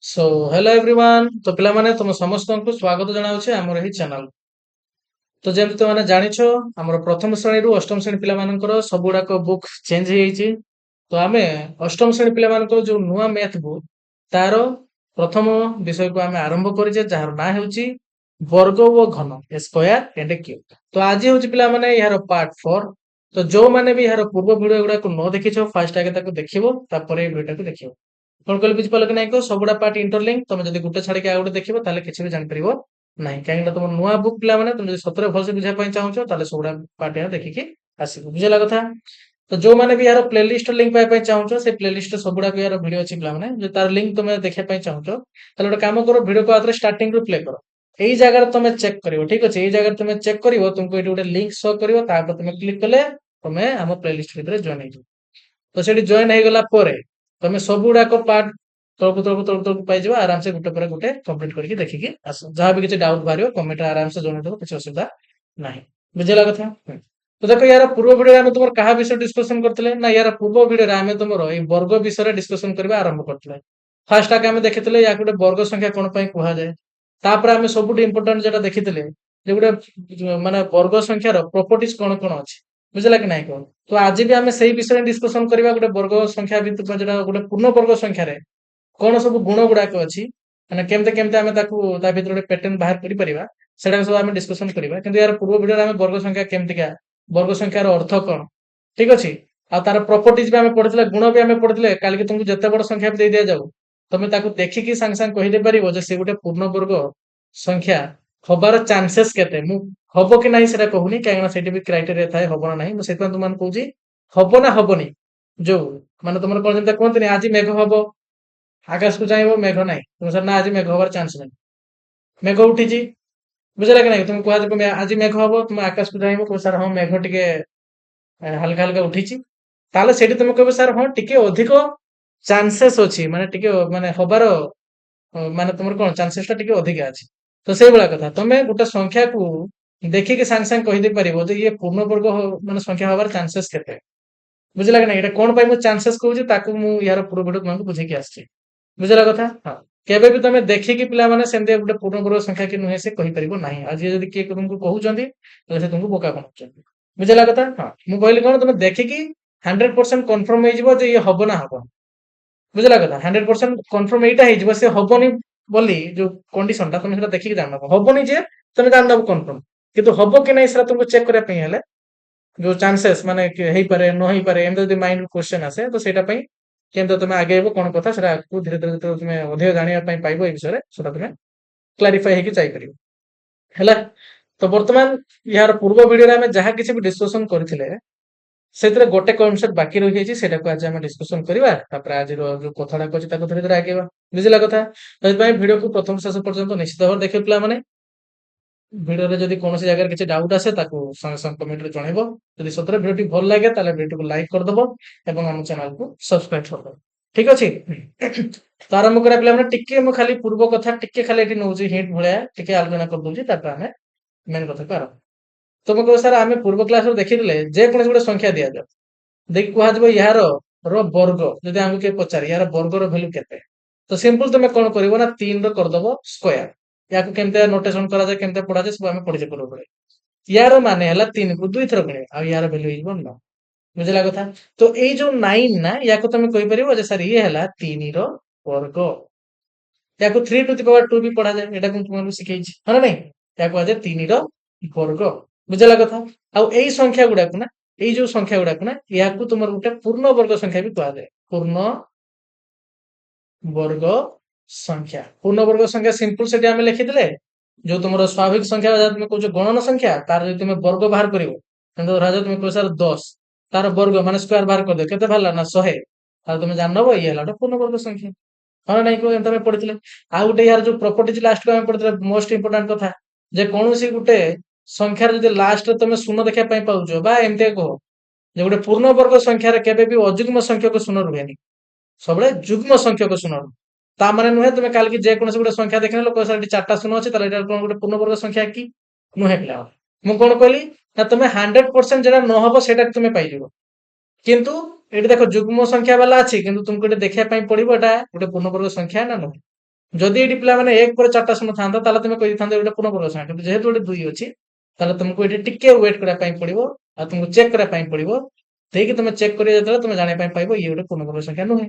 So hello everyone. तो पिला माने तुम समस्त को स्वागत जनाऊछे हमर एही चैनल। तो जेमति तुमने जानिछो हमर प्रथम श्रेणी रु अष्टम श्रेणी पिला मानकर सबुडाक बुक चेंज हे जाइछि। तो आमे अष्टम श्रेणी पिला मानकर जो नुवा मैथ बुक तार प्रथम विषय को आमे आरंभ करिजे जार ना हेउछि वर्ग व घन स्क्वायर एंड क्यूब। तो आज हेउछि पिला माने यार पार्ट 4। तो जो माने भी यार पूर्व वीडियो गुडा को न देखिछो फास्ट आगे ताको देखिबो तापर ए वीडियो को देखिबो। कौन कहले बुझी पाल कि नहीं कह सबुड़ा पार्ट इंटरलिंक तुम जब गोटे छाड़ी आउ गोटे देखो ताले किसी भी जान परिबो नहीं कहीं तुम नुआ बुक पिला माने तुम सतरे भलसे बुझा चाहो ताले सबुड़ा पार्ट यार देखिकी आसिबो बुझला कथा। तो जो माने भी यार प्लेलिस्ट लिंक पाइ चाहो से प्लेलिस्ट सबुड़ा को यार वीडियो अछि पिला माने जे तार लिंक तुम देखा चाहो ताले गोटे काम करो वीडियो को आथरे स्टार्टिंग रु प्ले करो। एई जगह तुम चेक करिवो ठीक अछि एई जगह तुम चेक करिवो तुमको एटी गोटे लिंक शो करिवो तापर तुम क्लिक कले तुम हम प्लेलिस्ट भितरे जॉइन हेजो। तो सेठी जॉइन हे गला परे तुम सबुड़ा को पार्ट तळକୁ पाइଯିବ आराम से गोटे पर गोटे कंप्लीट करके देखिकी आस जहाँ भी किसी डाउट बाहर कमेंट आराम से जणाइदो किसी असुविधा नहीं बुझेला कथा। तो देखो यार पूर्व वीडियो में तुम कहा विषय डिस्कशन करते ना यार पूर्व वीडियो आम तुम वर्ग विषय डिस्कशन करबा आरंभ करते फास्ट आगे आम देखिते या गोटे वर्ग संख्या कौन पाई कहा जाए तापर आम सब इंपोर्टाट जेटा देखिते जे गोटे माने वर्ग संख्यार प्रॉपर्टीज कौन कौन अच्छी बुझला कि नहीं कह। तो आज भी आम से विषय डिस्कशन करबा गोटे वर्ग संख्या भितर जेटा गोटे पूर्ण वर्ग संख्यार कौन सब गुण गुड़ाक अच्छी माने केमते केमते आमे ताकू ता भितर गोटे पैटर्न बाहर करि परिबा सेटा सब आमे डिस्कशन करिबा। किंतु यार पूर्व वीडियो आमे वर्ग संख्या केमतिका वर्ग संख्यार अर्थ कोन ठीक अछि आ तार प्रॉपर्टीज भी आमे पढितले गुण भी आमे पढितले काल के तुमको जते बड़ संख्या भी दे दिया जाऊ तमे ताकू देखिकी संग संग कहि दे परिबो जे से गोटे पूर्ण वर्ग संख्या हबार चांसेस केते मु हबो कि नाही सेटा कहूनी काहेना सेठी भी क्राइटेरिया थाए हबो ना नाही मु सेतन तुमान कहूजी हबो ना हबोनी जो माने तुमर कोन जेंता कोनतनी आजि मेघ हबो आकाश को चाहब मेघ ना तुम सर ना आज मेघ हबार चांस नहीं मेघ उठी बुझला कि नहीं तुम कह आज मेघ हम तुम आकाश को चाहब कह सर हाँ मेघ टे हल्का हल्का उठी ताले सेठी तुम कह सर हाँ टिके अधिक चांसेस अच्छी माने टिके माने हबार माने तुम कौन चांसेस टिके अधिक अच्छी। तो से भाया कथा तुम गोटे संख्या को देखिक सांगे सांगे कहीदे पार ये पूर्ण वर्ग माने संख्या हबार चांसेस केते बुझला कि नहीं एटा कोन पाई मु चांसेस कहूची ताकू मु यार पूर्व वीडियो तुमको बुझेकी आछी बुझला कथा। हाँ केबे भी तुम देखिकी पिला माने सेंते गोटे पूर्ण वर्ग संख्या कि नुहे से कहि परिबो नाही आज जदी के तुमको कहउचंदी तो से तुमको बोका कहउचंदी बुझला कथा। हाँ मु कहली कोन तुम देखिकी 100% कंफर्म हे जिवो जे ये हबो ना हबो बुझला कथा 100% कंफर्म एटा हे जिवो से हबोनी बोली जो कंडीशन ता तुम सेटा देखिकी जानबो हबोनी जे तुम जानबो कंफर्म किंतु हबो कि नहीं सेटा तुमको चेक करिया पई हेले जो चांसेस माने हेई पारे न हेई पारे एम जदी माइंड क्वेश्चन आसे तो सेटा पई केमतो तुम आगेबो कोन कथा सेटा को धीरे धीरे तुम अधिक जानिया पई पाइबो ए विषय रे सेटा तुम क्लारिफाई हेकी जाई परिबो हैला। तो वर्तमान यार पूर्व वीडियो रे हमें जहा किछि भी डिस्कशन करथिले सेतरे गोटे कॉन्सेप्ट बाकी रहि जायछि सेटा को आज हम डिस्कशन करबा तापर आज रो जो कथाडा कहछि ताको धीरे धीरे आगेबा बुझिला कथा। तो पई वीडियो को प्रथम शेष पर्यंत निश्चित भाव देखि पिला माने वीडियो रे जदी कोनोसी जगह किछि डाउट आसे ताको संग संग कमेंट रे जणाइबो जदी सतरे वीडियो टी भल लागे ताले वीडियो को लाइक कर दबो एवं हम चैनल को सब्सक्राइब कर दबो ठीक अछि। तो आरंभ करा पिला माने टिके म खाली पूर्व कथा टिके खाली एटी नउछि हिंट भळया टिके आलोचना कर दोछि तापर हमें मेन कथा को आरंभ। तो म कहू सर हमें पूर्व क्लास रो देखिले जे कोनोसी गोटे संख्या दिया जाय देखि कुहा जबो यार रो वर्ग जदी हमके के पचार यार वर्ग रो वैल्यू केते तो सिंपल तुमे कोन करबो ना 3 रो कर दबो स्क्वायर याको केमते नोटेशन करा जाय केमते पढा जाय सब हमें पढि जे पूर्व पढे यार माने हला 3 को 2 थर गणे आ यार वैल्यू हिजबो न बुझला कथा। तो एई जो 9 ना याको तुमे कहि परिबो जे सर ये हला 3 रो वर्ग याको 3 टू द पावर 2 भी पढा जाय एटा कोन तुमनु सिखेछि हना नै याको आजे 3 रो वर्ग बुझला कथा। आ एई संख्या गुडा को ना एई जो संख्या गुडा को ना याको तुमर गुटे पूर्ण वर्ग संख्या भी कहा जाय पूर्ण वर्ग संख्या पूर्ण वर्ग संख्या सिंपल से आम लिखिदे जो तुम स्वाभाविक संख्या तुम कह गणन संख्या तार जो तुम वर्ग बाहर कर तुम कह सर 10 तार वर्ग मान स्क्वायर बाहर कर दे के बाहर ना 100 तुम जान ये पूर्ण वर्ग संख्या हाँ नहीं कह पढ़ी आ गए यार जो प्रॉपर्टी लास्ट को पढ़ते मोस्ट इंपोर्टाट कथा जे कौन सी गोटे संख्यार जो लास्ट तुम शून्य देखा पाउच एमती कह जो गोटे पूर्ण वर्ग संख्यार केबे भी अजुग्म संख्यक शून्य रुहे सब जुग्म संख्यक शून्य ता माने नुहे तुम काल की जेकोसी गोटे संख्या देखने लोक सर चार्टा शून्य अच्छे कौन गोटे पूर्ण वर्ग संख्या कि नुहे पिला मुझे कौन कहली ना तुम 100% जेटा न हम से तुम पाइज किंतु ये देख जुग्म संख्या वाला अच्छी किंतु तुमको देखा पड़ो एटा गोटे पूर्ण वर्ग संख्या ना नुहे ଯଦି ଏଠି ପିଲାମାନେ 1 ପରେ 4ଟା ଶୂନ ଥାନ୍ତା ତାହେଲେ ତମେ କହିଥାନ୍ତ ଏଇଟା ପୂର୍ଣ୍ଣବର୍ଗ ସଂଖ୍ୟା। କିନ୍ତୁ ଯେହେତୁ ଗୋଟେ 2 ଅଛି ତାହେଲେ ତୁମକୁ ଏଠି ଟିକେ ୱେଟ୍ କରିବା ପାଇଁ ପଡିବ ଆଉ ତୁମକୁ ଚେକ୍ କରିବା ପାଇଁ ପଡିବ। ଦେଇକି ତମେ ଚେକ୍ କରିବ ଯେତେବେଳେ ତମେ ଜାଣିବା ପାଇଁ ପାଇବ ଇଏ ଗୋଟେ ପୂର୍ଣ୍ଣବର୍ଗ ସଂଖ୍ୟା ନୁହେଁ।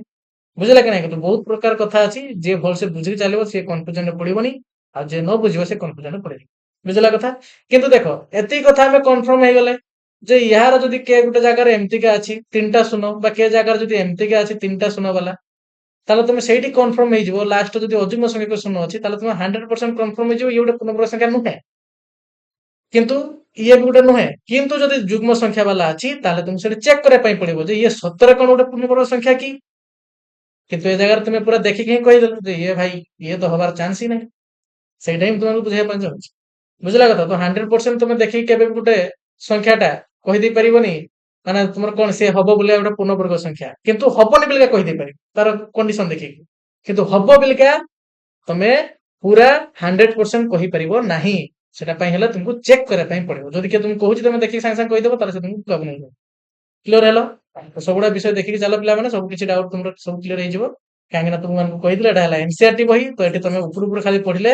ବୁଝିଲା କି ନାଇଁ? କିନ୍ତୁ ବହୁତ ପ୍ରକାର କଥା ଅଛି। ଯିଏ ଭଲସେ ବୁଝିକି ଚାଲିବ ସିଏ କନଫ୍ୟୁଜନରେ ପଡିବନି। ଆଉ ଯିଏ ନ ବୁଝିବ ସେ କନଫ୍ୟୁଜନରେ ପଡିବ। ବୁଝିଲା କଥା? କିନ୍ତୁ ଦେଖ ଏତିକି କଥା ଆମେ କନଫର୍ମ ହେଇଗଲେ ଯେ ଏହାର ଯଦି କେ ଗୋଟେ ଜାଗାରେ ଏମିତିକା ଅଛି 3ଟା ଶୂନ ବା କେ ଜାଗାରେ ଯଦି ଏମିତିକା ଅଛି 3ଟା ଶୂନ ବାଲା ତାହେଲେ ତମେ ସେଇଠି କନଫର୍ମ ହେଇଯିବ ଲାଷ୍ଟ ଯଦି ଅଯୁଗ୍ମ ସଂଖ୍ୟକ ଶୂନ ଅଛି ତାହେଲେ ତମେ 100% କନଫର୍ମ ହେଇଯିବ ଇଏ ଗୋଟେ ପୂର୍ଣ୍ଣବର୍ଗ ସଂଖ୍ୟା ନୁହେଁ। କିନ୍ତୁ ଇଏ ବି ଗୋଟେ ନୁହେଁ। କିନ୍ତୁ ଯଦି ଯୁଗ୍ମ ସଂଖ୍ୟା ବାଲା ଅଛି ତାହେଲେ ତୁମକୁ ସେଠି ଚେକ୍ କରିବା ପାଇଁ ପଡିବ ଯେ ଇଏ ସତରେ କଣ ଗୋଟେ ପୂର୍ଣ୍ଣବର୍ଗ ସଂଖ୍ୟା କି? କିନ୍ତୁ ଏ ଜାଗାରେ ତୁମେ ପୁରା ଦେଖିକି ହିଁ କହିଦେଲ ଯେ ଇଏ ଭାଇ ଇଏ ତ ହବାର ଚାନ୍ସ ହିଁ ନାହିଁ। ସେଇଟା ହିଁ ତୁମକୁ ବୁଝେଇବା ପାଇଁ ଚାହୁଁଛି। ବୁଝିଲା କଥା? ତ 100% ତମେ ଦେଖିକି କେବେ ବି ଗୋଟେ ସଂଖ୍ୟାଟା କହିଦେଇ ପାରିବନି ମାନେ ତୁମର କଣ ସିଏ ହବ ବୋଲି ଗୋଟେ ପୂର୍ଣ୍ଣବର୍ଗ ସଂଖ୍ୟା। କିନ୍ତୁ ହବନି ବୋଲିକା କହିଦେଇ ପାରିବ ତାର କଣ୍ଡିସନ ଦେଖିକି। କିନ୍ତୁ ହବ ବୋଲିକା ତମେ ପୁରା 100% କହିପାରିବ ନାହିଁ। ସେଟା ପାଇଁ ହେଲେ ତୁମକୁ ଚେକ୍ କରିବା ପାଇଁ ପଡିବ। ଯଦି କିଏ ତୁମକୁ କହୁଛି ତମେ ଦେଖିକି ସାଙ୍ଗେ ସାଙ୍ଗେ କହିଦବ ତାହେଲେ ସେ ତୁମକୁ ଲାଭ ନାହିଁ। କ୍ଲିୟର ହେଲ? ତ ସବୁଗୁଡା ବିଷୟ ଦେଖିକି ଚାଲ ପିଲାମାନେ ସବୁ କିଛି ଡାଉଟ ତୁମର ସବୁ କ୍ଲିୟର ହେଇଯିବ। କାହିଁକି ନା ତୁମମାନଙ୍କୁ କହିଥିଲେ ଏଟା ହେଲା ଏନସିଆରଟି ବହି ତ ଏଠି ତମେ ଉପରୁ ଉପରୁ ଖାଲି ପଢିଲେ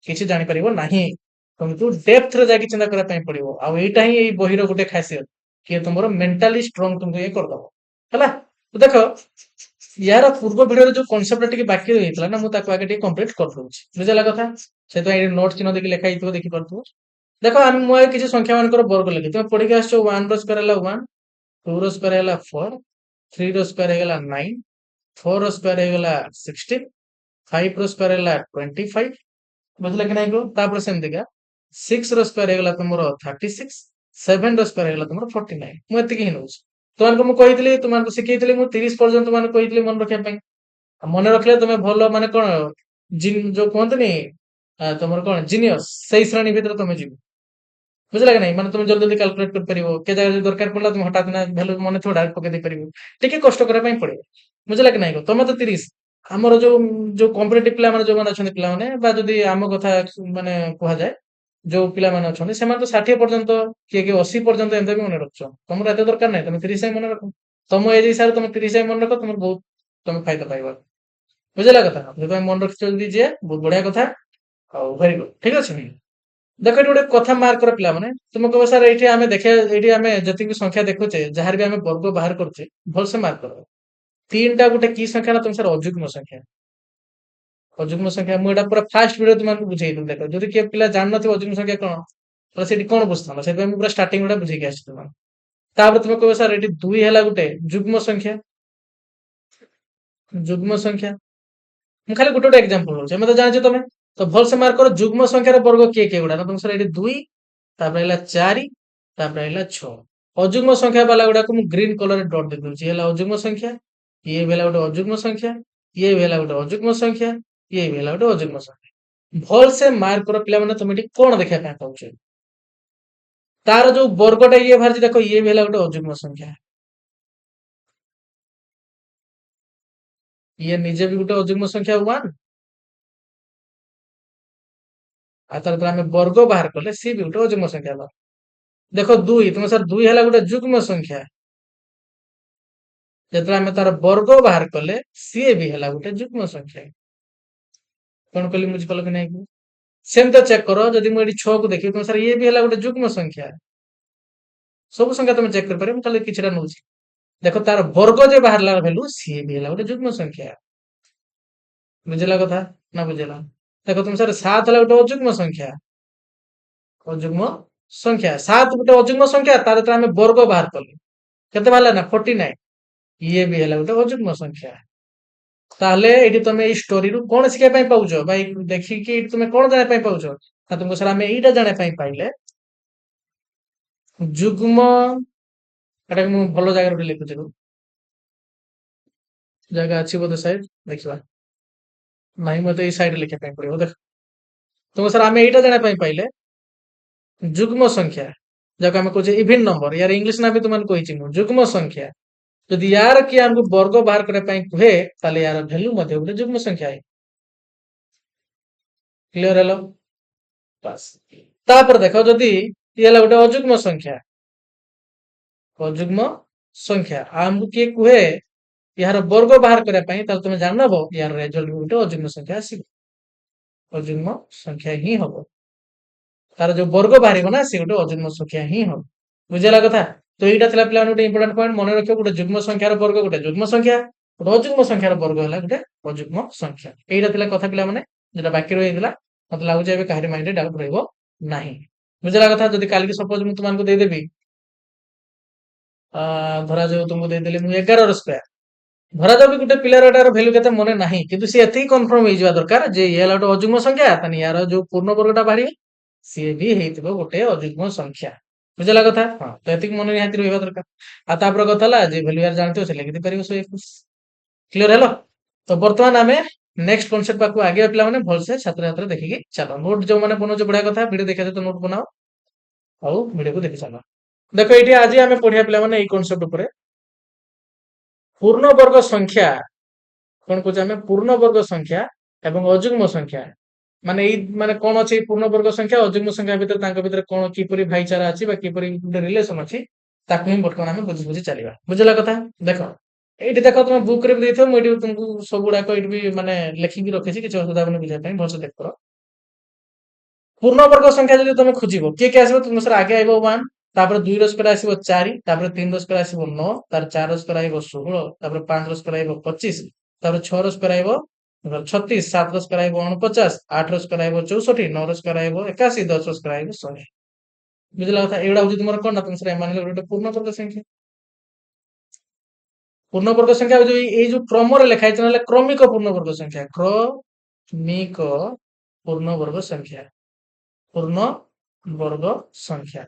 କିଛି ଜାଣିପାରିବ ନାହିଁ। ତମକୁ ଡେପ୍ଥରେ ଯାଇକି ଚିନ୍ତା କରିବା ପାଇଁ ପଡିବ। ଆଉ ଏଇଟା ହିଁ ଏଇ ବହିର ଗୋଟେ ଖାସିୟତ କିଏ ତମର ମେଣ୍ଟାଲି ଷ୍ଟ୍ରଙ୍ଗ ତୁମକୁ ଇଏ କରିଦବ। ହେଲା? ତ ଦେଖ ୟାର ପୂର୍ବ ଭିଡିଓରେ ଯୋଉ କନସେପ୍ଟ ଟିକେ ବାକି ରହିଯାଇଥିଲା ନା ମୁଁ ତାକୁ ଆଗେ ଟିକେ କମ୍ପ୍ଲିଟ କରିଦଉଛି। ବୁଝିଲା କଥା? ସେଥିପାଇଁ ଏଠି ନୋଟ ଚିହ୍ନ ଦେଇକି ଲେଖା ହେଇଥିବ ଦେଖିପାରୁଥିବ। ଦେଖ ମୁଁ ଆଉ କିଛି ସଂଖ୍ୟା ମାନଙ୍କର ବର୍ଗ ଲେଖି ତମେ ପଢିକି ଆସିଛ 1 ର ସ୍କୋୟାର ହେଲା 1 2 ର ସ୍କୋୟାର ହେଇଗଲା 4 3 ର ସ୍କୋୟାର ହେଇଗଲା 9 4 ର ସ୍କୋୟାର ହେଇଗଲା 16 5 ର ସ୍କୋୟାର ହେଲା 25 ବୁଝିଲା କି ନାଇଁ? ତାପରେ ସେମିତିକା 6 ର ସ୍କୋୟାର ହେଇଗଲା ତୁମର 36 7 ର ସ୍କୋୟାର ହେଇଗଲା ତୁମର 49 ମୁଁ ଏତିକି ହିଁ ନଉଛି। ତୁମମାନଙ୍କୁ ମୁଁ କହିଥିଲି ତୁମମାନଙ୍କୁ ଶିଖେଇଥିଲି ମୁଁ 30 ପର୍ଯ୍ୟନ୍ତ ତୁମମାନଙ୍କୁ କହିଥିଲି ମନେ ରଖିବା ପାଇଁ। ଆଉ ମନେ ରଖିଲେ ତମେ ଭଲ ମାନେ କଣ ଯୋଉ କୁହନ୍ତିନି ତମର କଣ ଜିନିୟସ ସେଇ ଶ୍ରେଣୀ ଭିତରେ ତମେ ଯିବ। ବୁଝିଲା କି ନାଇଁ? ମାନେ ତମେ ଜଲ୍ଦି ଜଲ୍ଦି କାଲକୁଲେଟ କରିପାରିବ। କେ ଜାଗାରେ ଯଦି ଦରକାର ପଡିଲା ତମେ ହଠାତ୍ ନା ଭ୍ୟାଲୁ ମନେ ଥିବ ଡାଇରେକ୍ଟ ପକେଇ ଦେଇପାରିବ। ଟିକେ କଷ୍ଟ କରିବା ପାଇଁ ପଡିବ। ବୁଝିଲା କି ନାଇଁ? ତମେ ତ 30 ଆମର ଯୋଉ ଯୋଉ କମ୍ପିଟିଟିଭ ପିଲାମାନେ ଯୋଉମାନେ ଅଛନ୍ତି ପିଲାମାନେ ବା ଯଦି ଆମ କଥା ମାନେ କୁହାଯାଏ ଯୋଉ ପିଲାମାନେ ଅଛନ୍ତି ସେମାନେ ତ 60 ପର୍ଯ୍ୟନ୍ତ କିଏ କିଏ 80 ପର୍ଯ୍ୟନ୍ତ ଏମିତି ବି ମନେ ରଖୁଛ। ତମର ଏତେ ଦରକାର ନାହିଁ ତମେ 30 ହିଁ ମନେ ରଖ। ତମ ଏଜ ହିସାବରେ ତମେ 30 ହିଁ ମନେ ରଖ ତମର ବହୁତ ତମେ ଫାଇଦା ପାଇବ। ବୁଝିଲା କଥା? ସେଥିପାଇଁ ମନେ ରଖିଛ ଯଦି ଯିଏ ବହୁତ ବଢିଆ କଥା। ଆଉ ଭେରି ଗୁଡ ଠିକ ଅଛି। ଦେଖ ଏଠି ଗୋଟେ କଥା ମାର୍କ କର ପିଲାମାନେ ତୁମେ କହିବ ସାର୍ ଏଇଠି ଆମେ ଦେଖିବା ଏଇଠି ଆମେ ଯେତିକି ସଂଖ୍ୟା ଦେଖୁଛେ ଯାହାର ବି ଆମେ ବର୍ଗ ବାହାର କରୁଛେ ଭଲସେ ମାର୍କ କର। 3ଟା ଗୋଟେ କି ସଂଖ୍ୟା ନା ତମେ ସାର୍ ଅଯୁଗ୍ମ ସଂଖ୍ୟା। ଅଯୁଗ୍ମ ସଂଖ୍ୟା ମୁଁ ଏଟା ପୁରା ଫାଷ୍ଟ ଭିଡିଓ ତୁମମାନଙ୍କୁ ବୁଝେଇଥିଲି। ଦେଖ ଯଦି କିଏ ପିଲା ଜାଣିନଥିବ ଅଯୁଗ୍ମ ସଂଖ୍ୟା କଣ ତାହେଲେ ସେଠି କଣ ବୁଝିଥାନ୍ତ ସେଥିପାଇଁ ମୁଁ ପୁରା ଷ୍ଟାର୍ଟିଂ ଗୁଡା ବୁଝେଇକି ଆସିଛି ତୁମମାନଙ୍କୁ। ତାପରେ ତୁମେ କହିବ ସାର୍ ଏଠି 2 ହେଲା ଗୋଟେ ଯୁଗ୍ମ ସଂଖ୍ୟା। ଯୁଗ୍ମ ସଂଖ୍ୟା ମୁଁ ଖାଲି ଗୋଟେ ଗୋଟେ ଏକ୍ସାମ୍ପଲ ଦଉଛି ଆମେ ତ ଜାଣିଛ ତମେ ତ ଭଲସେ ମାର୍କ କର ଯୁଗ୍ମ ସଂଖ୍ୟାର ବର୍ଗ କିଏ କିଏ ଗୁଡା ତମ ସାର୍ ଏଠି 2 ତାପରେ ହେଲା 4 ତାପରେ ହେଲା 6 ଅଯୁଗ୍ମ ସଂଖ୍ୟା ବାଲା ଗୁଡାକୁ ମୁଁ ଗ୍ରୀନ କଲରରେ ଡଟ ଦେଇଦଉଛି ହେଲା ଅଯୁଗ୍ମ ସଂଖ୍ୟା ଇଏ ବି ହେଲା ଗୋଟେ ଅଯୁଗ୍ମ ସଂଖ୍ୟା ଇଏ ବି ହେଲା ଗୋଟେ ଅଯୁଗ୍ମ ସଂଖ୍ୟା ଇଏ ବି ହେଲା ଗୋଟେ ଅଯୁଗ୍ମ ସଂଖ୍ୟା। ଭଲସେ ମାର୍କ କର ପିଲାମାନେ ତମେ ଏଠି କଣ ଦେଖିବା ପାଇଁ ପାଉଛ ତାର ଯୋଉ ବର୍ଗଟା ଇଏ ବାହାରିଛି ଦେଖ ଇଏ ବି ହେଲା ଗୋଟେ ଅଯୁଗ୍ମ ସଂଖ୍ୟା ଇଏ ନିଜେ ବି ଗୋଟେ ଅଯୁଗ୍ମ ସଂଖ୍ୟା 1 ଆଉ ତାର ଆମେ ବର୍ଗ ବାହାର କଲେ ସିଏ ବି ଗୋଟେ ଅଯୁଗ୍ମ ସଂଖ୍ୟା ହେଲା। ଦେଖ 2 ତମେ ସାର୍ 2 ହେଲା ଗୋଟେ ଯୁଗ୍ମ ସଂଖ୍ୟା ଯେତେବେଳେ ଆମେ ତାର ବର୍ଗ ବାହାର କଲେ ସିଏ ବି ହେଲା ଗୋଟେ ଯୁଗ୍ମ ସଂଖ୍ୟା। କଣ କହିଲି ବୁଝିପାରିଲ କି ନାଇଁ? ସେମିତି ଚେକ୍ କର ଯଦି ମୁଁ ଏଠି 6 କୁ ଦେଖିବି ତମ ସାର୍ ଇଏ ବି ହେଲା ଗୋଟେ ଯୁଗ୍ମ ସଂଖ୍ୟା। ସବୁ ସଂଖ୍ୟା ତମେ ଚେକ୍ କରିପାରିବ ମୁଁ ଖାଲି କିଛିଟା ନଉଛି। ଦେଖ ତାର ବର୍ଗ ଯେ ବାହାରିଲା ଭ୍ୟାଲୁ ସିଏ ବି ହେଲା ଗୋଟେ ଯୁଗ୍ମ ସଂଖ୍ୟା। ବୁଝିଲା କଥା ନା ବୁଝିଲା? ଦେଖ ତମ ସାର୍ 7 ହେଲା ଗୋଟେ ଅଯୁଗ୍ମ ସଂଖ୍ୟା। ଅଯୁଗ୍ମ ସଂଖ୍ୟା 7 ଗୋଟେ ଅଯୁଗ୍ମ ସଂଖ୍ୟା ତାର ଯେତେବେଳେ ଆମେ ବର୍ଗ ବାହାର କଲେ କେତେ ବାହାରିଲା ନା 49 ଇଏ ବି ହେଲା ଗୋଟେ ଅଯୁଗ୍ମ ସଂଖ୍ୟା। ତାହେଲେ ଏଇଠି ତମେ ଏଇ ଷ୍ଟୋରିରୁ କଣ ଶିଖିବା ପାଇଁ ପାଉଛ ଭାଇ ଦେଖିକି ଏଇଠି ତମେ କଣ ଜାଣିବା ପାଇଁ ପାଉଛ ନା ତୁମକୁ ସାର୍ ଆମେ ଏଇଟା ଜାଣିବା ପାଇଁ ପାଇଲେ ଯୁଗ୍ମ ଏଟା ମୁଁ ଭଲ ଜାଗାରେ ଗୋଟେ ଲେଖୁଛି ଜାଗା ଅଛି ବୋଧେ ସାଇଡ ଦେଖିବା ନାହିଁ ମତେ ଏଇ ସାଇଡରେ ଲେଖିବା ପାଇଁ ପଡିବ ଦେଖ ତୁମ ସାର୍ ଆମେ ଏଇଟା ଜାଣିବା ପାଇଁ ପାଇଲେ ଯୁଗ୍ମ ସଂଖ୍ୟା ଯାହାକୁ ଆମେ କହୁଛେ ଇଭିନ୍ ନମ୍ବର ୟାର ଇଂଲିଶ ନା ବି ତୁମମାନଙ୍କୁ କହିଛି ମୁଁ ଯୁଗ୍ମ ସଂଖ୍ୟା ଯଦି ୟାର କିଏ ଆମକୁ ବର୍ଗ ବାହାର କରିବା ପାଇଁ କୁହେ ତାହେଲେ ୟାର ଭ୍ୟାଲୁ ମଧ୍ୟ ଗୋଟେ ଯୁଗ୍ମ ସଂଖ୍ୟା କ୍ଲିୟର ହେଲ ବାସ୍। ତାପରେ ଦେଖ ଯଦି ଇଏ ହେଲା ଗୋଟେ ଅଯୁଗ୍ମ ସଂଖ୍ୟା ଅଯୁଗ୍ମ ସଂଖ୍ୟା ଆମକୁ କିଏ କୁହେ ଏହାର ବର୍ଗ ବାହାର କରିବା ପାଇଁ ତାହେଲେ ତମେ ଜାଣିନବ ୟାର ରେଜଲ୍ଟ ଗୋଟେ ଅଯୁଗ୍ମ ସଂଖ୍ୟା ଆସିବ। ଅଯୁଗ୍ମ ସଂଖ୍ୟା ହିଁ ହବ। ତାର ଯୋଉ ବର୍ଗ ବାହାରିବ ନା ସେ ଗୋଟେ ଅଯୁଗ୍ମ ସଂଖ୍ୟା ହିଁ ହବ। ବୁଝିଲା କଥା? ତ ଏଇଟା ଥିଲା ପିଲାମାନେ ଗୋଟେ ଇମ୍ପୋର୍ଟାଣ୍ଟ ପଏଣ୍ଟ ମନେ ରଖିବ। ଗୋଟେ ଯୁଗ୍ମ ସଂଖ୍ୟାର ବର୍ଗ ଗୋଟେ ଯୁଗ୍ମ ସଂଖ୍ୟା, ଗୋଟେ ଅଯୁଗ୍ମ ସଂଖ୍ୟାର ବର୍ଗ ହେଲା ଗୋଟେ ଅଯୁଗ୍ମ ସଂଖ୍ୟା। ଏଇଟା ଥିଲା କଥା ପିଲାମାନେ, ଯେଟା ବାକି ରହିଯାଇଥିଲା। ମତେ ଲାଗୁଛି ଏବେ କାହାରି ମାଇଣ୍ଡରେ ଡାଉଟ ରହିବ ନାହିଁ। ବୁଝିଲା କଥା? ଯଦି କାଲିକି ସପୋଜ ମୁଁ ତୁମକୁ ଦେଇଦେବି ଧରାଯାଉ ତୁମକୁ ଦେଇଦେଲି ମୁଁ 11 ର ସ୍କୋୟାର। ଧରାଯାଉ ବି ଗୋଟେ ପିଲାର ଏଟାର ଭ୍ୟାଲୁ କେତେ ମନେ ନାହିଁ, କିନ୍ତୁ ସେ ଏତିକି କନଫର୍ମ ହେଇଯିବା ଦରକାର ଯେ ଇଏ ହେଲା ଗୋଟେ ଅଯୁଗ୍ମ ସଂଖ୍ୟା, ତାହେଲେ ୟାର ଯୋଉ ପୂର୍ଣ୍ଣ ବର୍ଗଟା ବାହାରିବ ସିଏ ବି ହେଇଥିବ ଗୋଟେ ଅଯୁଗ୍ମ ସଂଖ୍ୟା। ବୁଝିଲା କଥା? ହଁ, ତ ଏତିକି ମନେ ନିହାତି ରହିବା ଦରକାର। ଆଉ ତାପରେ କଥା ହେଲା ଯେ ଭ୍ୟାଲୁ ୟାର ଜାଣିଥିବ ସେ ଲେଖିଦେଇ ପାରିବ 121। କ୍ଲିୟର ହେଲା? ତ ବର୍ତ୍ତମାନ ଆମେ ନେକ୍ସଟ କନସେପ୍ଟ ପାଖକୁ ଆଗେଇବା ପିଲାମାନେ, ଭଲସେ ଛାତ୍ରଛାତ୍ରୀ ଦେଖିକି ଚାଲ। ନୋଟ ଯୋଉମାନେ ବନଉଛ ବଢିଆ କଥା, ଭିଡିଓ ଦେଖିବା ସହିତ ନୋଟ ବନାଅ ଆଉ ଭିଡିଓକୁ ଦେଖି ଚାଲ। ଦେଖ ଏଇଠି ଆଜି ଆମେ ପଢିବା ପିଲାମାନେ ଏଇ କନସେପ୍ଟ ଉପରେ ପୂର୍ଣ୍ଣ ବର୍ଗ ସଂଖ୍ୟା। କଣ କହୁଛେ ଆମେ? ପୂର୍ଣ୍ଣ ବର୍ଗ ସଂଖ୍ୟା ଏବଂ ଅଯୁଗ୍ମ ସଂଖ୍ୟା ମାନେ ଏଇ ମାନେ କଣ ଅଛି ପୂର୍ଣ୍ଣ ବର୍ଗ ସଂଖ୍ୟା ଅଯୁଗ୍ମ ସଂଖ୍ୟା ଭିତରେ, ତାଙ୍କ ଭିତରେ କଣ କିପରି ଭାଇଚାରା ଅଛି ବା କିପରି ଗୋଟେ ରିଲେସନ ଅଛି, ତାକୁ ହିଁ ବର୍ତ୍ତମାନ ଆମେ ବୁଝି ବୁଝି ଚାଲିବା। ବୁଝିଲା କଥା? ଦେଖ ଏଇଠି ଦେଖ ତମେ ବୁକ୍ ରେ ବି ଦେଇଥିବ, ମୁଁ ଏଇଠି ତୁମକୁ ସବୁ ଗୁଡାକ ଏଇଠି ବି ମାନେ ଲେଖିକି ରଖିଛି, କିଛି ଅସୁବିଧା ହବନି ବୁଝିବା ପାଇଁ, ଭଲସେ ଦେଖ। ପୂର୍ଣ୍ଣ ବର୍ଗ ସଂଖ୍ୟା ଯଦି ତମେ ଖୋଜିବ କିଏ କିଏ ଆସିବ ତୁମ ସାର ଆଗେ ଆଇବ 1, ତାପରେ 2 ର ସ୍କୋୟାର ଆସିବ 4, ତାପରେ 3 ର ସ୍କୋୟାର ଆସିବ 9, ତାପରେ 4 ର ସ୍କୋୟାର ଆଇବ 16, ତାପରେ 5 ର ସ୍କୋୟାର ଆଇବ 25, ତାପରେ 6 ର ସ୍କୋୟାର ଆଇବ 36, 7 ର ସ୍କୋୟାର ଆଇବ 49, 8 ର ସ୍କୋୟାର ଆଇବ 64, 9 ର ସ୍କୋୟାର ଆଇବ 81, 10 ର ସ୍କୋୟାର ଆଇବ 100। ବୁଝିଲା କଥା? ଏଇଗୁଡା ହଉଛି ତୁମର କଣ ନା ତୁମ ସାର ଏମାନେ ଗୋଟେ ପୂର୍ଣ୍ଣ ବର୍ଗ ସଂଖ୍ୟା। ପୂର୍ଣ୍ଣ ବର୍ଗ ସଂଖ୍ୟା ଯୋଉ ଏଇ ଯୋଉ କ୍ରମରେ ଲେଖା ହେଇଛି ନହେଲେ କ୍ରମିକ ପୂର୍ଣ୍ଣ ବର୍ଗ ସଂଖ୍ୟା, କ୍ରମିକ ପୂର୍ଣ୍ଣ ବର୍ଗ ସଂଖ୍ୟା, ପୂର୍ଣ୍ଣ ବର୍ଗ ସଂଖ୍ୟା।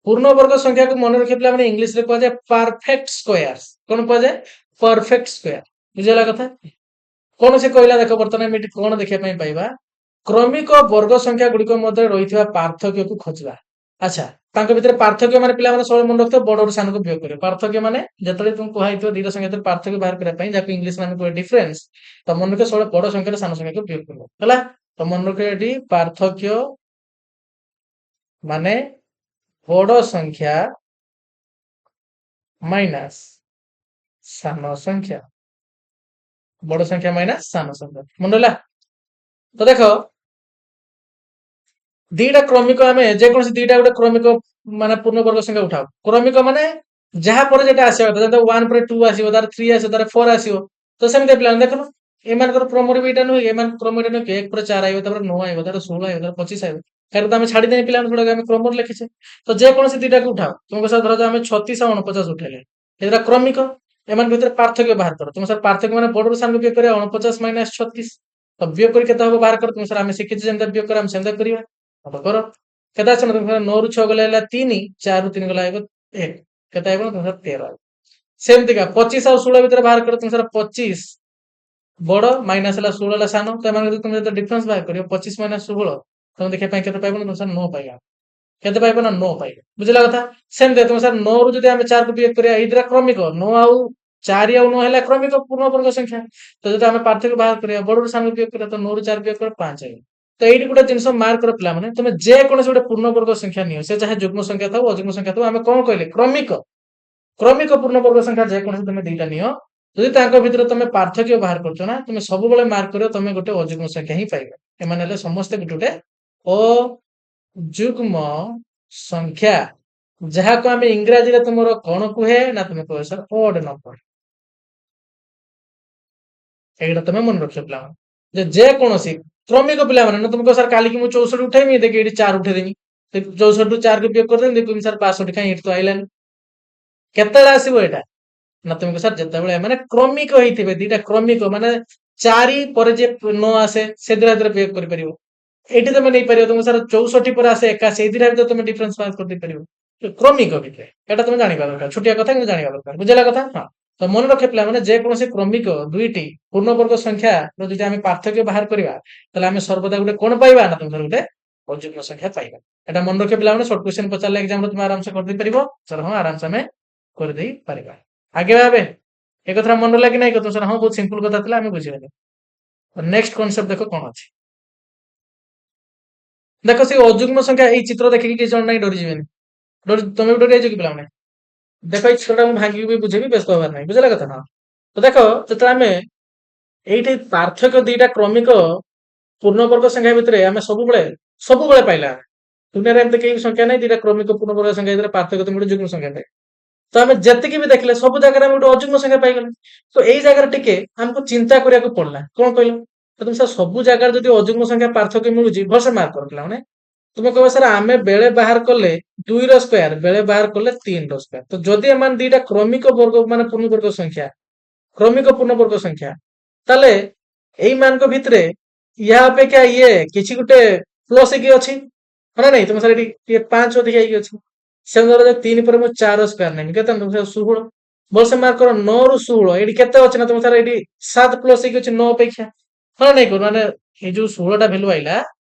ପୂର୍ଣ୍ଣ ବର୍ଗ ସଂଖ୍ୟାକୁ ମନେ ରଖିବା ପିଲାମାନେ ଇଂଲିଶରେ କୁହାଯାଏ ପରଫେକ୍ଟ ସ୍କୋୟାର। କଣ କୁହାଯାଏ? Perfect square. ବୁଝିଲା କଥା? କଣ ସେ କହିଲା ଦେଖ, ବର୍ତ୍ତମାନ ଆମେ ଏଠି କଣ ଦେଖିବା ପାଇଁ ପାଇବା? କ୍ରମିକ ବର୍ଗ ସଂଖ୍ୟା ଗୁଡିକ ମଧ୍ୟରେ ରହିଥିବା ପାର୍ଥକ୍ୟକୁ ଖୋଜିବା। ଆଚ୍ଛା, ତାଙ୍କ ଭିତରେ ପାର୍ଥକ୍ୟ ମାନେ ପିଲାମାନେ ସବୁବେଳେ ମନେ ରଖିଥିବ ବଡରୁ ସାନକୁ ବିୟୋଗ କରିବ। ପାର୍ଥକ୍ୟ ମାନେ ଯେତେବେଳେ ତୁମକୁ କୁହାଯାଇଥିବ ଦିଟା ସଂଖ୍ୟା ଭିତରେ ପାର୍ଥକ୍ୟ ବାହାର କରିବା ପାଇଁ, ଯାହାକୁ ଇଂଲିଶ ଆମେ କହିବା ଡିଫରେନ୍ସ, ତ ମନେ ରଖିବ ସବୁବେଳେ ବଡ ସଂଖ୍ୟାରେ ସାନ ସଂଖ୍ୟାକୁ ବିୟୋଗ କରିବ। ହେଲା? ତ ମନେ ରଖିବ ଏଠି ପାର୍ଥକ୍ୟ ମାନେ ବଡ ସଂଖ୍ୟା ମାଇନାସ ସାନ ସଂଖ୍ୟା, ବଡ ସଂଖ୍ୟା ମାଇନାସ ସାନ ସଂଖ୍ୟା। ମନେ ରହିଲା? ତ ଦେଖ ଦିଟା କ୍ରମିକ, ଆମେ ଯେକୌଣସି ଦିଟା ଗୋଟେ କ୍ରମିକ ମାନେ ପୂର୍ଣ୍ଣ ବର୍ଗ ସଂଖ୍ୟା ଉଠାଉ। କ୍ରମିକ ମାନେ ଯାହା ପରେ ଯେଟା ଆସିବା କଥା, ଯେମିତି 1 ପରେ 2 ଆସିବ, ତାର 3 ଆସିବ, ତାର 4 ଆସିବ। ତ ସେମିତି ପିଲାମାନେ ଦେଖୁନ ଏମାନଙ୍କର କ୍ରମରେ ବି ଏଇଟା ନୁହେଁ, ଏମାନଙ୍କ କ୍ରମ ଏଇଟା ନୁହେଁ, 1 ପରେ 4 ଆଇବ, ତାପରେ 9 ଆଇବ, ତାପରେ 16 ଆଇବ, ତାପରେ 25 ଆଇବ। କାରଣ ଆମେ ଛାଡିଦେଇ ପିଲାମାନେ ଯୋଉଟାକୁ ଆମେ କ୍ରମରେ ଲେଖିଛେ। ତ ଯେକୌଣସି ଦିଟାକୁ ଉଠାଅ, ତୁମକୁ ସାର୍ ଧର ଆମେ 36 ଆଉ 49 ଉଠେଇଲେ, ଏଇଟା କ୍ରମିକ। ଏମାନଙ୍କ ଭିତରେ ପାର୍ଥକ୍ୟ ବାହାର କର। ତୁମ ସାର୍ ପାର୍ଥକ୍ୟ ମାନେ ବଡରୁ ସାନକୁ ବିୟୋଗ କରିବା, 49 ମାଇନାସ 36। ତ ବିୟୋଗ କରି କେତେ ହବ ବାହାର କର। ତୁମ ସାର୍ ଆମେ ଶିଖିଛେ ଯେମିତି ବିୟୋଗ କରିବା, ଆମେ ସେମିତି କରିବା। ହବ କର। କେତେ ଆସିବ? ତୁମ 9 ରୁ 6 ଗଲେ ହେଲା 3, 4 ରୁ 3 ଗଲା ଆଇବ 1। କେତେ ଆଇବ? ତୁମ ସାର୍ 13 ଆଇବ। ସେମିତିକା 25 ଆଉ 16 ଭିତରେ ବାହାର କର। ତୁମ ସାର୍ 25 ବଡ ମାଇନାସ ହେଲା 16 ହେଲା ସାନ। ତ ଏମାନଙ୍କ ଭିତରେ ତମେ ଯେତେ ଡିଫରେନ୍ସ ବାହାର କରିବ 25 ମାଇନାସ 16, ତମେ ଦେଖିବା ପାଇଁ କେତେ ପାଇବ? ନା ତୁମ ସାର୍ 9 ପାଇବା। କେତେ ପାଇବ? ନା 9 ପାଇବ। ବୁଝିଲା କଥା? ସେମିତି ତୁମ ସାର୍ 9 ରୁ ଯଦି ଆମେ 4 କୁ ବିୟୋଗ କରିବା, ଏଇଟା କ୍ରମିକ। 9 ଆଉ 4 ଆଉ 9 ହେଲା କ୍ରମିକ ପୂର୍ଣ୍ଣ ବର୍ଗ ସଂଖ୍ୟା। ତ ଯଦି ଆମେ ପାର୍ଥକ୍ୟ ବାହାର କରିବା, ବଡରୁ ସାନକୁ ବିୟୋଗ କରିବା, ତ 9 ରୁ 4 ବିୟୋଗ କରିବା 5 ଆଇବ। ତ ଏଇଠି ଗୋଟେ ଜିନିଷ ମାର୍କ କର ପିଲାମାନେ, ତମେ ଯେକୌଣସି ଗୋଟେ ପୂର୍ଣ୍ଣ ବର୍ଗ ସଂଖ୍ୟା ନିଅ, ସେ ଚାहे ଯୁଗ୍ମ ସଂଖ୍ୟା ଥାଉ ଅଯୁଗ୍ମ ସଂଖ୍ୟା ଥାଉ, ଆମେ କଣ କହିଲେ? କ୍ରମିକ। କ୍ରମିକ ପୂର୍ଣ୍ଣ ବର୍ଗ ସଂଖ୍ୟା ଯେକୌଣସି ତମେ ଦିଟା ନିଅ, ଯଦି ତାଙ୍କ ଭିତରେ ତମେ ପାର୍ଥକ୍ୟ ବାହାର କରୁଛ ନା, ତମେ ସବୁବେଳେ ମାର୍କ କରିବ ତମେ ଗୋଟେ ଅଯୁଗ୍ମ ସଂଖ୍ୟା ହିଁ ପାଇବ। ଏମାନେ ହେଲେ ସମସ୍ତେ ଗୋଟେ ଗୋଟେ ଅଯୁଗ୍ମ ସଂଖ୍ୟା, ଯାହାକୁ ଆମେ ଇଂରାଜୀରେ ତୁମର କଣ କୁହେ? ନା ତୁମେ କହିବ ସାର୍ ଅଡ୍ ନମ୍ବର। ଏଇଟା ତମେ ମନେ ରଖିବ ପିଲାମାନେ, ଯେ ଯେକୌଣସି କ୍ରମିକ ପିଲାମାନେ ନା, ତୁମେ କହିବ ସାର୍ କାଲିକି ମୁଁ 64 ଉଠେଇମି, ଦେଖି ଏଠି 4 ଉଠେଇଦେମି, 64 ରୁ 4 କୁ ବିୟୋଗ କରିଦେମି, ଦେଖିବି ସାର୍ 62 କାହିଁ ଏଠି ତ ଆଇଲାନି। କେତେବେଳେ ଆସିବ ଏଇଟା? ନା ତୁମକୁ ସାର୍ ଯେତେବେଳେ ମାନେ କ୍ରମିକ ହେଇଥିବେ, ଦିଟା କ୍ରମିକ ମାନେ 4 ପରେ ଯେ ନ ଆସେ ସେ ଦିଟା ଭିତରେ ବିୟୋଗ କରିପାରିବ। ଏଇଠି ତମେ ନେଇପାରିବ, ତୁମକୁ ସାର୍ 64 ପରେ ଆସେ 81, ସେଇ ଦିଟା ଭିତରେ ତମେ ଡିଫରେନ୍ସ ବାହାର କରିଦେଇପାରିବ। କ୍ରମିକ ଭିତରେ ଏଇଟା ତମେ ଜାଣିବା ଦରକାର। ଛୋଟିଆ କଥା କିନ୍ତୁ ଜାଣିବା ଦରକାର। ବୁଝିଲା କଥା? ହଁ। ତ ମନେ ରଖିବା ପିଲାମାନେ, ଯେକୌଣସି କ୍ରମିକ ଦୁଇଟି ପୂର୍ଣ୍ଣବର୍ଗ ସଂଖ୍ୟାର ଯଦି ଆମେ ପାର୍ଥକ୍ୟ ବାହାର କରିବା, ତାହେଲେ ଆମେ ସର୍ବଦା ଗୋଟେ କଣ ପାଇବା? ନା ତୁମର ଗୋଟେ ଅଯୁଗ୍ମ ସଂଖ୍ୟା ପାଇବା। ଏଟା ମନେ ରଖିବା ପିଲାମାନେ, ସର୍ଟ କ୍ୱେଶ୍ଚନ ପଚାରିଲେ ଏକ୍ସାମରେ ତୁମେ ଆରାମସେ କରିଦେଇ ପାରିବ। ସାର୍ ହଁ, ଆରାମସେ ଆମେ କରିଦେଇ ପାରିବା। ଆଗେ ଭାବେ ଏ କଥା ମନେ ରହିଲା କି ନାଇଁ? କଥା ସାର୍ ହଁ, ବହୁତ ସିମ୍ପଲ କଥା ଥିଲା, ଆମେ ବୁଝିଗଲେ। ନେକ୍ସଟ କନସେପ୍ଟ ଦେଖ କଣ ଅଛି। ଦେଖ ସେଇ ଅଯୁଗ୍ମ ସଂଖ୍ୟା, ଏଇ ଚିତ୍ର ଦେଖିକି କିଛି ଜଣ ନାଇଁ ଡରିଯିବେନି। ତମେ ବି ଡରି ଯାଇଛ କି ପିଲାମାନେ? ଦେଖ ଏଇ ଚିତ୍ରଟା ମୁଁ ଭାଙ୍ଗିକି ବି ବୁଝେଇବି, ବ୍ୟସ୍ତ ହବାର ନାହିଁ। ବୁଝିଲା କଥା? ହଁ। ତ ଦେଖ ଯେତେବେଳେ ଆମେ ଏଇଠି ପାର୍ଥକ୍ୟ ଦିଟା କ୍ରମିକ ପୂର୍ଣ୍ଣବର୍ଗ ସଂଖ୍ୟା ଭିତରେ ଆମେ ସବୁବେଳେ ପାଇଲା ଦୁନିଆରେ ଏମିତି କେହି ସଂଖ୍ୟା ନାହିଁ ଦିଟା କ୍ରମିକ ପୂର୍ଣ୍ଣବର୍ଗ ସଂଖ୍ୟା ଭିତରେ ପାର୍ଥକ୍ୟ ଗୋଟେ ଯୁଗ୍ମ ସଂଖ୍ୟା ଥାଏ। ତ ଆମେ ଯେତିକି ବି ଦେଖିଲେ ସବୁ ଜାଗାରେ ଆମେ ଗୋଟେ ଅଯୁଗ୍ମ ସଂଖ୍ୟା ପାଇଗଲେ। ତ ଏଇ ଜାଗାରେ ଟିକେ ଆମକୁ ଚିନ୍ତା କରିବାକୁ ପଡିଲା କଣ କହିଲ? ତ ତୁମ ସାର୍ ସବୁ ଜାଗାରେ ଯଦି ଅଯୁଗ୍ମ ସଂଖ୍ୟା ପାର୍ଥକ୍ୟ ମିଳୁଛି ଭଲସେ ମାର୍କ କରିଥିଲା ମାନେ ତୁମେ କହିବ ସାର୍ ଆମେ ବେଳେ ବାହାର କଲେ 2 ର ସ୍କୋୟାର ବେଳେ ବାହାର କଲେ 3 ର ସ୍କୋୟାର। ତ ଯଦି ଏମାନେ ଦିଟା କ୍ରମିକ ବର୍ଗ ମାନେ ପୂର୍ଣ୍ଣବର୍ଗ ସଂଖ୍ୟା କ୍ରମିକ ପୂର୍ଣ୍ଣବର୍ଗ ସଂଖ୍ୟା ତାହେଲେ ଏଇ ମାନଙ୍କ ଭିତରେ ୟା ଅପେକ୍ଷା ଇଏ କିଛି ଗୋଟେ ପ୍ଲସ୍ ହେଇକି ଅଛି ହଁ ନା ନାଇଁ ତମ ସାର୍ ଏଠି ଟିକେ 5 ଅଧିକା ହେଇକି ଅଛି। ସେ ଧର 3 ପରେ ମୁଁ 4 ସ୍କୋୟାର ନେବି କେତେ 16 ଭଲସେ ମାର୍କ କର 9 ରୁ 16 ଏଠି କେତେ ଅଛି ନା ତମ ସାର୍ ଏଠି 7 ପ୍ଲସ୍ ହେଇକି ଅଛି 9 ଅପେକ୍ଷା ହଁ ନାଇଁ କର ମାନେ ଏଇ ଯୋଉ 16ଟା ଭ୍ୟାଲୁ ଆଇଲା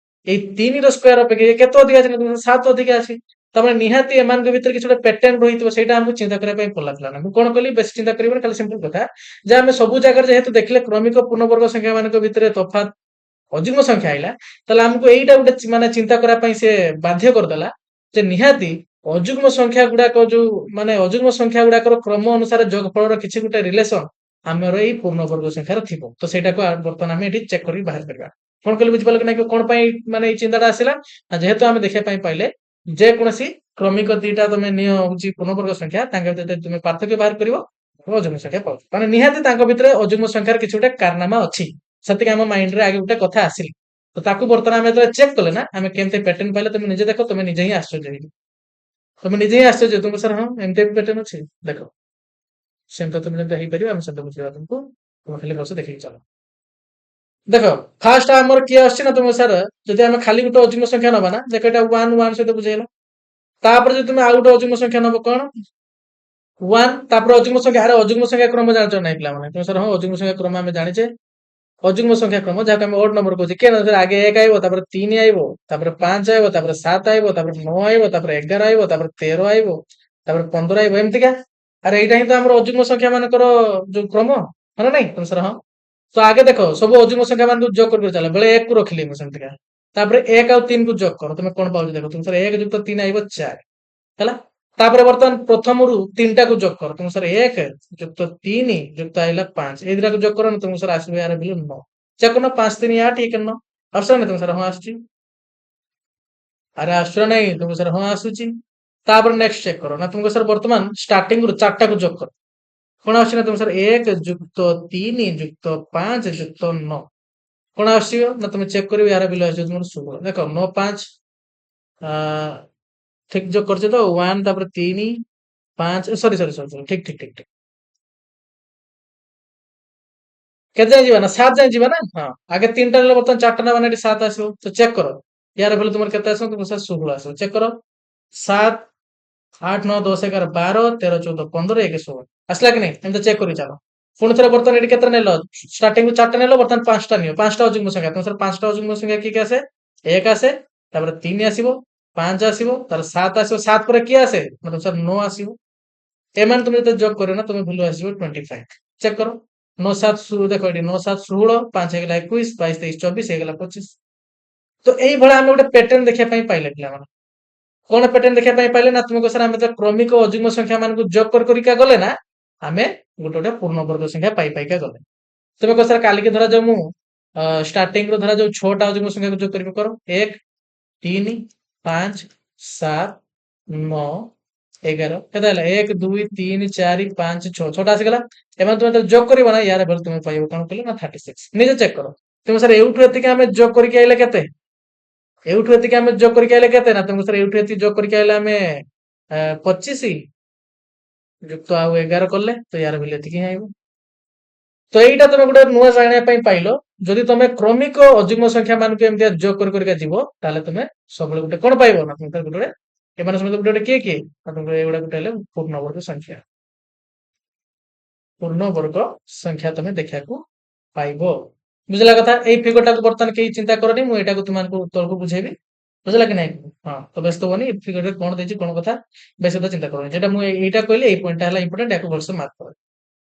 ଏଇ 3 ର ସ୍କୋୟାର ଅପେକ୍ଷା କେତେ ଅଧିକା ଅଛି ନା 7 ଅଧିକା ଅଛି। ତାମାନେ ନିହାତି ଏମାନଙ୍କ ଭିତରେ କିଛି ଗୋଟେ ପ୍ୟାଟର୍ନ ରହିଥିବ ସେଇଟା ଆମକୁ ଚିନ୍ତା କରିବା ପାଇଁ ପଡିଲା ଥିଲା ନା ମୁଁ କଣ କଲି ବେଶୀ ଚିନ୍ତା କରିବନି ଖାଲି ସିମ୍ପଲ କଥା ଯେ ଆମେ ସବୁ ଜାଗାରେ ଯେହେତୁ ଦେଖିଲେ କ୍ରମିକ ପୂର୍ଣ୍ଣବର୍ଗ ସଂଖ୍ୟା ମାନଙ୍କ ଭିତରେ ତଫାତ ଅଯୁଗ୍ମ ସଂଖ୍ୟା ଆଇଲା ତାହେଲେ ଆମକୁ ଏଇଟା ଗୋଟେ ମାନେ ଚିନ୍ତା କରିବା ପାଇଁ ସେ ବାଧ୍ୟ କରିଦେଲା ଯେ ନିହାତି ଅଯୁଗ୍ମ ସଂଖ୍ୟା ଗୁଡାକ ଯୋଉ ମାନେ ଅଯୁଗ୍ମ ସଂଖ୍ୟା ଗୁଡାକର କ୍ରମ ଅନୁସାରେ ଯୋଗଫଳର କିଛି ଗୋଟେ ରିଲେସନ ଆମର ଏଇ ପୂର୍ଣ୍ଣବର୍ଗ ସଂଖ୍ୟାର ଥିବ ତ ସେଇଟାକୁ ବର୍ତ୍ତମାନ ଆମେ ଏଠି ଚେକ୍ କରିକି ବାହାର କରିବା। କଣ କହିଲେ ବୁଝିପାରିଲ କି ନାଇଁ କଣ ପାଇଁ ମାନେ ଏଇ ଚିନ୍ତାଟା ଆସିଲା ନା ଯେହେତୁ ଆମେ ଦେଖିବା ପାଇଁ ପାଇଲେ ଯେକୌଣସି କ୍ରମିକ ଦିଟା ତମେ ନିଅ ହଉଛି ପୂର୍ଣ୍ଣବର୍ଗ ସଂଖ୍ୟା ତାଙ୍କ ଭିତରେ ତୁମେ ପାର୍ଥକ୍ୟ ବାହାର କରିବ ଅଯୁଗ୍ମ ସଂଖ୍ୟା ପାଉଛ ମାନେ ନିହାତି ତାଙ୍କ ଭିତରେ ଅଯୁଗ୍ମ ସଂଖ୍ୟାର କିଛି ଗୋଟେ କାରନାମା ଅଛି ସେତିକି ଆମ ମାଇଣ୍ଡରେ ଆगे ଗୋଟେ କଥା ଆସିଲି। ତ ତାକୁ ବର୍ତ୍ତମାନ ଆମେ ଯେତେବେଳେ ଚେକ୍ କଲେ ନା ଆମେ କେମିତି ପ୍ୟାଟର୍ନ ପାଇଲେ ତମେ ନିଜେ ଦେଖ ତମେ ନିଜେ ହିଁ ଆଶ୍ଚର୍ଯ୍ୟ ହେଇଯିବ। ତମେ ନିଜେ ହିଁ ଆଶ୍ଚର୍ଯ୍ୟ ତୁମ ସାର୍ ହଁ ଏମିତି ବି ପ୍ୟାଟର୍ନ ଅଛି ଦେଖ ସେମିତି ତମେ ଯେମିତି ହେଇପାରିବ ଆମେ ସେମିତି ବୁଝିବା ତୁମକୁ ତମେ ଖାଲି ବର୍ଷ ଦେଖିକି ଚାଲ। ଦେଖ ଫାଷ୍ଟ ଆମର କିଏ ଆସୁଛି ନା ତୁମ ସାର୍ ଯଦି ଆମେ ଖାଲି ଗୋଟେ ଅଯୁଗ୍ମ ସଂଖ୍ୟା ନବା ନା ଦେଖ ଏଇଟା 1 ସହିତ ବୁଝେଇଲା ତାପରେ ଯଦି ତୁମେ ଆଉ ଗୋଟେ ଅଯୁଗ୍ମ ସଂଖ୍ୟା ନବ କଣ 1 ତାପରେ ଅଯୁଗ୍ମ ସଂଖ୍ୟା ଆରେ ଅଯୁଗ୍ମ ସଂଖ୍ୟା କ୍ରମ ଜାଣିଛ ନାହିଁ ପିଲାମାନେ ତୁମ ସାର୍ ହଁ ଅଯୁଗ୍ମ ସଂଖ୍ୟା କ୍ରମ ଆମେ ଜାଣିଛେ ଅଯୁଗ୍ମ ସଂଖ୍ୟା କ୍ରମ ଯାହାକୁ ଆମେ ଓଡ ନମ୍ବର କହୁଛେ କିଏ ଆଗେ 1 ଆଇବ ତାପରେ 3 ଆଇବ ତାପରେ 5 ଆଇବ ତାପରେ 7 ଆଇବ ତାପରେ 9 ଆଇବ ତାପରେ 11 ଆଇବ ତାପରେ 13 ଆଇବ ତାପରେ 15 ଆଇବ ଏମିତିକା ଆରେ ଏଇଟା ହିଁ ତ ଆମର ଅଯୁଗ୍ମ ସଂଖ୍ୟା ମାନଙ୍କର ଯୋଉ କ୍ରମ ହଁ ନା ନାଇଁ ତୁମ ସାର୍ ହଁ। ତ ଆଗେ ଦେଖ ସବୁ ଅଯୁଗ୍ମ ସଂଖ୍ୟା ମାନଙ୍କୁ ଯୋଗ କରି ଚାଲ ବେଳେ 1 କୁ ରଖିଲି ମୁଁ ସେମିତିକା ତାପରେ 1 ଆଉ 3 କୁ ଯୋଗ କର ତମେ କଣ ପାଉଛ ଦେଖ ତୁମ ସାର୍ 1 ଯୁକ୍ତ 3 ଆଇବ 4 ହେଲା ତାପରେ ବର୍ତ୍ତମାନ ପ୍ରଥମରୁ 3ଟାକୁ ଯୋଗ କର ତୁମ ସାର୍ 1 ଯୁକ୍ତ 3 ଯୁକ୍ତ ଆଇଲା 5 ଏଇ ଦିଟାକୁ ଯୋଗ କର ତୁମ ସାର୍ ଆସିବ ୟାର ଭ୍ୟାଲୁ 9 ଚେକ୍ କରନ 5 3 8 1 9 ଆସୁଛ ନା ତୁମ ସାର୍ ହଁ ଆସୁଛି ଆରେ ଆସୁଛ ନାହିଁ ତୁମ ସାର୍ ହଁ ଆସୁଛି ତାପରେ ନେକ୍ସଟ ଚେକ୍ କର ନା ତୁମକୁ ସାର୍ ବର୍ତ୍ତମାନ ଷ୍ଟାର୍ଟିଂ ରୁ 4ଟାକୁ ଯୋଗ କର କଣ ଆସୁଛି ନା ତୁମ ସାର୍ 1 ଯୁକ୍ତ 3 ଯୁକ୍ତ 5 ଯୁକ୍ତ 9 କଣ ଆସିବ ନା ତମେ ଚେକ୍ କରିବ ୟାର ଭ୍ୟାଲୁ ଆସିବ ତୁମର 16 ଦେଖ 9 5 ଠିକ ଯୋଗ କରିଛ ତ 1 ତାପରେ 3 5 ସରି ସରି ସରି ଠିକ ଠିକ ଠିକ ଠିକ କେତେ ଯାଏଁ ଯିବା ନା 7 ଯାଏଁ ଯିବା ନା ହଁ ଆଗେ 3ଟା ନେଲେ ବର୍ତ୍ତମାନ 4ଟା ନେବା ନା ଏଠି 7 ଆସିବ ତ ଚେକ୍ କର ୟାର ଭ୍ୟାଲୁ ତୁମର କେତେ ଆସିବ ତୁମର 16 ଆସିବ ଚେକ୍ କର 7 8 9 10 11 12 13 14 15 1 16 ଆସିଲା କି ନାଇଁ ଏମିତି ଚେକ୍ କରି ଚାଲ ପୁଣି ଥରେ ବର୍ତ୍ତମାନ ଏଠି କେତେ ନେଲ ଷ୍ଟାର୍ଟିଂ ରୁ 4ଟା ନେଲ ବର୍ତ୍ତମାନ 5ଟା ନିଅ 5ଟା ଅଯୁଗ୍ମ ସଂଖ୍ୟା ତୁମ ସାର୍ 5ଟା ଅଯୁଗ୍ମ ସଂଖ୍ୟା କିଏ କିଏ ଆସେ 1 ଆସେ ତାପରେ 3 ଆସିବ 5 ଆସିବ ତାପରେ 7 ଆସିବ 7 ପରେ କିଏ ଆସେ ନା ତୁମ ସାର୍ 9 ଆସିବ ଏମାନେ ତୁମେ ଯେତେ ଯୋଗ କରିବ ନା ତୁମେ ଭ୍ୟାଲୁ ଆସିବ 25 ଚେକ୍ କର 9 7 ଦେଖ ଏଠି 9 7 16 5 ହେଇଗଲା 21 22 23 24 ହେଇଗଲା 25 ତ ଏଇଭଳିଆ ଆମେ ଗୋଟେ ପ୍ୟାଟର୍ନ ଦେଖିବା ପାଇଁ ପାଇଲେ ପିଲାମାନେ କଣ ପ୍ୟାଟର୍ନ ଦେଖିବା ପାଇଁ ପାଇଲେ ନା ତୁମକୁ ସାର୍ ଆମେ ତ କ୍ରମିକ ଅଯୁଗ୍ମ ସଂଖ୍ୟା ମାନଙ୍କୁ ଯୋଗ କରିକା ଗଲେ ନା ଆମେ ଗୋଟେ ଗୋଟେ ପୂର୍ଣ୍ଣବର୍ଗ ସଂଖ୍ୟା ପାଇକା ଗଲେ ତୁମେ କହ ସାର୍ କାଲିକି ଧରାଯାଉ ମୁଁ ଷ୍ଟାର୍ଟିଂ ରୁ ଧରାଯାଉ 6ଟା ଅଯୁଗ୍ମ ସଂଖ୍ୟାକୁ ଯୋଗ କରିବି କର 1 3 5 7 9 11 କେତେ ହେଲା 1 2 3 4 5 6 6ଟା ଆସିଗଲା ଏମାନେ ତୁମେ ଯୋଗ କରିବ ନା ୟାର ଭ୍ୟାଲୁ ତୁମେ ପାଇବ କଣ କହିଲ ନା 36 ନିଜେ ଚେକ୍ କର ତୁମେ ସାର୍ ଏଇଠୁ ଏତିକି ଆମେ ଯୋଗ କରିକି ଆଇଲେ କେତେ ଏଇଠୁ ଏତିକି ଆମେ ଯୋଗ କରିକି ଆଇଲେ କେତେ ନା ତୁମକୁ ସାର୍ ଏଇଠୁ ଏତିକି ଯୋଗ କରିକି ଆଇଲେ ଆମେ 25 ଯୁକ୍ତ ଆଉ 11 କଲେ ତ ୟାର ଭ୍ୟାଲୁ ଏତିକି ହିଁ ଆଇବ। ତ ଏଇଟା ତମେ ଗୋଟେ ନୂଆ ଜାଣିବା ପାଇଁ ପାଇଲ ଯଦି ତମେ କ୍ରମିକ ଅଯୁଗ୍ମ ସଂଖ୍ୟା ମାନଙ୍କୁ ଏମିତି ଯୋଗ କରିକା ଯିବ ତାହେଲେ ତମେ ସବୁବେଳେ ଗୋଟେ କଣ ପାଇବ ନା ତୁମେ ଗୋଟେ ଗୋଟେ ଏମାନେ ସମସ୍ତେ ଗୋଟେ ଗୋଟେ କିଏ ନା ତୁମର ଏଇଗୁଡା ଗୋଟେ ହେଲେ ପୂର୍ଣ୍ଣବର୍ଗ ସଂଖ୍ୟା ପୂର୍ଣ୍ଣବର୍ଗ ସଂଖ୍ୟା ତମେ ଦେଖିବାକୁ ପାଇବ ବୁଝିଲା କଥା ଏଇ ଫିଗର ଟାକୁ ବର୍ତ୍ତମାନ କେହି ଚିନ୍ତା କରନି ମୁଁ ଏଇଟାକୁ ତୁମକୁ ତଳକୁ ବୁଝେଇବି ବୁଝିଲା କି ନାଇଁ ହଁ ତ ବ୍ୟସ୍ତ ହୁଅନି ଏ ଫିଗରରେ କଣ ଦେଇଛି କଣ କଥା ବେଶୀ ତ ଚିନ୍ତା କରନି ଯେଟା ମୁଁ ଏଇଟା କହିଲି ଏଇ ପଏଣ୍ଟଟା ହେଲା ଇମ୍ପୋର୍ଟାଣ୍ଟ ୟାକୁ ଭଲସେ ମାର୍କ କର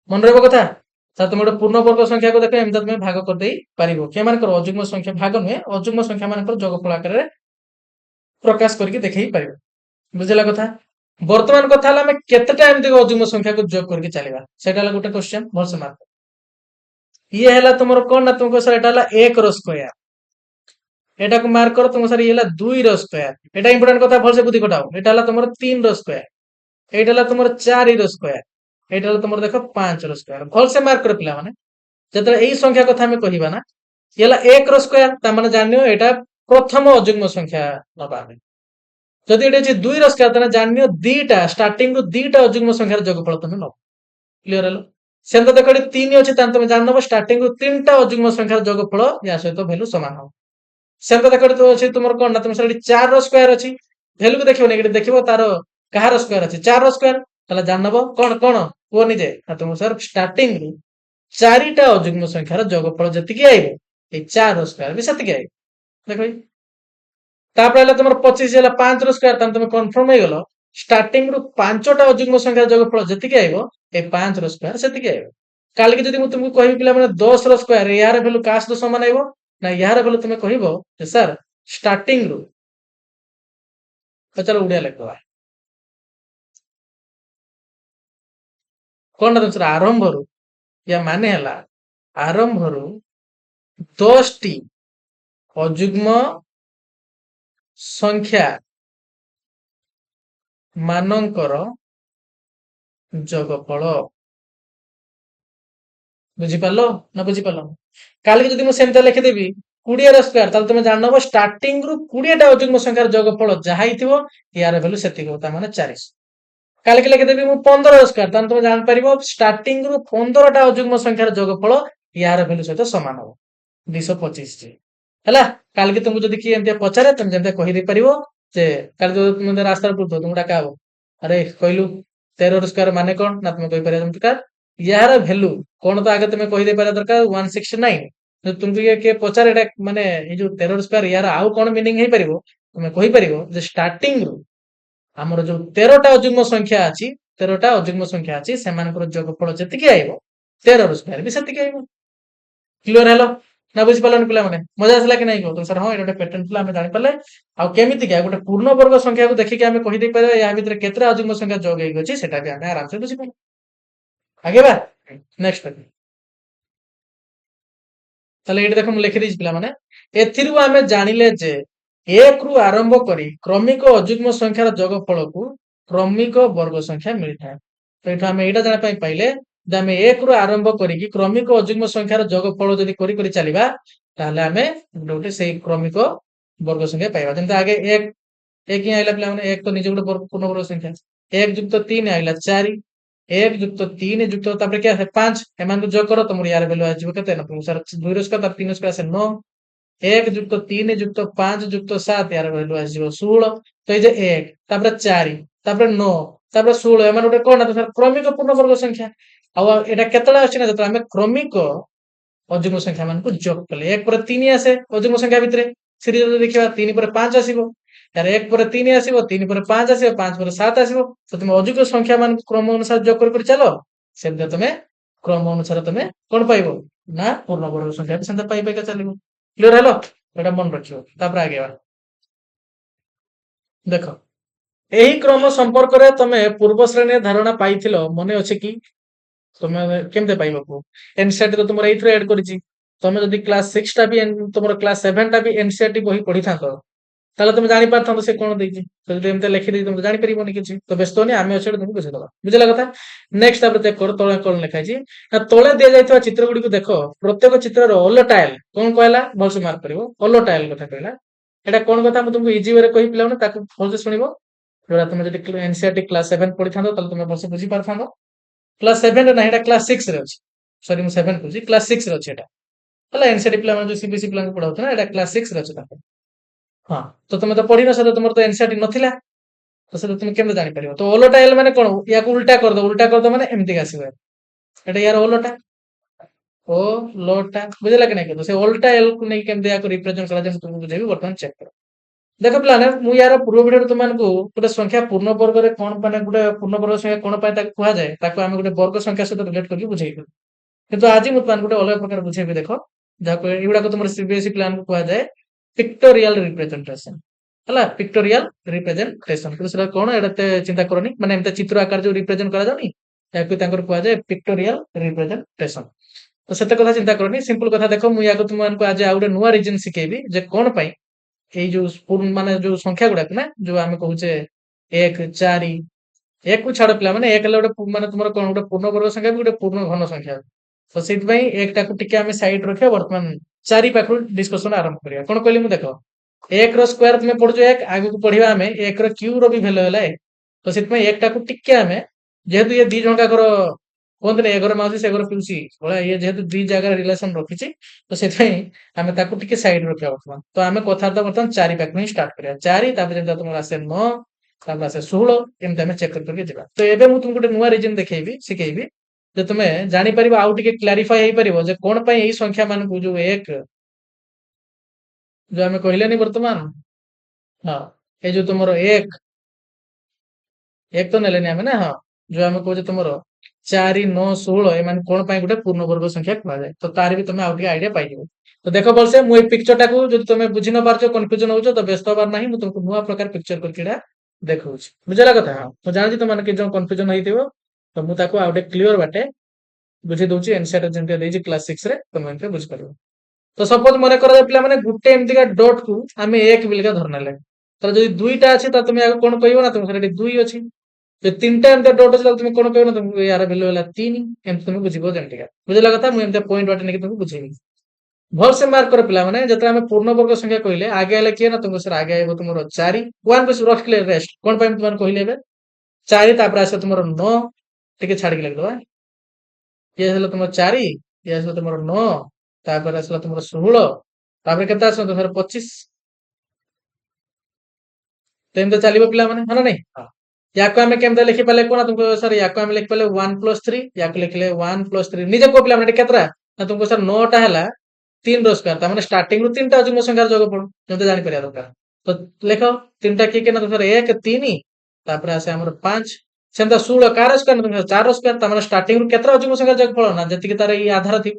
ମନେ ରହିବ କଥା ତାହେଲେ ତମେ ଗୋଟେ ପୂର୍ଣ୍ଣବର୍ଗ ସଂଖ୍ୟାକୁ ଦେଖ ଏମିତି ତମେ ଭାଗ କରିଦେଇ ପାରିବ କେମାନଙ୍କର ଅଯୁଗ୍ମ ସଂଖ୍ୟା ଭାଗ ନୁହେଁ ଅଯୁଗ୍ମ ସଂଖ୍ୟା ମାନଙ୍କର ଯୋଗଫଳ ଆକାରରେ ପ୍ରକାଶ କରିକି ଦେଖେଇ ପାରିବ ବୁଝିଲା କଥା ବର୍ତ୍ତମାନ କଥା ହେଲା ଆମେ କେତେଟା ଏମିତି ଅଯୁଗ୍ମ ସଂଖ୍ୟାକୁ ଯୋଗ କରିକି ଚାଲିବା ସେଇଟା ହେଲା ଗୋଟେ କ୍ୱେଶ୍ଚନ ଭଲସେ ମାର୍କ ଇଏ ହେଲା ତୁମର କଣ ନା ତୁମକୁ ସାର୍ ଏଟା ହେଲା 1 ର ସ୍କୋୟାର एटा को मार्क करो तुम सर ये हला 2 रो स्क्वायर एटा इंपोर्टेंट कथा भल से बुद्धि खटाओ एटा हला तुमर 3 रो स्क्वायर एटा हला तुमर 4 रो स्क्वायर एटा हला तुमर देखो 5 रो स्क्वायर भल से मार्क करो पिला माने जतरे एई संख्या कथा हमें कहिबा ना ये हला 1 रो स्क्वायर ता माने जानियो एटा प्रथम अजुग्म संख्या नबा हमें जदि एटा छै 2 रो स्क्वायर ता जानियो दीटा स्टार्टिंग रो दीटा अजुग्म संख्यार जोगफल तुमे नो क्लियर हलो सेंत देखो 3 अछि ता तुमे जान नबो स्टार्टिंग रो तीनटा अजुग्म संख्यार जोगफल या सहित वैल्यू समान हो सेंत देखो तो अछि तुमर कोन ना तुम सर 4 रो स्क्वायर अछि वैल्यू को देखियो नेगेटिव देखियो तारो कहार स्क्वायर अछि 4 रो स्क्वायर तला जान नबो कोन कोन को निजे आ तुम सर स्टार्टिंग रो चारिटा अजुग्म संख्यार जोगफल जति कि आइबो ए 4 रो स्क्वायर भी सति कि आइबो देखो तापर हला तुमर 25 हला 5 रो स्क्वायर तन तुम कंफर्म हो गेलो स्टार्टिंग रो पांचटा अजुग्म संख्यार जोगफल जति कि आइबो ए 5 रो स्क्वायर सति कि आइबो काल के जदि मु तुमको कहि पिला माने 10 रो स्क्वायर यार वैल्यू कास तो समान आइबो ना यार वैल्यू तुमे कहिबो जे सर स्टार्टिंग रो चलो उड़िया लिखवा कोन ना तुम आरंभ रो या माने हला आरंभ रो 10 टी अजुग्म संख्या मानकर जोगफल बुझी पालो ना बुझी पालो काल के जदि मु सेमता लिखि देबी 20 रो स्क्वायर ताल तुमे जान नबो स्टार्टिंग रो 20 टा अजुग्म संख्यार जोगफल जहा हिथिबो यार वैल्यू सेति होता माने 400 काल के लिखि देबी मु 15 रो स्क्वायर ताल तुमे जान परिबो स्टार्टिंग रो 15 टा अजुग्म संख्यार जोगफल यार वैल्यू सहित समान हो 225 जे हला काल के तुमको जदि कि एमते पचारे तुम जेमते कहि दे परिबो जे काल जो तुम रास्ता पर तुम डाकाबो अरे कहलु 13 रो स्क्वायर माने कोन ना तुम कहि परिबो तुम यार वैल्यू कोन तो आगे तुम कहि दे पारा दरकार 169 जो तुमको ये के पचार एटा माने ए जो 13 स्क्वायर यार आउ कोन मीनिंग हे परिबो तुम कहि परिबो जे स्टार्टिंग रो हमर जो 13 टा अजुग्म संख्या अछि 13 टा अजुग्म संख्या अछि सेमानकर जोगफल जति कि आइबो 13 रो स्क्वायर भी सति कि आइबो क्लियर हेलो ना बुझि पालन पिला माने मजा आसला कि नहीं को तो सर हां एटा पैटर्न पिला हमें जानि पाले आ केमिति के गोटे पूर्ण वर्ग संख्या को देखि के हमें कहि दे पारे या भीतर केतरा अजुग्म संख्या जोग हेइ गछि सेटा भी हमें आराम से बुझि पाले आगे बा नेक्स्ट पे ताले एठी देखो मु लिखि दैछि पिला माने एथिरु हमें जानिले जे 1 रु आरंभ करी क्रमिक अजुग्म संख्यार जोगफल को क्रमिक वर्ग संख्या मिलता है तो एठा हमें एटा जाना पई पाइले जे हमें 1 रु आरंभ करी कि क्रमिक अजुग्म संख्यार जोगफल जदि करी करी चलिबा ताले हमें गोटे सेही क्रमिक वर्ग संख्या पाइबा जेंते आगे 1 1 ही आइला पिला माने 1 तो निजे गोटे पूर्ण वर्ग संख्या 1 जुक्त 3 आइला 4 1 जुक्त 3 जुक्त तापर क्या है 5 एमान को जोग करो तुमर यार वैल्यू आ जिवो केते ना तुम सर 2 रो स्क्वायर 3 रो स्क्वायर से 9 1 जुक्त 3 जुक्त 5 जुक्त 7 यार वैल्यू आ जिवो 16 तो ये जे 1 तापर 4 तापर 9 तापर 16 एमान गोटे कोन ना तो सर क्रमिक पूर्ण वर्ग संख्या आ एटा केतला अछि ना जत हमें क्रमिक अजुग्म संख्या मान को जोग कले 1 पर 3 आसे अजुग्म संख्या भितरे सीरीज रे देखिबा 3 पर 5 आसीबो यार 1 पर 3 आसीबो 3 पर 5 आसीबो 5 पर 7 आसीबो तो तुम अजुग्म संख्या मान क्रम अनुसार जोग कर चलो सेमते तुमे क्रम अनुसार तुमे कोन पाइबो ना पूर्ण वर्ग संख्या भी सेमते पाइ पाइ के चलिबो क्लियर हेलो एटा मन रखियो तापर आगे बा देखो एही क्रम संपर्क रे तुमे पूर्व श्रेणी धारणा पाइथिलो मने अछि कि तुमे केमते पाइबो को एनसीईआरटी तो तुमर एथरे ऐड करिछि तुमे जदि क्लास 6 टा भी तुमर क्लास 7 टा भी एनसीईआरटी बही पढी थांतो ताले तुमे जानि पारथांतो से कोन देइछि तो जदि एमते लिखि देइ तुमे जानि परिबोनी किछि तो व्यस्त होनी आमे अछि तुमको बुझे दबा बुझला कथा नेक्स्ट तापर चेक कर तळे कोन लिखाइछि ना तळे दिया जाइतवा चित्र गुडी को देखो प्रत्येक चित्र रो ओलोटाइल कोन कहला भलसे मार्क करिवो ओलोटाइल कथा कहला एटा कोन कथा म तुमको इजी वे रे कहि पिलाउन ताको भलसे सुनिबो जोरा तुमे जदि एनसीईआरटी क्लास 7 पढी थांतो ताले तुमे भलसे बुझी पारथांतो क्लास 7 रे ना एटा क्लास 6 रे अछि सॉरी म 7 कहूछि क्लास 6 रे अछि एटा हला एनसीईआरटी पिला जो सीबीएसई पिला को पढाउथना एटा क्लास 6 रे अछि ताको हां तो तुमे तो पढी न सर तुमर तो एनसीईआरटी नथिला तो से तुमे केमते जानि परिबो तो ओलोटाइल माने कोन या को उल्टा कर दो माने एमति आसीबो एटा यार ओलोटा ओ लोटा बुझला कि नहीं तो से उल्टा एल को नहीं केमते या को रिप्रेजेंट करा जे तुमको बुझेबी वर्तमान चेक करो देखो प्लान मु यार पूर्व वीडियो तुमन को गोटे संख्या पूर्ण वर्ग रे कोन माने गोटे पूर्ण वर्ग संख्या कोन पाए ताको कुहा जाय ताको हम गोटे वर्ग संख्या सहित रिलेट करके बुझेइबो किंतु आज मु तुमन गोटे अलग प्रकार बुझेबी देखो जाको एगुडा को तुमर सीबीएसई प्लान को कुहा जाय पिक्टोरियल रिप्रेजेंटेशन हला पिक्टोरियल रिप्रेजेंटेशन तो सेटा कोन एडते चिंता करनी माने एमते चित्र आकार जो रिप्रेजेंट करा जाउनी याको तांकर कुहा जाय पिक्टोरियल रिप्रेजेंटेशन तो सेते कथा चिंता करनी सिंपल कथा देखो मु याको तुमन को आज आ गोटे नुवा रीजन सिखेबी जे कोन पई जो पूर्ण माने जो संख्या गुड़ाक ना जो आम कहे 1 4 एक को छाड़ पिला माने एक हेला गोटे माने तुमर कोन गोटे पूर्ण वर्ग संख्या गोटे पूर्ण घन संख्या तो सेति पई एकटा को टिके हमें साइड रखिया वर्तमान 4 पाखु डिस्कशन आरंभ करिया कोन कहली मु देखो 1 रो स्क्वायर तुमे पढजो 1 आगु को पढिबा हमें 1 रो क्यूब रो भी वैल्यू हैला 1 तो सेति पई एकटा को टिके हमें जेहेतु ये दी जणका कर कोन ने एगर माउसी से एगर पिउसी बोला ये जेहेतु दी जगह रिलेशन रखिछि तो सेति पई हमें ताको टिके साइड रखिया वर्तमान तो हमें कथा वर्तमान 4 पाखु ही स्टार्ट करिया 4 तापर जेता तुमर आसे 9 तापर आसे 16 एमते हमें चेक करके जिबा तो एबे मु तुमको गोटे नुवा रीजन देखेबी सिखेबी जे तुमे जानि परिबो आउ टिके क्लैरिफाई हेई परिबो जे कोन पई एई संख्या मान को जो 1 जो हमें कहलेनी वर्तमान हां ए जो तुमरो 1 1 तो नेलेनी हमें ना हां जो हमें कहजे तुमरो 4 9 16 ए मान कोन पई गोटे पूर्ण वर्ग संख्या कहवा जाय तो तार भी तुमे आउ टिके आईडिया पाइ जिवो तो देखो बोलसे मु ए पिक्चर टाको जदि तुमे बुझि न पारछो कन्फ्यूजन होछो तो व्यस्त होबार नाही मु तुमको नुवा प्रकार पिक्चर करकेडा देखौछ बुझला कथा हां तो जानि तो माने कि जो कन्फ्यूजन हेइथिबो तो मु ताको आउ टिके क्लियर बाटे बुझी दउची एनसीईआरटी जेंते देजी क्लास 6 रे तुमे एंते बुझि परिबो तो सपोज मन कर पिला माने गुटे एमतिका डॉट को हमें एक बिलका धरनेले तो जदि दुईटा अछि त तुमे आगो कोन कहइबो ना तुम सेठी दुई अछि जे तीनटा एमते डॉट अछि तुमे कोन कहइबो ना तुम यार वैल्यू होला 3 एमते तुमे बुझिबो जेंतिका बुझला कथा मु एमते पॉइंट बाटे नेकी तुमको बुझेबी भल से मार्क कर पिला माने जतरा हमें पूर्ण वर्ग संख्या कहले आगे आले किए ना तुमको सर आगे आइबो तुमरो 4 1 बस रखले रेस्ट कोन पय तुम कहले बे 4 तापर आसे तुमरो 9 टिके छाडी के लिख दबा ये हलो तुमरो 4 ये हलो तुमरो 9 तापर आसला तुमरो 16 तापर केते आसला तुमरो 25 तो एमते चलिबो पिला माने हना नहीं हां याको हमें केमते लिखि पाले कोना तुमको सर याको हमें लिखि पाले 1 + 3 याको लिखले 1 + 3 निजे को पिला माने केतरा ना तुमको सर 9 टा हला 3 रो स्क्वायर ता माने स्टार्टिंग रो 3 टा जुग्म संख्या जोग पड़ो जेमते जानि परिया दरकार तो लेखो 3 टा की के ना तुमरो 1 3 तापर आसे हमर 5 सेमता 16 कार स्क्वायर ना तुमरो 4 रो स्क्वायर ता माने स्टार्टिंग रो केतरा जुग्म संख्या जोग पड़ो ना जति के तार ई आधार थी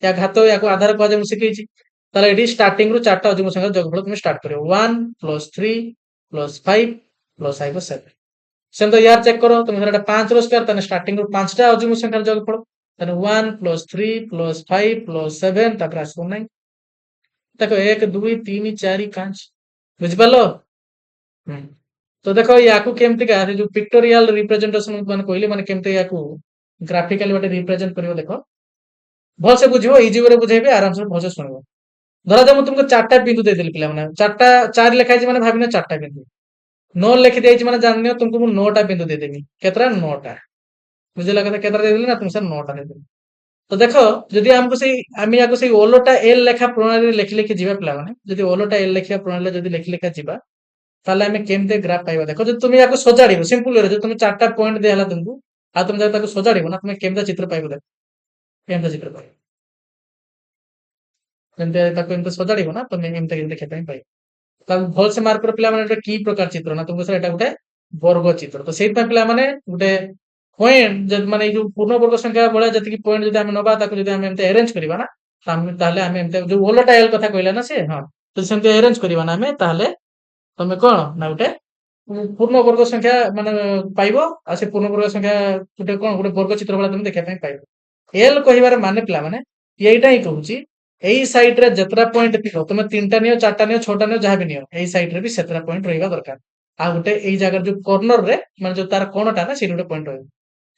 या घात याको आधार को जे मु सिखैछि ताले एडी स्टार्टिंग रो 4 टा जुग्म संख्या जोग पड़ो तुम स्टार्ट करियो 1 + 3 + 5 + 5 + 7 सेमता यार चेक करो तुम एटा 5 रो स्क्वायर तने स्टार्टिंग रो 5 टा जुग्म संख्या जोग पड़ो तने 1 + 3 + 5 + 7 तापर आसो 9 देखो 1 2 3 4 5 बुझि पालो तो देखो याकू केमती का जो पिक्टोरियल रिप्रेजेंटेशन माने कहली माने केमती याकू ग्राफिकली बाटे रिप्रेजेंट करियो देखो भल से बुझिबो इजी वे बुझेबे आराम से भल से सुनिबो धरा जा मु तुमको चारटा बिंदु दे देली पिला माने चारटा 4 लिखा छि माने भाबिनो चारटा बिंदु 9 लिखि देछि माने जाननियो तुमको मु 9 टा बिंदु दे देबी केतरा 9 टा बुझला कथा केतरा दे देली ना तुम सर 9 टा दे देली तो देखो जदि हमको सेही आमी याको सेही ओलोटा एल लेखा प्रणाली लेखि लेखि जिबा पिला माने जदि ओलोटा एल लेखिया प्रणाली जदि लेखि लेखा जिबा ताले हमें केमते ग्राफ पाइबा देखो जदि तुम याको सजाडिबो सिंपल वे जदि तुम चारटा पॉइंट देहला तुमको आ तुम जब ताको सजाडिबो ना तुम केमता चित्र पाइबो देखो केमता चित्र पाइबो जेमते ताको एमते सजाडिबो ना तुम एमते देखै पई पाइबो ताको भल से मार्क कर पिला माने एटा की प्रकार चित्र ना तुमको सर एटा गुटे वर्ग चित्र तो सेहि पई पिला माने गुटे पॉइंट जब माने जो पूर्ण वर्ग संख्या बळे जति की पॉइंट जदि हम नबा ताको जदि हम एमते अरेंज करिबा ना ताहले हम एमते जो ओलोटा एल कथा कहला ना से हां तो सेमते अरेंज करिबा ना हमें ताहले तमे कोन ना गुटे पूर्ण वर्ग संख्या माने पाइबो आ से पूर्ण वर्ग संख्या गुटे कोन गुटे वर्ग चित्र वाला तुम देखै पई पाइबो एल कहिबार माने पिला माने एइटा ही कहूची एई साइड रे जतरा पॉइंट थिबो तुम 3टा नियो 4टा नियो 6टा नियो जहा भी नियो एई साइड रे भी सेतरा पॉइंट रहिबा दरकार आ गुटे एई जगह जो कॉर्नर रे माने जो तार कोणटा ना से गुटे पॉइंट रहइबो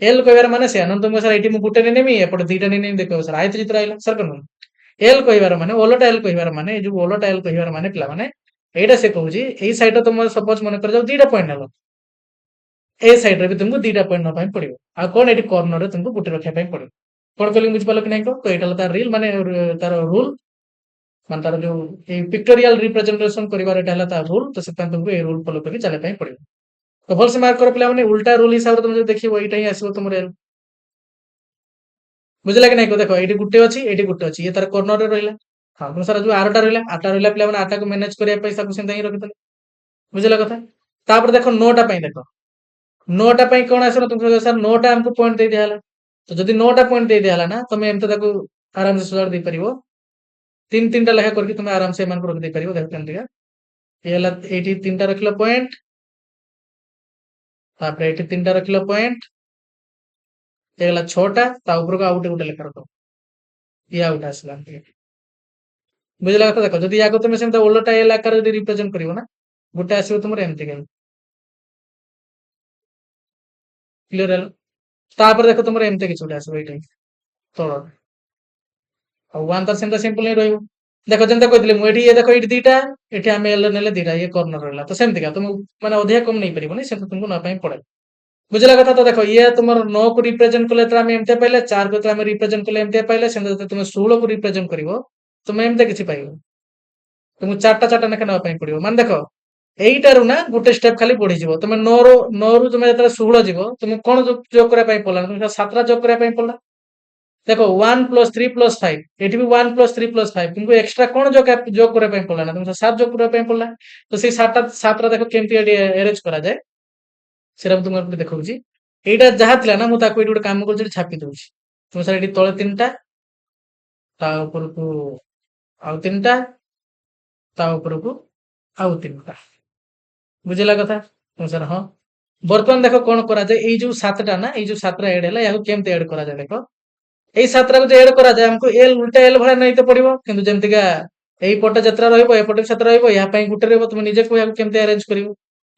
एल कहिबार माने से अनंत तुम सर एटी मु गुटे ने नेमी एपटे दुईटा ने नेमी देखो सर आयत चित्र आइला सर कोन एल कहिबार माने ओलोटा एल कहिबार माने ए जो ओलोटा एल कहिबार माने पिला माने एइटा से कहूची एई साइड तुम सपोज मन कर जाऊ दुईटा पॉइंट नेलो ए साइड रे भी तुमको दुईटा पॉइंट न पाई पड़िबो आ कोन एटी कॉर्नर रे तुमको गुटे रखिया पाई पड़िबो कोन कहली बुझ पालो कि नै को तो एटा तार रील माने तार रूल मान तार जो ए पिक्टोरियल रिप्रेजेंटेशन करिवार एटा हला तार रूल तो से तुमको ए रूल फॉलो करि चले पाई पड़िबो तो भल से मार्क कर पिला माने उल्टा रूल हिसाब रे तुम जे देखिबो एटा ही आसीबो तुमरे बुझला कि नै को देखो एटी गुटे अछि एटी गुटे अछि ये तार कॉर्नर रे रहिला हां तुम सारा जो आठटा रहिला आठटा रहिला पिला माने आठटा को मैनेज करिया पैसा को सेंता ही रखितले बुझला कथा तापर देखो 9 टा पई देखो 9 टा पई कोन आसलो तुम सर 9 टा हमको पॉइंट दे दियाला तो जदि 9 टा पॉइंट दे दियाला ना तमे एमते ताको आराम से सुधार दे परिबो तीन तीन टा लेखा करके तुम आराम से मान को रख दे परिबो देखो केमतिका ये हला एटी तीन टा रखलो पॉइंट तापर एटी तीन टा रखलो पॉइंट ये हला 6 टा ता ऊपर को आउट गुटे लेखा रखो ये आउट आसला ବୁଝିଲା କଥା ଦେଖ ଯଦି ୟାକୁ ତମେ ସେମିତି ଓଲଟା ଏଲ ଆକାରରେ ଯଦି ରିପ୍ରେଜେଣ୍ଟ କରିବ ନା ଗୋଟେ ଆସିବ ତୁମର ଏମିତି କେମିତି କ୍ଲିୟର ହେଲା ତାପରେ ଦେଖ ତୁମର ଏମିତି କିଛି ଗୋଟେ ଆସିବ ଏଇଟା ତଳ ଆଉ ୱାନ୍ ତ ସେମିତି ସିମ୍ପଲ ହିଁ ରହିବ ଦେଖ ଯେମିତି କହିଥିଲି ମୁଁ ଏଠି ଇଏ ଦେଖ ଏଇଠି ଦିଟା ଏଠି ଆମେ ଏଲ ନେଲେ ଦିଟା ଇଏ କର୍ଣ୍ଣର ରହିଲା ତ ସେମିତିକା ତୁମକୁ ମାନେ ଅଧିକା କମ ନେଇପାରିବନି ସେମିତି ତୁମକୁ ନେବା ପାଇଁ ପଡେ ବୁଝିଲା କଥା ତ ଦେଖ ଇଏ ତୁମର 9 କୁ ରିପ୍ରେଜେଣ୍ଟ କଲେ ତ ଆମେ ଏମିତି ପାଇଲେ 4 କୁ ଆମେ ରିପ୍ରେଜେଣ୍ଟ କଲେ ଏମିତି ପାଇଲେ ସେମିତି ଯଦି ତୁମେ 16 କୁ ରିପ୍ରେଜେଣ୍ଟ କରିବ ତୁମେ ଏମିତି କିଛି ପାଇବ ତୁମକୁ ଚାରିଟା ଚାରିଟା ଲେଖା ନେବା ପାଇଁ ପଡିବ ମାନେ ଦେଖ ଏଇଟାରୁ ନା ଗୋଟେ ଷ୍ଟେପ ଖାଲି ବଢିଯିବ ତମେ 9 ରୁ ତୁମେ ଯେତେବେଳେ 16 ଯିବ ତୁମକୁ କଣ ଯୋଗ କରିବା ପାଇଁ ପଡିଲା ତୁମକୁ 7ଟା ଯୋଗ କରିବା ପାଇଁ ପଡିଲା देखो 1 + 3 + 5 ଏଠି ବି 1 + 3 + 5 କିନ୍ତୁ ଏକ୍ସଟ୍ରା କଣ ଯୋଗ କରିବା ପାଇଁ ପଡିଲା ନା ତୁମକୁ 7 ଯୋଗ କରିବା ପାଇଁ ପଡିଲା ତ ସେଇ 7ଟା ଦେଖ କେମିତି ଏଠି ଆରେଞ୍ଜ କରାଯାଏ ସେଟା ମୁଁ ତୁମକୁ ଗୋଟେ ଦେଖଉଛି ଏଇଟା ଯାହା ଥିଲା ନା ମୁଁ ତାକୁ ଏଠି ଗୋଟେ କାମ କରୁଛି ଛାପି ଦଉଛି ତୁମ ସାର୍ ଏଠି ତଳେ 3ଟା ତା ଉପରକୁ ଆଉ 3ଟା ତା ଉପରକୁ ଆଉ 3ଟା ବୁଝିଲା କଥା ତୁମ ସାର୍ ହଁ ବର୍ତ୍ତମାନ ଦେଖ କଣ କରାଯାଏ ଏଇ ଯୋଉ 7ଟା ନା ଏଇ ଯୋଉ 7ଟା ଏଡ୍ ହେଲା ୟାକୁ କେମିତି ଏଡ୍ କରାଯାଏ ଦେଖ ଏଇ 7ଟାକୁ ଯେ ଏଡ୍ କରାଯାଏ ଆମକୁ ଏଲ ଉଲ୍ଟା ଏଲ ଭଳିଆ ନେଇତେ ପଡିବ କିନ୍ତୁ ଯେମିତିକା ଏଇ ପଟେ ଯେତେଟା ରହିବ ଏପଟେ ବି ସେତେଟା ରହିବ ଏହା ପାଇଁ ଗୋଟେ ରହିବ ତୁମେ ନିଜେ କୁହ କେମିତି ଆରେଞ୍ଜ କରିବ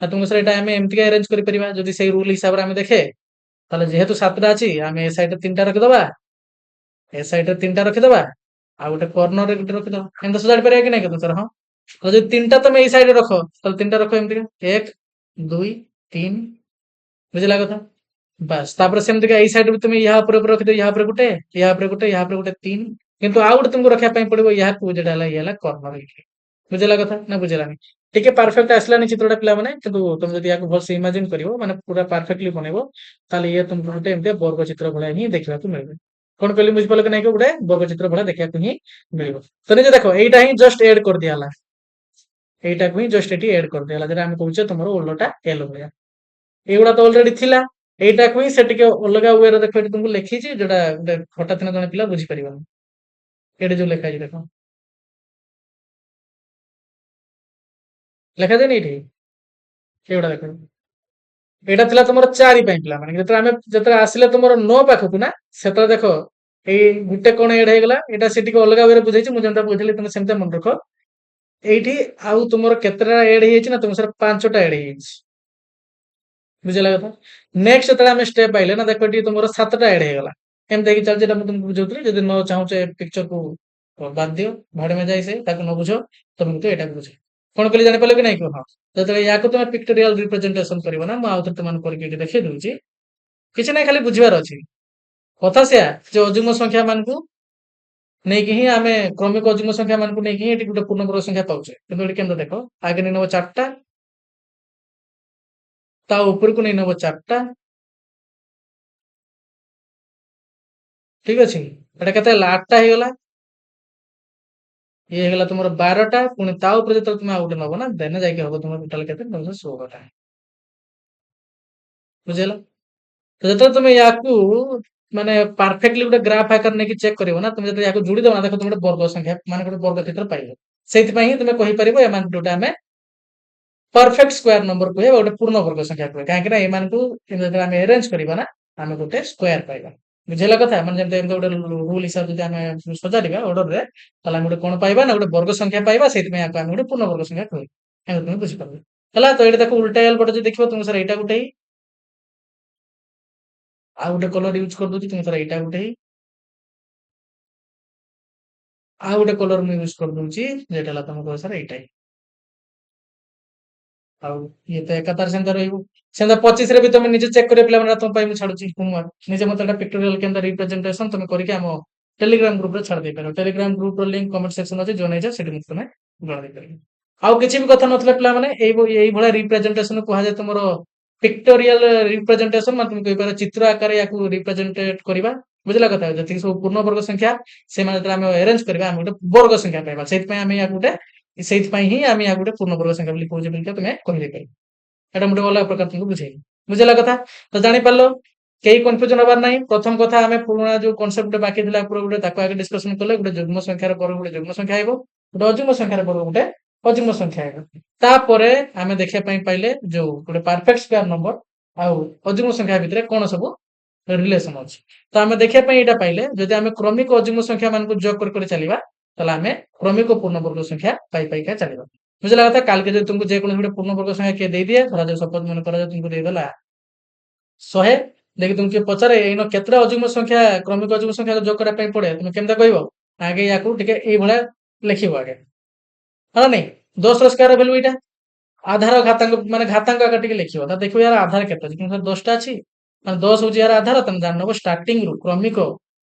ନା ତୁମ ସାର୍ ଏଇଟା ଆମେ ଏମିତିକା ଆରେଞ୍ଜ କରିପାରିବା ଯଦି ସେଇ ରୁଲ ହିସାବରେ ଆମେ ଦେଖେ ତାହେଲେ ଯେହେତୁ 7ଟା ଅଛି ଆମେ ଏ ସାଇଡରେ 3ଟା ରଖିଦବା ଏ ସାଇଡରେ 3ଟା ରଖିଦବା ଆଉ ଗୋଟେ କର୍ଣ୍ଣରରେ ଗୋଟେ ରଖିଦବା ଏମିତି ସଜାଡି ପାରିବା କି ନାଇଁ କିନ୍ତୁ ସାର୍ ହଁ ତ ଯଦି 3ଟା ତମେ ଏଇ ସାଇଡରେ ରଖ ତାହେଲେ 3ଟା ରଖ ଏମିତି 1 2 3 ବୁଝିଲା କଥା ବାସ୍ ତାପରେ ସେମିତିକା ଏଇ ସାଇଡ ବି ତୁମେ ୟା ଉପରେ ରଖିଦବ ୟା ଉପରେ ଗୋଟେ ୟା ଉପରେ ଗୋଟେ ୟା ଉପରେ ଗୋଟେ 3 କିନ୍ତୁ ଆଉ ଗୋଟେ ତୁମକୁ ରଖିବା ପାଇଁ ପଡିବ ୟାକୁ ଯେଟା ହେଲା ଇଏ ହେଲା କର୍ଣ୍ଣର ହେଇକି ବୁଝିଲା କଥା ନା ବୁଝିଲାନି ଟିକେ ପରଫେକ୍ଟ ଆସିଲାନି ଚିତ୍ରଟା ପିଲାମାନେ କିନ୍ତୁ ତମେ ଯଦି ୟାକୁ ଭଲସେ ଇମାଜିନ କରିବ ମାନେ ପୁରା ପରଫେକ୍ଟଲି ବନେଇବ ତାହେଲେ ଇଏ ତୁମକୁ ଗୋଟେ ଏମିତି ବର୍ଗ ଚିତ୍ର ଭଳିଆ ହିଁ ଦେଖିବାକୁ ମିଳିବ କଣ କହିଲି ବୁଝିପାରିଲ କି ନାଇଁ ଗୋଟେ ବର୍ଗ ଚିତ୍ର ଭଳିଆ ଦେଖିବାକୁ ହିଁ ମିଳିବ ତ ନିଜେ ଦେଖ ଏଇଟା ହିଁ ଜଷ୍ଟ ଏଡ୍ କରିଦିଆ ହେଲା ଏଇଟାକୁ ହିଁ ଜଷ୍ଟ ଏଠି ଏଡ୍ କରିଦିଆ ହେଲା ଯେଟା ଆମେ କହୁଛେ ତୁମର ଓଲଟା ଏଲ ଭଳିଆ ଏଇଗୁଡା ତ ଅଲରେଡି ଥିଲା ଏଇଟାକୁ ହିଁ ସେ ଟିକେ ଅଲଗା ୱେରେ ଦେଖ ଏଠି ତୁମକୁ ଲେଖିଛି ଯୋଉଟା ଗୋଟେ ହଠାତ୍ ଜଣେ ପିଲା ବୁଝିପାରିବନି ଏଠି ଯୋଉ ଲେଖା ହେଇଛି ଦେଖ ଲେଖାଯାଇନି ଏଇଠି ଏଇଗୁଡା ଦେଖ ଏଇଟା ଥିଲା ତୁମର 4 ପାଇଁ ପିଲା ମାନେ ଯେତେବେଳେ ଆସିଲେ ତୁମର 9 ପାଖକୁ ନା ସେତେବେଳେ ଦେଖ ଏଇ ଗୋଟେ କଣ ଏଡ୍ ହେଇଗଲା ଏଇଟା ସେ ଟିକେ ଅଲଗା ୱେରେ ବୁଝେଇଛି ମୁଁ ଯେମିତି ବୁଝେଇଲି ତମେ ସେମିତି ମନେ ରଖ ଏଇଠି ଆଉ ତୁମର କେତେଟା ଏଡ୍ ହେଇଯାଇଛି ନା ତୁମ ସାର୍ 5ଟା ଏଡ୍ ହେଇଯାଇଛି ବୁଝିଲା କଥା ନେକ୍ସଟ ଯେତେବେଳେ ଆମେ ଷ୍ଟେପ ପାଇଲେ ନା ଦେଖ ଏଠି ତୁମର 7ଟା ଏଡ୍ ହେଇଗଲା ଏମିତି ହେଇକି ଚାଲିଛି ଏଟା ମୁଁ ତୁମକୁ ବୁଝଉଥିଲି ଯଦି ନ ଚାହୁଁଛ ପିକ୍ଚରକୁ ବାଦ ଦିଅ ଭାଡେ ମେ ଯାଇ ସେ ତାକୁ ନ ବୁଝ ତମେ କିନ୍ତୁ ଏଇଟା ବୁଝ କଣ କହିଲି ଜାଣିପାରିଲ କି ନାଇଁ କୁହ ଯେତେବେଳେ ୟାକୁ ତମେ ପିକ୍ଟୋରିଆଲ ରିପ୍ରେଜେଣ୍ଟେସନ କରିବ ନା ମୁଁ ଆଉଥରେ ତମାନଙ୍କୁ କରିକି ଏଠି ଦେଖେଇ ଦଉଛି କିଛି ନାହିଁ ଖାଲି ବୁଝିବାର ଅଛି କଥା ସେୟା ଯେ ଅଯୁଗ୍ମ ସଂଖ୍ୟା ମାନଙ୍କୁ ନେଇକି ହିଁ ଆମେ କ୍ରମିକ ଅଯୁଗ୍ମ ସଂଖ୍ୟା ମାନଙ୍କୁ ନେଇକି ହିଁ ଏଠି ଗୋଟେ ପୂର୍ଣ୍ଣବର୍ଗ ସଂଖ୍ୟା ପାଉଛେ କିନ୍ତୁ ଏଠି କେମିତି ଦେଖ ଆଗେ ନେଇ ନବ 4ଟା ତା ଉପରକୁ ନେଇ ନବ 4ଟା ଠିକ ଅଛି ଏଟା କେତେ ହେଲା 8ଟା ହେଇଗଲା ଇଏ ହେଇଗଲା ତୁମର 12ଟା ପୁଣି ତା ଉପରେ ଯେତେବେଳେ ତୁମେ ଆଉ ଗୋଟେ ନବ ନା ଦେନେ ଯାଇକି ହବ ତୁମର ଟୋଟାଲ କେତେ 16ଟା ବୁଝିହେଲା ତ ଯେତେବେଳେ ତୁମେ ୟାକୁ ମାନେ ପରଫେକ୍ଟଲି ଗୋଟେ ଗ୍ରାଫ ଆକାର ନେଇକି ଚେକ୍ କରିବ ନା ତୁମେ ଯେତେବେଳେ ୟାକୁ ଯୋଡିଦବ ନା ଦେଖ ତୁମେ ଗୋଟେ ବର୍ଗ ସଂଖ୍ୟା ମାନେ ଗୋଟେ ବର୍ଗ ଚିତ୍ର ପାଇବ ସେଇଥିପାଇଁ ହିଁ ତୁମେ କହିପାରିବ ଏମାନଙ୍କୁ ଯୋଉଟା ଆମେ ପରଫେକ୍ଟ ସ୍କୋୟାର ନମ୍ବର କୁହେ ଗୋଟେ ପୂର୍ଣ୍ଣ ବର୍ଗ ସଂଖ୍ୟା କୁହେ କାହିଁକି ନା ଏମାନଙ୍କୁ ଯେତେବେଳେ ଆମେ ଆରେଞ୍ଜ କରିବା ନା ଆମେ ଗୋଟେ ସ୍କୋୟାର ପାଇବା ବୁଝିଲା କଥା ମାନେ ଯେମିତି ଏମିତି ଗୋଟେ ରୁଲ ହିସାବରେ ଯଦି ଆମେ ସଜାଡିବା ଅର୍ଡରରେ ତାହେଲେ ଆମେ ଗୋଟେ କଣ ପାଇବା ନା ଗୋଟେ ବର୍ଗ ସଂଖ୍ୟା ପାଇବା ସେଇଥିପାଇଁ ଆକୁ ଆମେ ଗୋଟେ ପୂର୍ଣ୍ଣ ବର୍ଗ ସଂଖ୍ୟା କହିବା ଏମିତି ତୁମେ ବୁଝିପାରିବ ହେଲା ତ ଏଇଟା ତାକୁ ଉଲ୍ଟା ଏଲ ପଟେ ଯଦି ଦେଖିବ ତୁମ ସାର୍ ଏଇଟା ଗୋଟେ ଆଉ ଗୋଟେ କଲର ୟୁଜ କରିଦଉଛି ତୁମ ସାର୍ ଏଇଟା ଗୋଟେ ଆଉ ଗୋଟେ କଲର ମୁଁ ୟୁଜ କରିଦଉଛି ଯେଟା ହେଲା ତମକୁ ସାର୍ ଏଇଟା ଆଉ ଇଏ ତ ଏକାତାର ସେମିତି ରହିବ ସେମିତି 25ରେ ବି ତମେ ନିଜେ ଚେକ୍ କରିବା ପିଲାମାନେ ତମ ପାଇଁ ମୁଁ ଛାଡୁଛି ହୋମୱାର୍କ ନିଜେ ମତେ ଏଟା ପିକ୍ଟୋରିଆଲ କେନ୍ତା ରିପ୍ରେଜେଣ୍ଟେସନ ତମେ କରିକି ଆମ ଟେଲିଗ୍ରାମ ଗ୍ରୁପରେ ଛାଡି ଦେଇପାରିବ ଟେଲିଗ୍ରାମ ଗ୍ରୁପର ଲିଙ୍କ କମେଣ୍ଟ ସେକ୍ସନ ଅଛି ଜଏନ୍ ହେଇଯାଅ ସେଠି ତମେ ଜଣେଇ ଦେଇପାରିବ ଆଉ କିଛି ବି କଥା ନଥିଲା ପିଲାମାନେ ଏଇଭଳିଆ ରିପ୍ରେଜେଣ୍ଟେସନ କୁହାଯାଏ ତୁମର ପିକ୍ଟୋରିଆଲ ରିପ୍ରେଜେଣ୍ଟେସନ ମାନେ তুমি କହିପାରିବ ଚିତ୍ର ଆକାରରେ ୟାକୁ ରିପ୍ରେଜେଣ୍ଟେଟ କରିବା ବୁଝିଲା କଥା ଯେତିକି ସବୁ ପୂର୍ଣ୍ଣ ବର୍ଗ ସଂଖ୍ୟା ସେମାନେ ଯେତେବେଳେ ଆମେ ଆରେଞ୍ଜ କରିବା ଆମେ ଗୋଟେ ବର୍ଗ ସଂଖ୍ୟା ପାଇବା ସେଇଥିପାଇଁ ଆମେ ୟାକୁ ଗୋଟେ ସେଇଥିପାଇଁ ହିଁ ଆମେ ୟାକୁ ଗୋଟେ ପୂର୍ଣ୍ଣ ବର୍ଗ ସଂଖ୍ୟା ବୋଲି କହୁଛେ ବୋଲି ତମେ କହିଦେଇପାରିବ ଏଟା ଗୋଟେ ଅଲଗା ପ୍ରକାର ତୁମକୁ ବୁଝେଇବି ବୁଝିଲା କଥା ତ ଜାଣିପାରିଲ କେହି କନଫ୍ୟୁଜନ ହବାର ନାହିଁ ପ୍ରଥମ କଥା ଆମେ ପୁରୁଣା ଯୋଉ କନସେପ୍ଟ ବାକି ଥିଲା ପୁରା ଗୋଟେ ତାକୁ ଆগে ଡିସ୍କସନ କଲେ ଗୋଟେ ଯୁଗ୍ମ ସଂଖ୍ୟାର ବର୍ଗ ଗୋଟେ ଯୁଗ୍ମ ସଂଖ୍ୟା ହେବ ଗୋଟେ ଅଯୁଗ୍ମ ସଂଖ୍ୟାର ବର୍ଗ ଗୋଟେ ଅଯୁଗ୍ମ ସଂଖ୍ୟା ହେବ ତାପରେ ଆମେ ଦେଖିବା ପାଇଁ ପାଇଲେ ଯୋଉ ଗୋଟେ ପରଫେକ୍ଟ ସ୍କୋୟାର ନମ୍ବର ଆଉ ଅଯୁଗ୍ମ ସଂଖ୍ୟା ଭିତରେ କଣ ସବୁ ରିଲେସନ ଅଛି ତ ଆମେ ଦେଖିବା ପାଇଁ ଏଇଟା ପାଇଲେ ଯଦି ଆମେ କ୍ରମିକ ଅଯୁଗ୍ମ ସଂଖ୍ୟା ମାନଙ୍କୁ ଯୋଗ କରି ଚାଲିବା ତାହେଲେ ଆମେ କ୍ରମିକ ପୂର୍ଣ୍ଣବର୍ଗ ସଂଖ୍ୟା ପାଇକା ଚାଲିବା। ବୁଝିଲା କଥା? କାଲିକେ ଯଦି ତୁମକୁ ଯେକୌଣସି ଗୋଟେ ପୂର୍ଣ୍ଣବର୍ଗ ସଂଖ୍ୟା କିଏ ଦେଇଦିଏ, ଧରାଯାଉ ସପୋଜ ମନେ କରାଯାଉ ତୁମକୁ ଦେଇଦେଲା 100, ଦେଖି ତୁମକୁ କିଏ ପଚାରେ ଏଇନ କେତେଟା ଅଯୁଗ୍ମ ସଂଖ୍ୟା କ୍ରମିକ ଅଯୁଗ୍ମ ସଂଖ୍ୟା ଯୋଗ କରିବା ପାଇଁ ପଡେ, ତୁମେ କେମିତି କହିବ? ଆଗେ ୟାକୁ ଟିକେ ଏଇଭଳିଆ ଲେଖିବ ଆଗେ, ହଁ ନାଇଁ? 10 ର ସ୍କୋୟାର ଭ୍ୟାଲୁ ଏଇଟା, ଆଧାର ଘାତାଙ୍କ ମାନେ ଘାତାଙ୍କ ଆଗ ଟିକେ ଲେଖିବ, ତା ଦେଖିବ ୟାର ଆଧାର କେତେ ଅଛି, କିନ୍ତୁ 10ଟା ଅଛି, ମାନେ 10 ହଉଛି ୟାର ଆଧାର, ତମେ ଜାଣିନବ ଷ୍ଟାର୍ଟିଂ ରୁ କ୍ରମିକ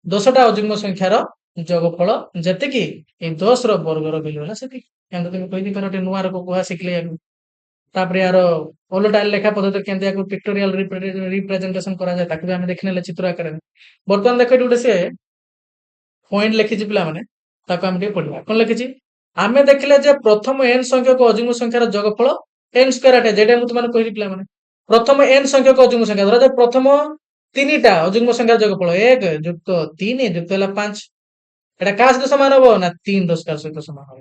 10ଟା ଅଯୁଗ୍ମ ସଂଖ୍ୟାର ଯୋଗଫଳ ଯେତିକି ଏଇ 10 ର ବର୍ଗର ଭ୍ୟାଲୁ ହେଲା ସେତିକି। ଏମିତି ତୁମେ କହିଦେଇପାର, ଗୋଟେ ନୂଆ ରକ କୁହା ଶିଖିଲେ ୟାକୁ। ତାପରେ ୟାର ଓଲଟା ଲେଖା ପଦ୍ଧତି କେମିତି ୟାକୁ ପିକ୍ଟୋରିଆଲ ରିପ୍ରେଜେଣ୍ଟେସନ କରାଯାଏ ତାକୁ ବି ଆମେ ଦେଖିନେଲେ ଚିତ୍ର ଆକାରରେ। ବର୍ତ୍ତମାନ ଦେଖ ଏଠି ଗୋଟେ ସେ ପଏଣ୍ଟ ଲେଖିଛି ପିଲାମାନେ, ତାକୁ ଆମେ ଟିକେ ପଢିବା। କଣ ଲେଖିଛି? ଆମେ ଦେଖିଲେ ଯେ ପ୍ରଥମ n ସଂଖ୍ୟକ ଅଯୁଗ୍ମ ସଂଖ୍ୟାର ଯୋଗଫଳ n ସ୍କୋୟାର ଅଟେ, ଯେଟା ମୁଁ ତୁମମାନଙ୍କୁ କହିଲି ପିଲାମାନେ। ପ୍ରଥମ n ସଂଖ୍ୟକ ଅଯୁଗ୍ମ ସଂଖ୍ୟା, ଧରାଯାଉ ପ୍ରଥମ 3ଟା ଅଯୁଗ୍ମ ସଂଖ୍ୟାର ଯୋଗଫଳ 1 ଯୁକ୍ତ 3 ଯୁକ୍ତ ହେଲା 5, ଏଟା କାହା ସହିତ ସମାନ ହବ ନା 3 ର ସ୍କୋୟାର ସହିତ ସମାନ ହବ।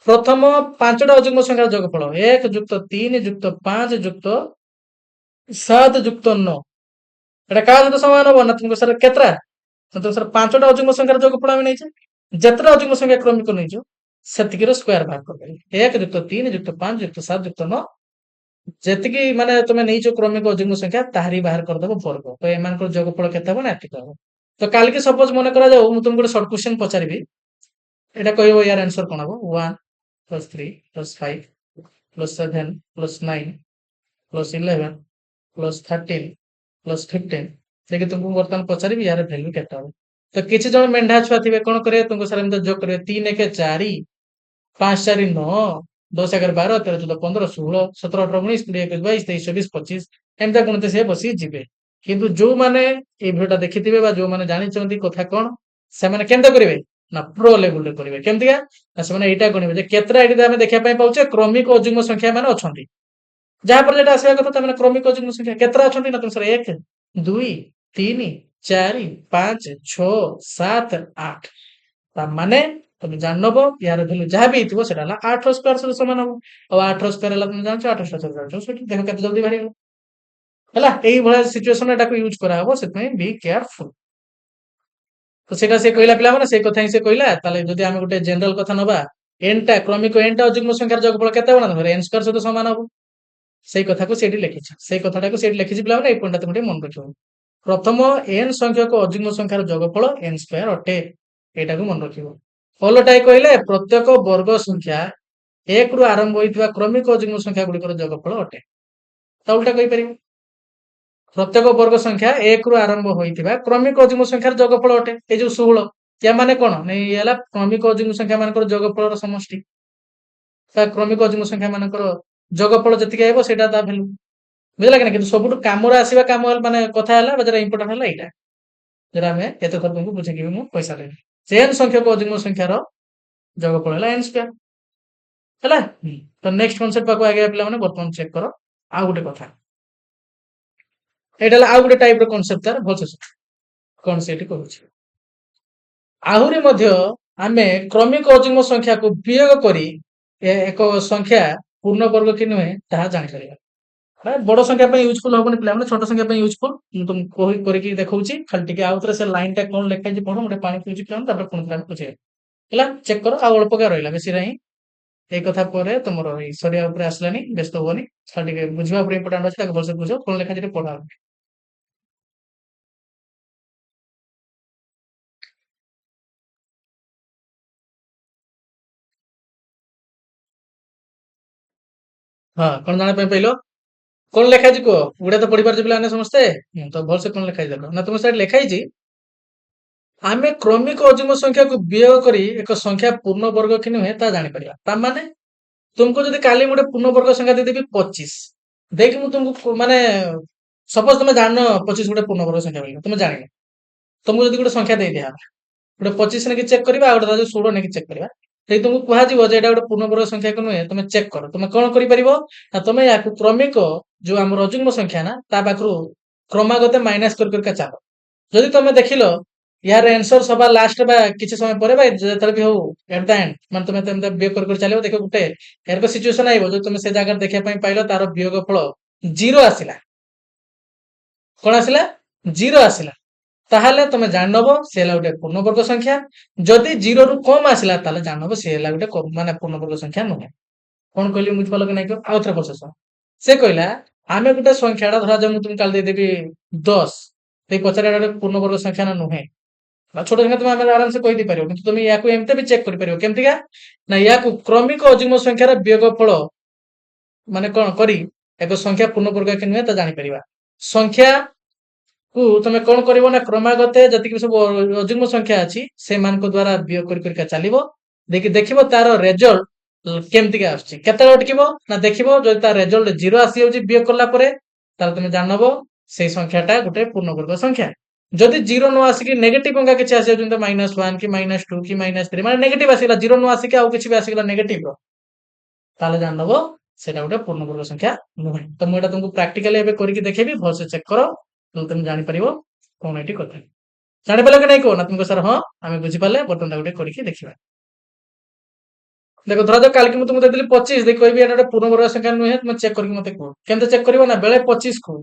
ପ୍ରଥମ 5ଟା ଅଯୁଗ୍ମ ସଂଖ୍ୟାର ଯୋଗଫଳ 1 ଯୁକ୍ତ 3 ଯୁକ୍ତ 5 ଯୁକ୍ତ 7 ଯୁକ୍ତ 9, ଏଟା କାହା ସହିତ ସମାନ ହବ ନା ତୁମକୁ ସାର୍ କେତେଟା? ତ ସାର୍ 5ଟା ଅଯୁଗ୍ମ ସଂଖ୍ୟାର ଯୋଗଫଳ ଆମେ ନେଇଛେ, ଯେତେଟା ଅଯୁଗ୍ମ ସଂଖ୍ୟା କ୍ରମିକ ନେଇଛୁ ସେତିକିର ସ୍କୋୟାର ବାହାର କରିପାରିବେ। 1 ଯୁକ୍ତ 3 ଯୁକ୍ତ 5 ଯୁକ୍ତ 7 ଯୁକ୍ତ 9, ଯେତିକି ମାନେ ତମେ ନେଇଛ କ୍ରମିକ ଅଯୁଗ୍ମ ସଂଖ୍ୟା ତାହାରି ବାହାର କରିଦବ ବର୍ଗ। ତ ଏମାନଙ୍କର ଯୋଗଫଳ କେତେ ହବ ନା ଏତିକି ହବ। ତ କାଲିକି ସପୋଜ ମନେ କରାଯାଉ ମୁଁ ତୁମକୁ ଗୋଟେ ସର୍ଟ କ୍ୱେଶ୍ଚନ ପଚାରିବି, এটা କହିବ ୟାର ଆନ୍ସର କଣ ହବ? 1 plus 3 plus 5 plus 7 plus 9 plus 11 plus 13 plus 15, देखिए तुमको बर्तमान पचारिबी यार वैल्यू केते हबो। तो किछि जण मेंढा छुआ थिबे कोन करे, तुमको सार एमते जोग करे 3 1 4 5 4 9 10 11 12 13 14 15 16 17 18 19 20 21 22 23 24 25 एमते गुणते से बसी जिबे। किंतु जो माने ए भिडियोटा देखिथिबे बा जो माने जानिचंती कथा कोन, से माने केमते करिवे ना प्रो लेवल रे करिवे। केमतिया ना से माने एटा गणिबे जे केतरा एटी ଆମେ ଦେଖିବା ପାଇଁ ପାଉଛେ କ୍ରମିକ ଅଯୁଗ୍ମ ସଂଖ୍ୟା ମାନେ ଅଛନ୍ତି, ଯାହା ପରେ ଯେଟା ଆସିବା କଥା ତାମାନେ କ୍ରମିକ ଅଯୁଗ୍ମ ସଂଖ୍ୟା କେତେଟା ଅଛନ୍ତି ନା ତୁମ ସର 1 2 3 4 5 6 7 8, ତାମାନେ ତମେ ଜାଣିନବ ୟାର ଭ୍ୟାଲୁ ଯାହା ବି ହେଇଥିବ ସେଟା ହେଲା 8 ର ସ୍କୋୟାର ସହିତ ସମାନ ହବ। ଆଉ 8 ର ସ୍କୋୟାର ହେଲା ତମେ ଜାଣିଛ 8 ର ସ୍କୋୟାର ଜାଣିଛ, ସେଠି ଦେଖ କେତେ ଜଲ୍ଦି ବାହାରିବ। ହେଲା ଏଇ ଭଳିଆ ସିଚୁଏସନ ଏଟାକୁ ୟୁଜ କରାହବ, ସେଥିପାଇଁ ବି କେୟାରଫୁଲ। ତ ସେଟା ସେ କହିଲା ପିଲାମାନେ, ସେଇ କଥା ହିଁ ସେ କହିଲା। ତାହେଲେ ଯଦି ଆମେ ଗୋଟେ ଜେନେରାଲ କଥା ନବା, n ଟା କ୍ରମିକ n ଟା ଅଯୁଗ୍ମ ସଂଖ୍ୟାର ଯୋଗଫଳ କେତେ ହବ ନା ଧର n ସ୍କୋୟାର ସହିତ ସମାନ ହବ। ସେଇ କଥାକୁ ସେଇଠି ଲେଖିଛି, ସେଇ କଥାଟାକୁ ସେଇଠି ଲେଖିଛି ପିଲାମାନେ, ଏଇ ପଏଣ୍ଟଟା ତମେ ଟିକେ ମନେ ରଖିବ। ପ୍ରଥମ n ସଂଖ୍ୟକ ଅଯୁଗ୍ମ ସଂଖ୍ୟାର ଯୋଗଫଳ n ସ୍କୋୟାର ଅଟେ, ଏଇଟାକୁ ମନେ ରଖିବ। ଓଲଟାଇ କହିଲେ ପ୍ରତ୍ୟେକ ବର୍ଗ ସଂଖ୍ୟା 1 ରୁ ଆରମ୍ଭ ହୋଇଥିବା କ୍ରମିକ ଅଯୁଗ୍ମ ସଂଖ୍ୟା ଗୁଡିକର ଯୋଗଫଳ ଅଟେ। ତା ଉଲ୍ଟା କହିପାରିବ, ପ୍ରତ୍ୟେକ ବର୍ଗ ସଂଖ୍ୟା 1 ରୁ ଆରମ୍ଭ ହୋଇଥିବା କ୍ରମିକ ଅଯୁଗ୍ମ ସଂଖ୍ୟାର ଯୋଗଫଳ ଅଟେ। ଏଇ ଯୋଉ 16 ୟା ମାନେ କଣ ନା ଇଏ ହେଲା କ୍ରମିକ ଅଯୁଗ୍ମ ସଂଖ୍ୟା ମାନଙ୍କର ଯୋଗଫଳର ସମଷ୍ଟି, ବା କ୍ରମିକ ଅଯୁଗ୍ମ ସଂଖ୍ୟା ମାନଙ୍କର ଯୋଗଫଳ ଯେତିକି ଆଇବ ସେଇଟା ତା ଭ୍ୟାଲୁ। ବୁଝିଲା କି ନା? କିନ୍ତୁ ସବୁଠୁ କାମରେ ଆସିବା କାମ ମାନେ କଥା ହେଲା ବା ଯେଟା ଇମ୍ପୋର୍ଟାଣ୍ଟ ହେଲା ଏଇଟା, যেটা ଆମେ ଏତେ ଥର ତୁମକୁ ବୁଝେଇକି ମୁଁ ପଇସା ଦେବି। ସେ n ସଂଖ୍ୟକ ଅଯୁଗ୍ମ ସଂଖ୍ୟାର ଯୋଗଫଳ ହେଲା n ସ୍କୋୟାର। ହେଲା ତ ନେକ୍ସଟ କନସେପ୍ଟ ପାଖକୁ ଆଗେଇବା ପିଲାମାନେ, ବର୍ତ୍ତମାନ ଚେକ୍ କର ଆଉ ଗୋଟେ କଥା। ଏଇଟା ହେଲା ଆଉ ଗୋଟେ ଟାଇପ ର କନସେପ୍ଟ, ତାର ଭଲସେ କଣ ସେଠି କହୁଛି। ଆହୁରି ମଧ୍ୟ ଆମେ କ୍ରମିକ ଅଯୁଗ୍ମ ସଂଖ୍ୟାକୁ ବିୟୋଗ କରି ଏକ ସଂଖ୍ୟା ପୂର୍ଣ୍ଣବର୍ଗ କି ନୁହେଁ ତାହା ଜାଣିପାରିବା। ବଡ ସଂଖ୍ୟା ପାଇଁ ୟୁଜଫୁଲ ହବନି ପିଲାମାନେ, ଛୋଟ ସଂଖ୍ୟା ପାଇଁ ୟୁଜଫୁଲ। ମୁଁ ତୁମକୁ କରିକି ଦେଖଉଛି, ଖାଲି ଟିକେ ଆଉ ଥରେ ସେ ଲାଇନ ଟା କଣ ଲେଖା ହେଇଛି ପଢ, ଗୋଟେ ପାଣି ପିଉଛି ପିଲାମାନେ, ତାପରେ ପୁଣି ଥରେ ବୁଝେଇବା। ହେଲା ଚେକ୍ କର, ଆଉ ଅଳ୍ପ କା ରହିଲା, ବେଶୀ ନାହିଁ। ଏଇ କଥା ପରେ ତମର ଏଇ ସରିବା ଉପରେ ଆସିଲାନି, ବ୍ୟସ୍ତ ହୁଅନି। ଖାଲି ଟିକେ ବୁଝିବା ଉପରେ ଇମ୍ପୋର୍ଟାଣ୍ଟ ଅଛି, ତାକୁ ଭଲସେ ବୁଝ, କଣ ଲେଖା ଟିକେ ପଢା। ହଁ କଣ ଜାଣିବା ପାଇଁ ପାଇଲ, କଣ ଲେଖା ହେଇଛି କୁହ? ଗୁଡେ ତ ପଢିପାରୁଛି ପିଲାମାନେ ସମସ୍ତେ, ତ ଭଲସେ କଣ ଲେଖା ହେଇଛି ଦେଖ ନା, ତୁମ ସାଇଡ୍ ଲେଖା ହେଇଛି ଆମେ କ୍ରମିକ ଅଯୁଗ୍ମ ସଂଖ୍ୟାକୁ ବିୟୋଗ କରି ଏକ ସଂଖ୍ୟା ପୂର୍ଣ୍ଣ ବର୍ଗ କି ନୁହେଁ ତାହା ଜାଣିପାରିବା। ତାମାନେ ତୁମକୁ ଯଦି କାଲି ମୁଁ ଗୋଟେ ପୂର୍ଣ୍ଣ ବର୍ଗ ସଂଖ୍ୟା ଦେଇଦେବି 25, ଦେଇକି ମୁଁ ତୁମକୁ ମାନେ ସପୋଜ ତମେ ଜାଣିନ 25 ଗୋଟେ ପୂର୍ଣ୍ଣ ବର୍ଗ ସଂଖ୍ୟା ବୋଲି, ତମେ ଜାଣିନ, ତମକୁ ଯଦି ଗୋଟେ ସଂଖ୍ୟା ଦେଇଦିଆ ଗୋଟେ 25 ନେଇକି ଚେକ୍ କରିବା, ଆଉ ଗୋଟେ 16 ନେଇକି ଚେକ୍ କରିବା, ସେଇ ତୁମକୁ କୁହାଯିବ ଯେ ଏଇଟା ଗୋଟେ ପୂର୍ଣ୍ଣବର୍ଗ ସଂଖ୍ୟାକୁ ନୁହେଁ, ତମେ ଚେକ୍ କର। ତମେ କଣ କରିପାରିବ ନା, ତମେ ୟାକୁ କ୍ରମିକ ଯୋଉ ଆମର ଅଯୁଗ୍ମ ସଂଖ୍ୟା ନା ତା ପାଖରୁ କ୍ରମାଗତ ମାଇନାସ କରି କରିକା ଚାଲ। ଯଦି ତମେ ଦେଖିଲ ୟାର ଆନ୍ସର ସବା ଲାଷ୍ଟ ବା କିଛି ସମୟ ପରେ ବା ଯେତେବେଳେ ବି ହଉ ଏଟ ଦ ଏଣ୍ଡ, ମାନେ ତମେ ତମେ ବିୟୋଗ କରି ଚାଲିବ, ଦେଖ ଗୋଟେ ଏରକ ସିଚୁଏସନ ଆଇବ ଯଦି ତମେ ସେ ଜାଗାରେ ଦେଖିବା ପାଇଁ ପାଇଲ ତାର ବିୟୋଗ ଫଳ 0 ଆସିଲା। କଣ ଆସିଲା? 0 ଆସିଲା। ताहले तमे जानबो से ହେଲା ଗୋଟେ ପୂର୍ଣ୍ଣବର୍ଗ ସଂଖ୍ୟା ଯଦି 0 ରୁ କମ ଆସିଲା ତାହେଲେ जानबो से ହେଲା ଗୋଟେ ମାନେ ପୂର୍ଣ୍ଣବର୍ଗ ସଂଖ୍ୟା ନୁହେଁ। କଣ କହିଲି ବୁଝିପାରିଲ କି ନାଇଁ ଆଉ ଥରେ ପ୍ରୋସେସ ସେ କହିଲା ଆମେ ଗୋଟେ ସଂଖ୍ୟାଟା ଧରା ଯାଉ ମୁଁ ତୁମକୁ କାଲି ଦେଇଦେବି 10 ସେଇ ପଚାରେ ଏଟା ଗୋଟେ ପୂର୍ଣ୍ଣବର୍ଗ ସଂଖ୍ୟା ନା ନୁହେଁ ନା ଛୋଟ ସଂଖ୍ୟା ତୁମେ ଆମେ ଆରାମସେ କହିଦେଇ ପାରିବ କିନ୍ତୁ ତୁମେ ୟାକୁ ଏମିତି ବି ଚେକ୍ କରିପାରିବ କେମିତିକା ନା ୟାକୁ କ୍ରମିକ ଅଯୁଗ୍ମ ସଂଖ୍ୟାର ବିୟୋଗଫଳ ମାନେ କଣ କରି ଏକ ସଂଖ୍ୟା ପୂର୍ଣ୍ଣବର୍ଗ କି ନୁହେଁ ତା ଜାଣିପାରିବା ସଂଖ୍ୟା କୁ ତମେ କଣ କରିବ ନା କ୍ରମାଗତ ଯେତିକି ସବୁ ଅଯୁଗ୍ମ ସଂଖ୍ୟା ଅଛି ସେମାନଙ୍କ ଦ୍ୱାରା ବିୟୋଗ କରି କରିକା ଚାଲିବ ଦେଖିବ ତାର ରେଜଲ୍ଟ କେମିତିକା ଆସୁଛି କେତେବେଳେ ଅଟକିବ ନା ଦେଖିବ ଯଦି ତା ରେଜଲ୍ଟ 0 ଆସିଯାଉଛି ବିୟୋଗ କଲା ପରେ ତାହେଲେ ତମେ ଜାଣିବ ସେଇ ସଂଖ୍ୟାଟା ଗୋଟେ ପୂର୍ଣ୍ଣବର୍ଗ ସଂଖ୍ୟା ଯଦି 0 ନ ଆସିକି ନେଗେଟିଭ ଅଙ୍କା କିଛି ଆସିଯାଉଛି ଯେମିତି -1 କି -2 କି -3 ମାନେ ନେଗେଟିଭ ଆସିଲା 0 ନ ଆସିକି ଆଉ କିଛି ବି ଆସିଗଲା ନେଗେଟିଭ ର ତାହେଲେ ଜାଣିବ ସେଟା ଗୋଟେ ପୂର୍ଣ୍ଣବର୍ଗ ସଂଖ୍ୟା ନୁହେଁ ତ ମୁଁ ଏଟା ତୁମକୁ ପ୍ରାକ୍ଟିକାଲି ଏବେ କରିକି ଦେଖେଇବି ଭଲସେ ଚେକ୍ କର ତମେ ଜାଣିପାରିବ କଣ ଏଠି କଥା ଜାଣିପାରିଲ କି ନାଇଁ କହ ନା ତୁମକୁ ସାର୍ ହଁ ଆମେ ବୁଝିପାରିଲେ ବର୍ତ୍ତମାନ ତାକୁ ଟିକେ କରିକି ଦେଖିବା देखो धरा जाओ काल की तुमको देली 25 देखो कहबी एटा पूर्णवर्ग संख्या नुहे तुम चेक करके मते कहो केमते चेक करिवो ना बेले 25 को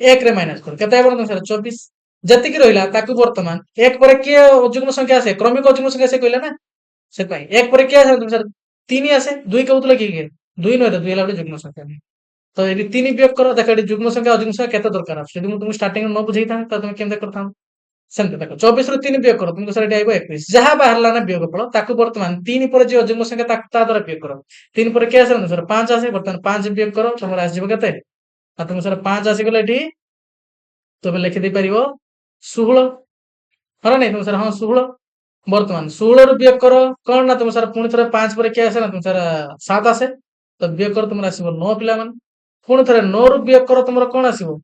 1 रे माइनस करो केते बण सर 24 जति की रहिला ताकू वर्तमान 1 पर के अजुग्म संख्या आसे क्रमिक अजुग्म संख्या से कहला ना से पई 1 पर के आसे तुम सर 3 आसे 2 कहउतले की 2 न 2 हला जुग्म संख्या नहीं तो यदि 3 वियोग करो देखो एटी जुग्म संख्या अजुग्म संख्या केते दरकार आसे यदि तुम स्टार्टिंग न बुझैता त तुम केमते करथा सेमते देखो 24 रु 3 वियोग करो तुमको सर एटी आइबो 21 जहां बाहरला ना वियोगफल ताकू वर्तमान 3 पर जे अजुग्म संख्या ता द्वारा वियोग करो 3 पर के आसे सर 5 आसे वर्तमान 5 वियोग करो तुमर आसी जेबो केते आ तुम सर 5 आसी गेले एटी तबे लिखि दे परिबो 16 हरा नहीं तुम सर हां 16 वर्तमान 16 रु वियोग करो कोन ना तुम सर पुणी थरे 5 पर के आसे ना तुम सर 7 आसे तो वियोग करो तुमर आसीबो 9 पिला मन पुणी थरे 9 रु वियोग करो तुमर कोन आसीबो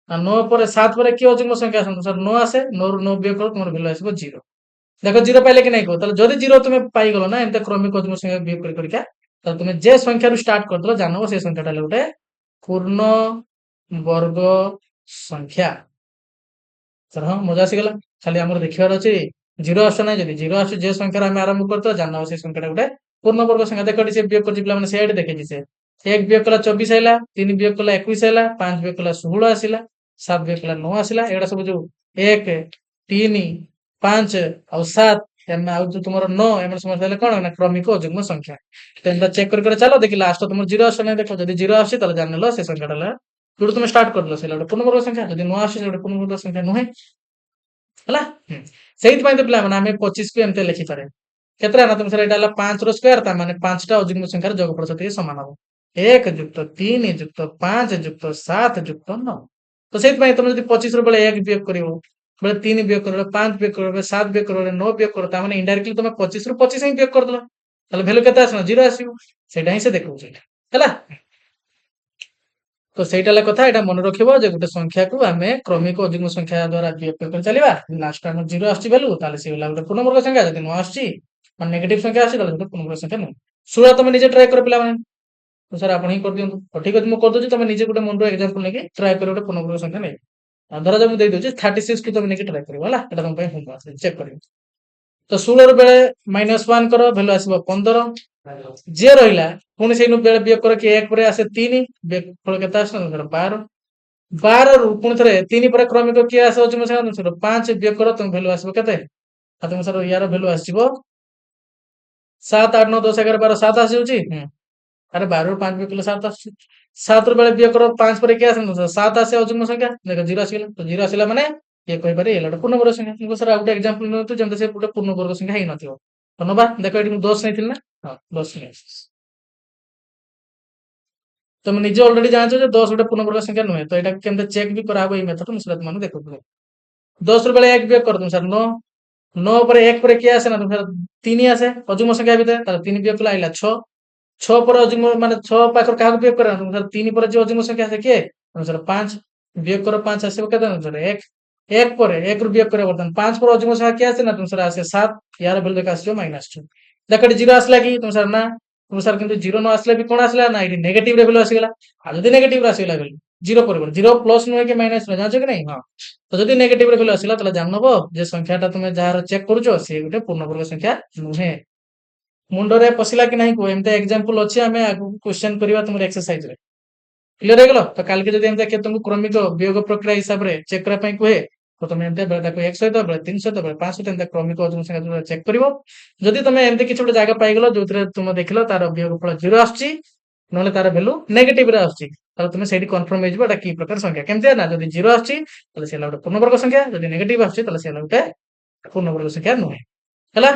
9 पर 7 पर के अजुग्म संख्या आसे तुम सर 9 आसे 9 रु 9 वियोग करो तुमर वैल्यू आसीबो 0 देखो 0 पाइले कि नहीं को ताले जदी 0 तुमे पाई गलो ना एंते क्रमिक अजुग्म संख्या वियोग कर करिका ताले तुमे जे संख्या रु स्टार्ट करदलो जानबो से संख्याटा ले पूर्ण वर्ग संख्या सर हाँ मजा आसीगला खाली आमर देखिबार अछि 0 आसे ना जदी 0 आसे जे संख्या आमे आरंभ करतो जानबो से संख्याटा गोटे पूर्ण वर्ग संख्या देखो से वियोग कर पिला माने सेड देखि से 1 वियोग कला 24 आइला 3 वियोग कला 21 आइला 5 वियोग कला 16 आसिला 7 वियोग कला 9 आसिला एडा सब जो 1 3 5 और 7 एम आउ जो तुमर 9 एम समझ ले कोन ना क्रमिक अजुग्म संख्या तो एंदा चेक कर चलो देखि लास्ट तुमर 0 आसे ना देखो जदी 0 आसे तले जानलो से संख्याटा ला जोडू तुम स्टार्ट करलो से गोटे पूर्ण वर्ग संख्या जदी 9 आसे गोटे पूर्ण वर्ग संख्या नुहे हला सेहित पय तो पिला माने हमें 25 को एमते लिखि पारे केतरा ना तुम सर एटा 5 रो स्क्वायर ता माने 5 टा अजुग्म संख्यार जोगफल सते समान हबो 1 जुक्त 3 जुक्त 5 जुक्त 7 जुक्त 9 तो सेहित पय तुम जदी 25 रो बेले 1 वियोग करिवो बेले 3 वियोग करो 5 वियोग करो 7 वियोग करो 9 वियोग करो ता माने इनडायरेक्टली तुम 25 रो 25 ही वियोग कर दलो ताले वैल्यू केते आसनो 0 आसीबो सेटा ही से देखौ सेटा हला तो सेटा ला कथा एटा मन रखिबो जे गुटे संख्या को आमे क्रमिक अजुग्म संख्या द्वारा वियोग कर चलीबा लास्ट टाइम 0 आछि वैल्यू ताले से होला गुटे पूर्ण वर्ग संख्या जदी 9 आछि मान नेगेटिव संख्या आछि ताले गुटे पूर्ण वर्ग संख्या नै सुरा तुम निजे ट्राई कर पिला माने तो सर आपण ही कर दियंतु तो ठीक अछि म कर दोछि तुम निजे गुटे मन रो एग्जांपल लेके ट्राई कर गुटे पूर्ण वर्ग संख्या नै धरा जा म दे दोछि 36 को तुम नेके ट्राई करिवो हला एटा तुम पय होमवर्क चेक करिवो तो 16 रो बेले -1 करो वैल्यू आसीबो 15 जे रहिला पुणी से बेले वियोग कर कि 1 पर आसे 3 फल केते आसनो 12 12 रु पुणी थरे 3 पर क्रमिक कि आसे अजुग्म संख्या 5 वियोग करो तुम वैल्यू आसीबो केते आ तुम सर यार वैल्यू आसीबो 7 8 9 10 11 12 7 आसी होची अरे 12 रु 5 वियोग कले 7 आसी 7 रु बेले वियोग करो 5 पर कि आसे 7 आसे अजुग्म संख्या देखो 0 आसीला तो 0 आसीला माने ये कहि पारे एला पूर्ण वर्ग संख्या तुमको सर आउट एग्जांपल नतो जेमते से पूर्ण पूर्ण वर्ग संख्या ही नथियो धन्यवाद देखो एटी 10 नै थिल ना हां 10 नै तुम निजे ऑलरेडी जानछो जे 10 गोटे पूर्ण वर्ग संख्या नुहे तो एटा केमते चेक भी कराबो ई मेथड मुसरा तुम देखो 10 रु बेले 1 वियोग कर तुम सर 9 9 पर 1 पर के आसे ना तुम सर 3 आसे अजुग्म संख्या भितर ताले 3 वियोग कला आइला 6 6 पर अजुग्म माने 6 पाखर काहा वियोग कर तुम सर 3 पर जे अजुग्म संख्या आसे के तुम सर 5 वियोग करो 5 आसे केते तुम सर 1 1 पर 1 रु वियोग करे वर्तमान 5 पर अजुग्म संख्या के आसे ना तुम सर आसे 7 यार वैल्यू देख आसे -2 देखो 0 आसला कि तुम सर ना तुम सर किंतु 0 न आसले भी कोन आसला ना इडी नेगेटिव रे वैल्यू आसीगला आ जदी नेगेटिव रे आसीगला वैल्यू 0 पर 0 प्लस नुहे कि माइनस नुहे जानो कि नहीं हां तो जदी नेगेटिव रे वैल्यू आसीला तले जानबो जे संख्याटा तुमे जहार चेक करूछो से गुटे पूर्ण वर्ग संख्या नुहे मुंडो रे पसिला कि नहीं को एमते एग्जांपल अछि हमें आगु क्वेश्चन करिवा तुमर एक्सरसाइज रे क्लियर हे गेलो तो काल के जदी एमते के तुमको क्रमिक वियोग प्रक्रिया हिसाब रे चेक करा पई कोहे तो तुम एमती बेले एक सहित बेले 3 सहित बेले 5 सहित एमती क्रमिक अजुग्म संख्या चेक करिवो जदि तुमे एमती किछि गोटे जागा पाइगलो जोथिरे तुम देखिलो तार वियोगफल 0 आछी नले तार वैल्यू नेगेटिव रे आछी ताले तुमे सेठी कन्फर्म हेजिबो एटा की प्रकार संख्या केमती ना जदि 0 आछी ताले सेला गोटे पूर्णवर्ग संख्या जदि नेगेटिव आछी ताले सेला गोटे पूर्णवर्ग संख्या नुहे हला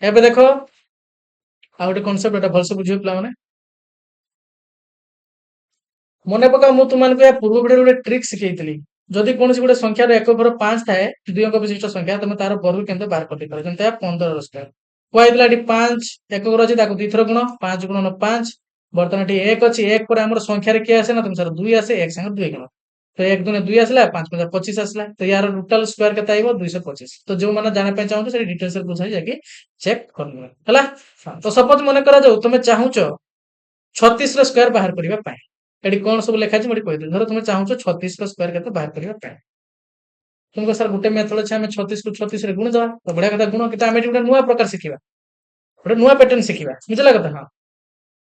एबे देखो आ गोटे कांसेप्ट एटा भलसे बुझियो पिला माने मने पका मु तुमन को पूर्व वीडियो गोटे ट्रिक सिखेइतली जदि कोनसी गोटे संख्या रे 1 पर 5 थाए दुई अंक विशिष्ट संख्या तुम तार वर्ग केमते बाहर कर पारे जेमते 15 स्क्वायर कोइतला एटी 5 एक कर अछि ताको दुई थर गुण 5 गुणन 5 बर्तमान एटी 1 अछि 1 पर हमर संख्या रे के आसे ना तुम सर 2 आसे 1 संग 2 गुण तो 1 दुने 2 आसला 5 5 25 आसला तो यार टोटल स्क्वायर केते आइबो 225 तो जो माने जाने पे चाहू से डिटेल्स रे बुझाई जाके चेक करनु हला तो सपोज मने करा जाऊ तुमे चाहूचो 36 रो स्क्वायर बाहर करिवा पाए एटी कोन सब लेखा छै मडी कहि दे धर तुमे चाहूचो 36 रो स्क्वायर केते बाहर करिवा पाए तुमको सर गुटे मेथड छै हमें 36 को 36 रे गुण दवा तो बढिया कथा गुण किता हमें गुटे नुवा प्रकार सिखिबा गोटे नुवा पैटर्न सिखिबा बुझला कथा हां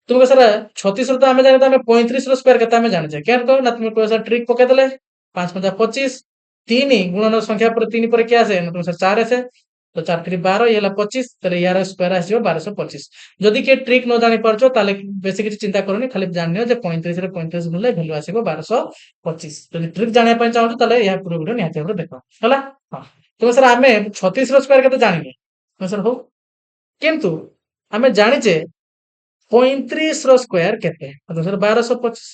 तुमको सर 36 रो तो हमें जाने तो हमें 35 रो स्क्वायर केते हमें जाने छै केन को ना तुम को सर ट्रिक पके देले 5 5 25 3 गुणन संख्या पर 3 पर क्या आसे ना तुम सर 4 आसे तो 4 3 12 ये ला 25 तले यार स्क्वायर आसीबो 1225 जदि के ट्रिक न जानि परछो ताले बेसी किछि चिंता करनी खाली जानियो जे 35 रे 35 गुणले वैल्यू आसीबो 1225 जदि ट्रिक जानिया पय चाहू ताले या पूरा वीडियो निहाते हमरो देखो हला हां तो सर हमें 36 रो स्क्वायर केते जानिबे तो सर हो किंतु हमें जानि जे 35 रो स्क्वायर केते तो सर 1225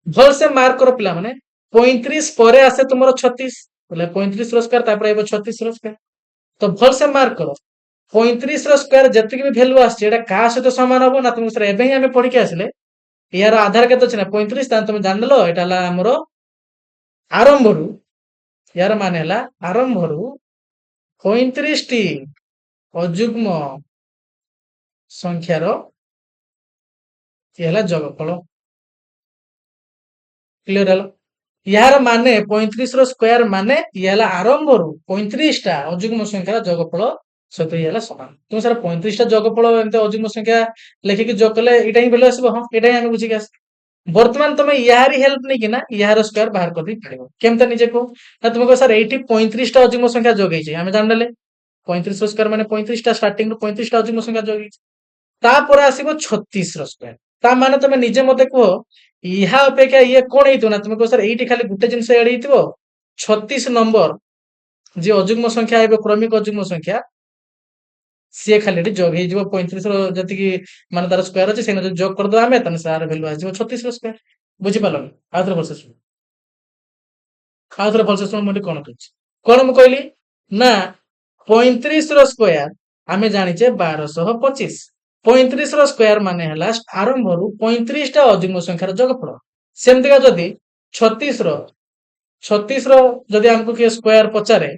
भल से मार्क करो पिला माने 35 परे आसे तुमरो 36 बोले 35 रो स्क्वायर तापर आइबो 36 रो स्क्वायर तो भल से मार्क करो 35 रो स्क्वायर जति भी वैल्यू आछे एटा का सहित समान हबो ना तुम सर एबे ही हमें पढ़ी के आसिले यार आधार केते छै ना 35 ता तुम जान लो एटा ला हमरो आरंभ रु यार माने हला आरंभ रु 35 टी अजुग्म संख्यार येला जोगफल क्लियर हला यार माने 35 रो स्क्वायर माने येला आरंभ रु 35 टा अजुग्म संख्यार जोगफल सहित येला समान तुम सर 35 टा जोगफल एंते अजुग्म संख्या लेखि कि जोग कले एटा ही वैल्यू आसीबो हां एटा ही हम बुझी के वर्तमान तुम यारी हेल्प नहीं कि ना यार स्क्वायर बाहर कर दी पड़िबो केमते निजे को ना तुमको सर 80 35 टा अजुग्म संख्या जोगै छै हमें जान लेले 35 रो स्क्वायर माने 35 टा स्टार्टिंग रो 35 टा अजुग्म संख्या जोगै छै तापर आसीबो 36 रो स्क्वायर ता माने तुम निजे मते को इहा अपेक्षा ये कोन हेतु ना तुमको सर एठी खाली गुटे जिंस एड हेतिबो 36 नंबर जे अजुग्म संख्या आइबो क्रमिक अजुग्म संख्या से खाली एठी जोग हेजिबो 35 रो जति कि माने तार स्क्वायर अछि सेने जोग कर दो हमें तने सार वैल्यू आजिबो 36 रो स्क्वायर बुझि पालो आउथरे भलसे सुन आउथरे भलसे सुन मोटी कोन कहछि कोन मु कहली ना 35 रो स्क्वायर हमें जानि छे 1225 35 रो स्क्वायर माने हला आरंभ रु 35 टा अजुग्म संख्यार जोगफल सेमति का जदि 36 रो जदि हमको के स्क्वायर पचारे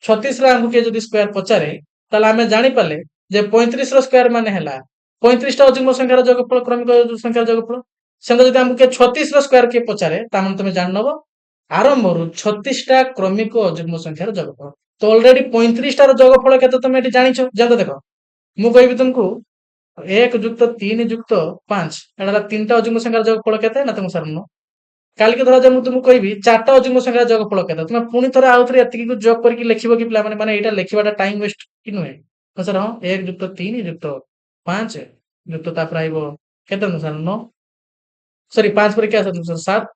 36 रो हमको के जदि स्क्वायर पचारे ताले हमें जानि पाले जे 35 रो स्क्वायर माने हला 35 टा अजुग्म संख्यार जोगफल क्रमिक संख्यार जोगफल सेमति जदि हमको के 36 रो स्क्वायर के पचारे ता माने तुमे जान नबो आरंभ रु 36 टा क्रमिक अजुग्म संख्यार जोगफल तो ऑलरेडी 35 टा रो जोगफल केते तुमे एटी जानिछो जेंतो देखो मु कहबी तुमको 1 जुक्त 3 जुक्त 5 एटा 3 टा अजुग्म संख्यार जोगफल केते ना तुम सरनो काल के धरा जे मु तुमको कहबी 4 टा अजुग्म संख्यार जोगफल केते तुमे पुनी थरा आउथरे एतिकी को जोग करके लिखिबो कि पिला माने एटा लिखिबाटा टाइम वेस्ट कि नुहे तो सर हां 1 जुक्त 3 जुक्त 5 जुक्त तापर आइबो केते न सर 9 सॉरी 5 पर क्या सर 7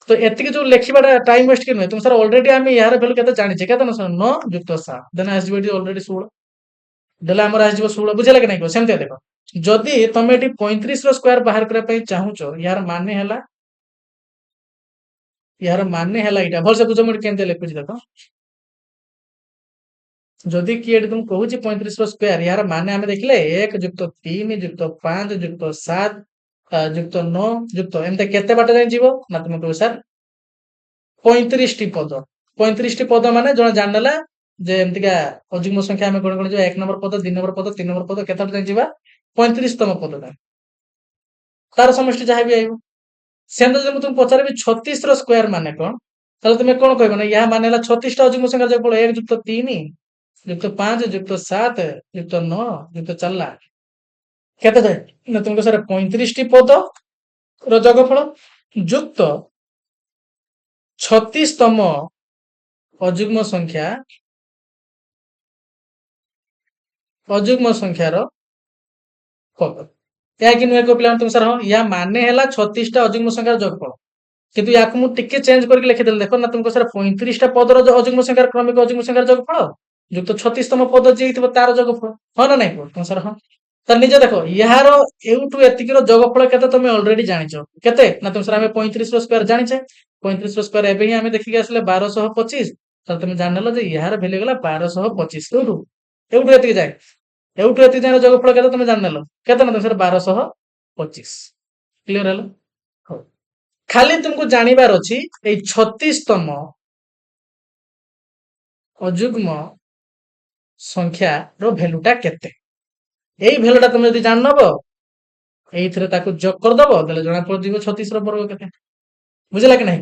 तो एतिकी जो लिखिबाटा टाइम वेस्ट कि नुहे तुम सर ऑलरेडी हमें यार वैल्यू केते जानि छै केते न सर 9 जुक्त 7 देन आसीबो ऑलरेडी 16 देला हमर आसीबो 16 बुझेला कि नै को सेमते देखो जदि तमे एटी 35 रो स्क्वायर बाहर करे पई चाहूचो यार माने हला इटा भल से बुझो मोर केनते लिखुची देखो जदि कि एटी तुम कहूची 35 रो स्क्वायर यार माने हमें देखले 1 जुक्त 3 जुक्त 5 जुक्त 7 जुक्त 9 जुक्त एमते केते बाटे जाई जीवो ना तुम कहू सर 35 टी पद 35 टी पद माने जण जानला जे एमति का अजुग्म संख्या हमें कोन कोन जो 1 नंबर पद 2 नंबर पद 3 नंबर पद केते बाटे जाई जीवा 35 तम पद तार समष्टि जाहे भी आइबो सेम जदि तुम पचारबी 36 रो स्क्वायर माने कोन ताले तुमे कोन कहबो ना या माने हला 36 टा अजुग्म संख्या जो 1 जुक्त 3 जुक्त 5 जुक्त 7 जुक्त 9 जुक्त चलला केते जाय ना तुमको सर 35 टी पद रो जोगफल जुक्त 36 तम ଅଯୁଗ୍ମ ସଂଖ୍ୟାର ପଦ। ଏହା କି ନୁହେଁ କହିଲା ତୁମ ସାର୍? ହଁ, ୟା ମାନେ ହେଲା 36ଟା ଅଯୁଗ୍ମ ସଂଖ୍ୟାର ଯୋଗଫଳ। କିନ୍ତୁ ୟାକୁ ମୁଁ ଟିକେ ଚେଞ୍ଜ କରିକି ଲେଖିଦେଲି। ଦେଖ ନା ତୁମକୁ ସାର୍ 35ଟା ପଦର ଅଯୁଗ୍ମ ସଂଖ୍ୟାର କ୍ରମିକ ଅଯୁଗ୍ମ ସଂଖ୍ୟାର ଯୋଗଫଳ ଯୁକ୍ତ 36ତମ ପଦ ଯିଏ ହେଇଥିବ ତାର ଯୋଗଫଳ। ହଁ ନା ନାଇଁ କୁହ ତୁମ ସାର୍? ହଁ। ତାହେଲେ ନିଜେ ଦେଖ ଏହାର ଏଉଠୁ ଏତିକିର ଯୋଗଫଳ କେତେ ତମେ ଅଲରେଡି ଜାଣିଛ। କେତେ ନା ତୁମ ସାର୍? ଆମେ 35ର ସ୍କୋୟାର ଜାଣିଛେ। 35ର ସ୍କୋୟାର ଏବେ ହିଁ ଆମେ ଦେଖିକି ଆସିଲେ 1225। ତାହେଲେ ତମେ ଜାଣିନେଲ ଯେ ଏହାର ଭ୍ୟାଲୁ ହେଇଗଲା 1225। କୋଉଠୁ? ଏଉଠୁ ଏତିକି ଯାଏ। ଏଉଠୁ ଏତିକି ଯାଏର ଯୋଗଫଳ କେତେ ତମେ ଜାଣିନେଲ। କେତେ ନା ତୁମ ସାର୍? 1225। କ୍ଲିୟର ହେଲା? ହଉ। ଖାଲି ତୁମକୁ ଜାଣିବାର ଅଛି ଏଇ 36ତମ ଅଯୁଗ୍ମ ସଂଖ୍ୟାର ଭ୍ୟାଲୁଟା କେତେ। ଏଇ ଭ୍ୟାଲୁଟା ତମେ ଯଦି ଜାଣିନବ ଏଇଥିରେ ତାକୁ ଯୋଗ କରିଦବ, ତାହେଲେ ଜଣା ପଡିଯିବ 36ର ବର୍ଗ କେତେ। ବୁଝିଲା କି ନାହିଁ?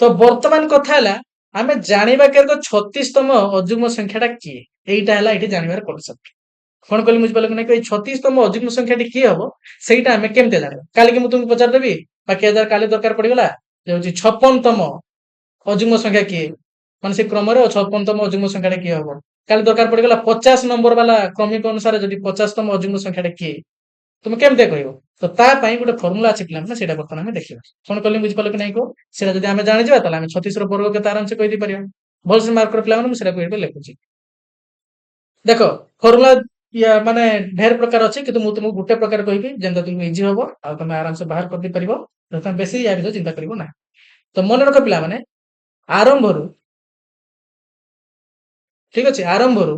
ତ ବର୍ତ୍ତମାନ କଥା ହେଲା ଆମେ ଜାଣିବା କେମିତି 36ତମ ଅଯୁଗ୍ମ ସଂଖ୍ୟାଟା କିଏ। ଏଇଟା ହେଲା ଏଠି ଜାଣିବାର କନସେପ୍ଟ। କଣ କହିଲି ବୁଝିପାରିଲ କି ନାଇଁ? ଏଇ 36ତମ ଅଯୁଗ୍ମ ସଂଖ୍ୟାଟି କିଏ ହବ ସେଇଟା ଆମେ କେମିତି ଜାଣିବା। କାଲିକି ମୁଁ ତୁମକୁ ପଚାରିଦେବି ବାକି କାଲି ଦରକାର ପଡିଗଲା ଯେ ହଉଛି 56ତମ ଅଯୁଗ୍ମ ସଂଖ୍ୟା କିଏ, ମାନେ ସେ କ୍ରମରେ 56ତମ ଅଯୁଗ୍ମ ସଂଖ୍ୟାଟା କିଏ ହବ। କାଲି ଦରକାର ପଡିଗଲା 50 ନମ୍ବର ବାଲା କ୍ରମିକ ଅନୁସାରେ ଯଦି 50ତମ ଅଯୁଗ୍ମ ସଂଖ୍ୟାଟା କିଏ, ତୁମେ କେମିତି କହିବ? ତ ତା ପାଇଁ ଗୋଟେ ଫର୍ମୁଲା ଅଛି ପିଲାମାନେ, ସେଇଟା ବର୍ତ୍ତମାନ ଆମେ ଦେଖିବା। କଣ କହିଲେ ବୁଝିପାରିଲ କି ନାଇଁ କୁହ? ସେଇଟା ଯଦି ଆମେ ଜାଣିଯିବା ତାହେଲେ ଆମେ 36ର ବର୍ଗ କେତେ ଆରାମସେ କହିଦେଇ ପାରିବା। ଭଲସେ ମାର୍କ କରି ପିଲାମାନେ ମୁଁ ସେଇଟା କହିବି ଲେଖୁଛି। ଦେଖ ଫର୍ମୁଲା ମାନେ ଢେର ପ୍ରକାର ଅଛି, କିନ୍ତୁ ମୁଁ ତୁମକୁ ଗୋଟେ ପ୍ରକାର କହିବି ଯେମିତି ତୁମକୁ ଇଜି ହବ ଆଉ ତମେ ଆରାମସେ ବାହାର କରିଦେଇ ପାରିବ। ତମେ ବେଶୀ ୟା ଭିତରେ ଚିନ୍ତା କରିବ ନାହିଁ। ତ ମନେ ରଖ ପିଲାମାନେ, ଆରମ୍ଭରୁ ଠିକ ଅଛି, ଆରମ୍ଭରୁ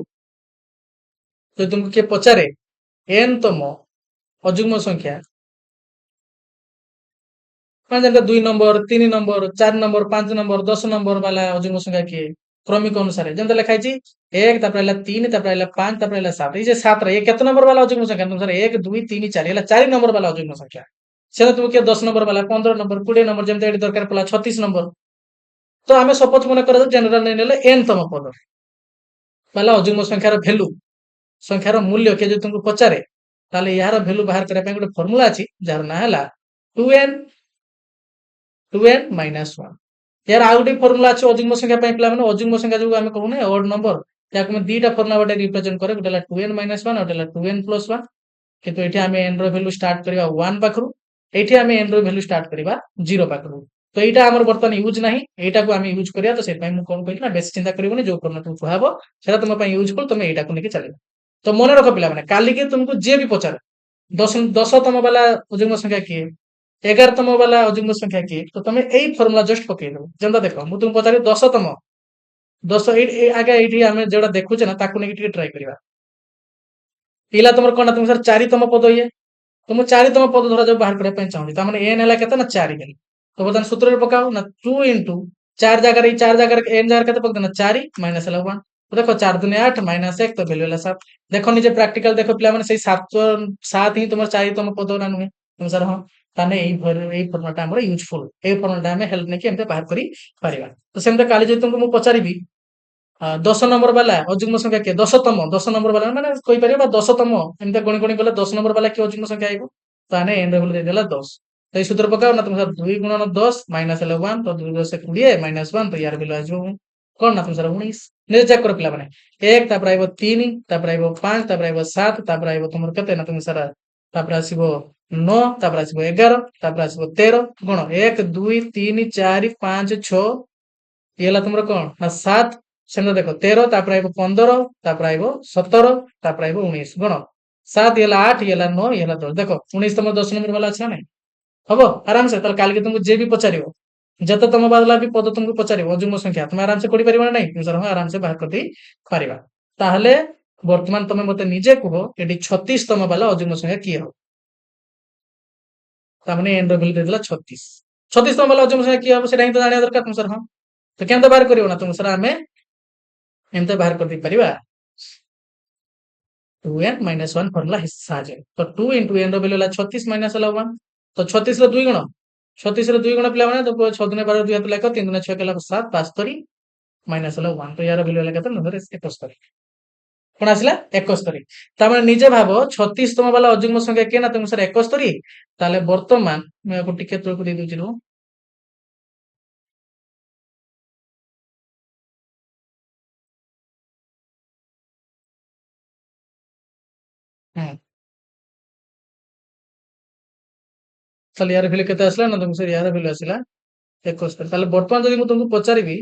ଯଦି ତୁମକୁ କିଏ ପଚାରେ n ତମ ଅଯୁଗ୍ମ ସଂଖ୍ୟା, ମାନେ ଯେମିତି 2 number, 3 number, 4 number, 5 number, 10 number ବାଲା ଅଯୁଗ୍ମ ସଂଖ୍ୟା କିଏ କ୍ରମିକ ଅନୁସାରେ ଯେମିତି ଲେଖା ହେଇଛି 1, ତାପରେ ହେଲା 3, ତାପରେ ହେଲା 5, ତାପରେ ହେଲା 7। ଏଇ ଯେ 7 ରେ କେତେ ନମ୍ବର ବାଲା ଅଯୁଗ୍ମ ସଂଖ୍ୟା? ତୁମ 1, 2, 3, 4 ହେଲା 4 ନମ୍ବର ବାଲା ଅଯୁଗ୍ମ ସଂଖ୍ୟା। ସେଟା ତୁମକୁ କିଏ 10 ନମ୍ବର ବାଲା, 15 ନମ୍ବର, 20 ନମ୍ବର, ଯେମିତି ଏଠି ଦରକାର ପଡିଲା 36 ନମ୍ବର। ତ ଆମେ ସପୋଜ ମନେ କରାଯାଉ ଜେନେରାଲ ନେଲେ n ତମ ପଦ ବାଲା ଅଯୁଗ୍ମ ସଂଖ୍ୟାର ଭ୍ୟାଲୁ, ସଂଖ୍ୟାର ମୂଲ୍ୟ କିଏ ଯଦି ତୁମକୁ ପଚାରେ, ତାହେଲେ ଏହାର ଭ୍ୟାଲୁ ବାହାର କରିବା ପାଇଁ ଗୋଟେ ଫର୍ମୁଲା ଅଛି ଯାହାର ନାଁ ହେଲା 2n ମାଇନସ 1। यार ଆଉ ଗୋଟେ ଫର୍ମୁଲା ଅଛି ଅଯୁଗ୍ମ ସଂଖ୍ୟା ପାଇଁ ପିଲାମାନେ। ଅଯୁଗ୍ମ ସଂଖ୍ୟା ଯୋଉ ଆମେ କହୁନେ ଅଡ୍ ନମ୍ବର, ତାକୁ ଆମେ ଦିଟା ଫର୍ମୁଲା ଗୋଟେ ରିପ୍ରେଜେଣ୍ଟ କରେ। ଗୋଟେ ହେଲା 2n ମାଇନସ 1 ଆଉ ଗୋଟେ ହେଲା 2n ପ୍ଲସ 1। କିନ୍ତୁ ଏଠି ଆମେ n ର ଭ୍ୟାଲୁ ଷ୍ଟାର୍ଟ କରିବା 1 ପାଖରୁ, ଏଠି ଆମେ n ର ଭ୍ୟାଲୁ ଷ୍ଟାର୍ଟ କରିବା 0 ପାଖରୁ। ତ ଏଇଟା ଆମର ବର୍ତ୍ତମାନ ୟୁଜ ନାହିଁ, ଏଇଟାକୁ ଆମେ ୟୁଜ କରିବା। ତ ସେଥିପାଇଁ ମୁଁ କଣ କହିଲି ନା ବେଶୀ ଚିନ୍ତା କରିବନି, ଯୋଉ ଫର୍ମୁଲା ତୁମକୁ କୁହାହବ ସେଟା ତୁମ ପାଇଁ ୟୁଜଫୁଲ, ତମେ ଏଇଟାକୁ ନେଇକି ଚାଲିବ। ତ ମନେ ରଖ ପିଲାମାନେ, କାଲିକି ତୁମକୁ ଯିଏ ବି ପଚାରେ 10ତମ ବାଲା ଅଯୁଗ୍ମ ସଂଖ୍ୟା କିଏ, 11ତମ ବାଲା ଅଯୁଗ୍ମ ସଂଖ୍ୟା କିଏ, ତ ତମେ ଏଇ ଫର୍ମୁଲା ଜଷ୍ଟ ପକେଇଦବ। ଯେନ୍ତା ଦେଖ ମୁଁ ତୁମକୁ ପଚାରି 10ତମ 10 ଆগে ଏଇଠି ଆମେ ଯୋଉଟା ଦେଖୁଛେ ନା ତାକୁ ନେଇକି ଟିକେ ଟ୍ରାଏ କରିବା। ପିଲା ତମର କଣ ନା ତୁମ ସାର୍ 4ତମ ପଦ ଇଏ, ତ ମୁଁ 4ତମ ପଦ ଧରା ଯାଉ ବାହାର କରିବା ପାଇଁ ଚାହୁଁଛି। ତାମାନେ n ହେଲା କେତେ ନା 4 ହେଲି। ତ ବର୍ତ୍ତମାନ ସୂତ୍ରରେ ପକାଉ ନା 2 ଇଣ୍ଟୁ 4 ଜାଗାରେ ଏଇ 4 ଜାଗାରେ n ଜାଗାରେ କେତେ ପକେଇଦେନା 4 ମାଇନସ ହେଲା 1। ତ ଦେଖ 4 ଦୁନେ 8 ମାଇନସ 1, ତ ଭ୍ୟାଲୁ ହେଲା 7। ଦେଖ ନିଜେ ପ୍ରାକ୍ଟିକାଲ ଦେଖ ପିଲାମାନେ, ସେଇ 7 ହିଁ ତମର 4ତମ ପଦ ନା ନୁହେଁ ତୁମ ସାର୍? ହଁ। ତାହେଲେ ଏଇ ଫର୍ମୁଲାଟା ଆମର ୟୁଜଫୁଲ। ଏଇ ଫର୍ମୁଲାଟା ଆମେ ହେଲ୍ପ ନେଇକି ଏମିତି ବାହାର କରି ପାରିବା। ତ ସେମିତି କାଲି ଯଦି ତୁମକୁ ମୁଁ ପଚାରିବି 10 ନମ୍ବର ବାଲା ଅଯୁଗ୍ମ ସଂଖ୍ୟା କିଏ, 10 ନମ୍ବର ବାଲା ମାନେ କହିପାରିବ ବା 10ତମ ଏମିତି ଗଣି ଗଣି ଗଲେ 10 ନମ୍ବର ବାଲା କିଏ ଅଯୁଗ୍ମ ସଂଖ୍ୟା ଆଇବ, ତାହେଲେ n ର ଭ୍ୟାଲୁ ଦେଇଦେଲା 10। ତ ଏଇ ସୂତ୍ର ପକାଅ ନା ତୁମ ସାର୍ 2 ଗୁଣନ 10 ମାଇନସ ହେଲା 1, ତ 2 10 20 ମାଇନସ 1, ତ ୟାର ଭ୍ୟାଲୁ ଆସିବ କଣ ନା ତୁମ ସାର୍ 19। ନିଜେ ଚେକ୍ କର ପିଲାମାନେ। 1 ତାପରେ ଆଇବ 3, ତାପରେ ଆଇବ 5, ତାପରେ ଆଇବ 7, ତାପରେ ଆଇବ ତମର କେତେ ନା ତୁମ ସାର୍ ତାପରେ ଆସିବ 9, ତାପରେ ଆସିବ 11, ତାପରେ ଆସିବ 13। କଣ 1 2 3 4 5 6, ଇଏ ହେଲା ତୁମର କଣ ନା 7। ସେମିତି ଦେଖ 13, ତାପରେ ଆଇବ 15, ତାପରେ ଆଇବ 17, ତାପରେ ଆଇବ 19। କଣ 7 ହେଲା 8, ଇଏ ହେଲା 9, ଇଏ ହେଲା 10। ଦେଖ 19 ତମର 10 ନମ୍ବର ବାଲା ଅଛି ନା ନାଇଁ? ହବ ଆରାମସେ। ତାହେଲେ କାଲିକି ତୁମକୁ ଯିଏ ବି ପଚାରିବ, ଯେତେ ତମ ବାଲା ବି ପଦ ତୁମକୁ ପଚାରିବ ଅଯୁଗ୍ମ ସଂଖ୍ୟା, ତୁମେ ଆରାମସେ କରିପାରିବ ନା ନାଇଁ? ସାର୍ ହଁ, ଆରାମସେ ବାହାର କରିଦେଇ ପାରିବା। ତାହେଲେ ବର୍ତ୍ତମାନ ତମେ ମତେ ନିଜେ କୁହ ଏଠି 36ତମ ବାଲା ଅଯୁଗ୍ମ ସଂଖ୍ୟା କିଏ ହବ? ତାମାନେ n ର ଭ୍ୟାଲୁ ଦେଇଦେଲା 36। 36ତମ ବାଲା ଅଯୁଗ୍ମ ସଂଖ୍ୟା କିଏ ହବ ସେଇଟା ହିଁ ତ ଜାଣିବା ଦରକାର ତୁମ ସାର୍। ହଁ। ତ କେମିତି ବାହାର କରିବ ନା ତୁମ ସାର୍? ଆମେ ଏମିତି ବାହାର କରିଦେଇ ପାରିବା 2n ମାଇନସ 1 ଫର୍ମୁଲା ସାହାଯ୍ୟରେ। ତ 2 ଇଣ୍ଟୁ n ର ଭ୍ୟାଲୁ ହେଲା 36 ମାଇନସ ହେଲା 1। ତ 36 ର 2 ଗୁଣ, 36 ର 2 ଗୁଣ ପିଲାମାନେ 6 ଦୁନେ 12, 2 ହାତ ଲେଖ, 3 ଦୁନେ 6 ହେଲା 7, 72 ମାଇନସ ହେଲା 1। ତ ୟାର ଭ୍ୟାଲୁ ହେଲା କେତେ? 71। କଣ ଆସିଲା? 71। ତାମାନେ ନିଜେ ଭାବ 36ତମ ବାଲା ଅଯୁଗ୍ମ ସଂଖ୍ୟା କିଏ ନା ତୁମ ସାର୍ 71। ତାହେଲେ ବର୍ତ୍ତମାନ ମୁଁ ୟାକୁ ଟିକେ ତଳକୁ ଦେଇ ଦଉଛି ରୁହ। ତାହେଲେ यार भैल्यू केते आसला ना तुमको से यार भैल्यू आसला 71 ताहले वर्तमान जदि मु तुमको पचारिबी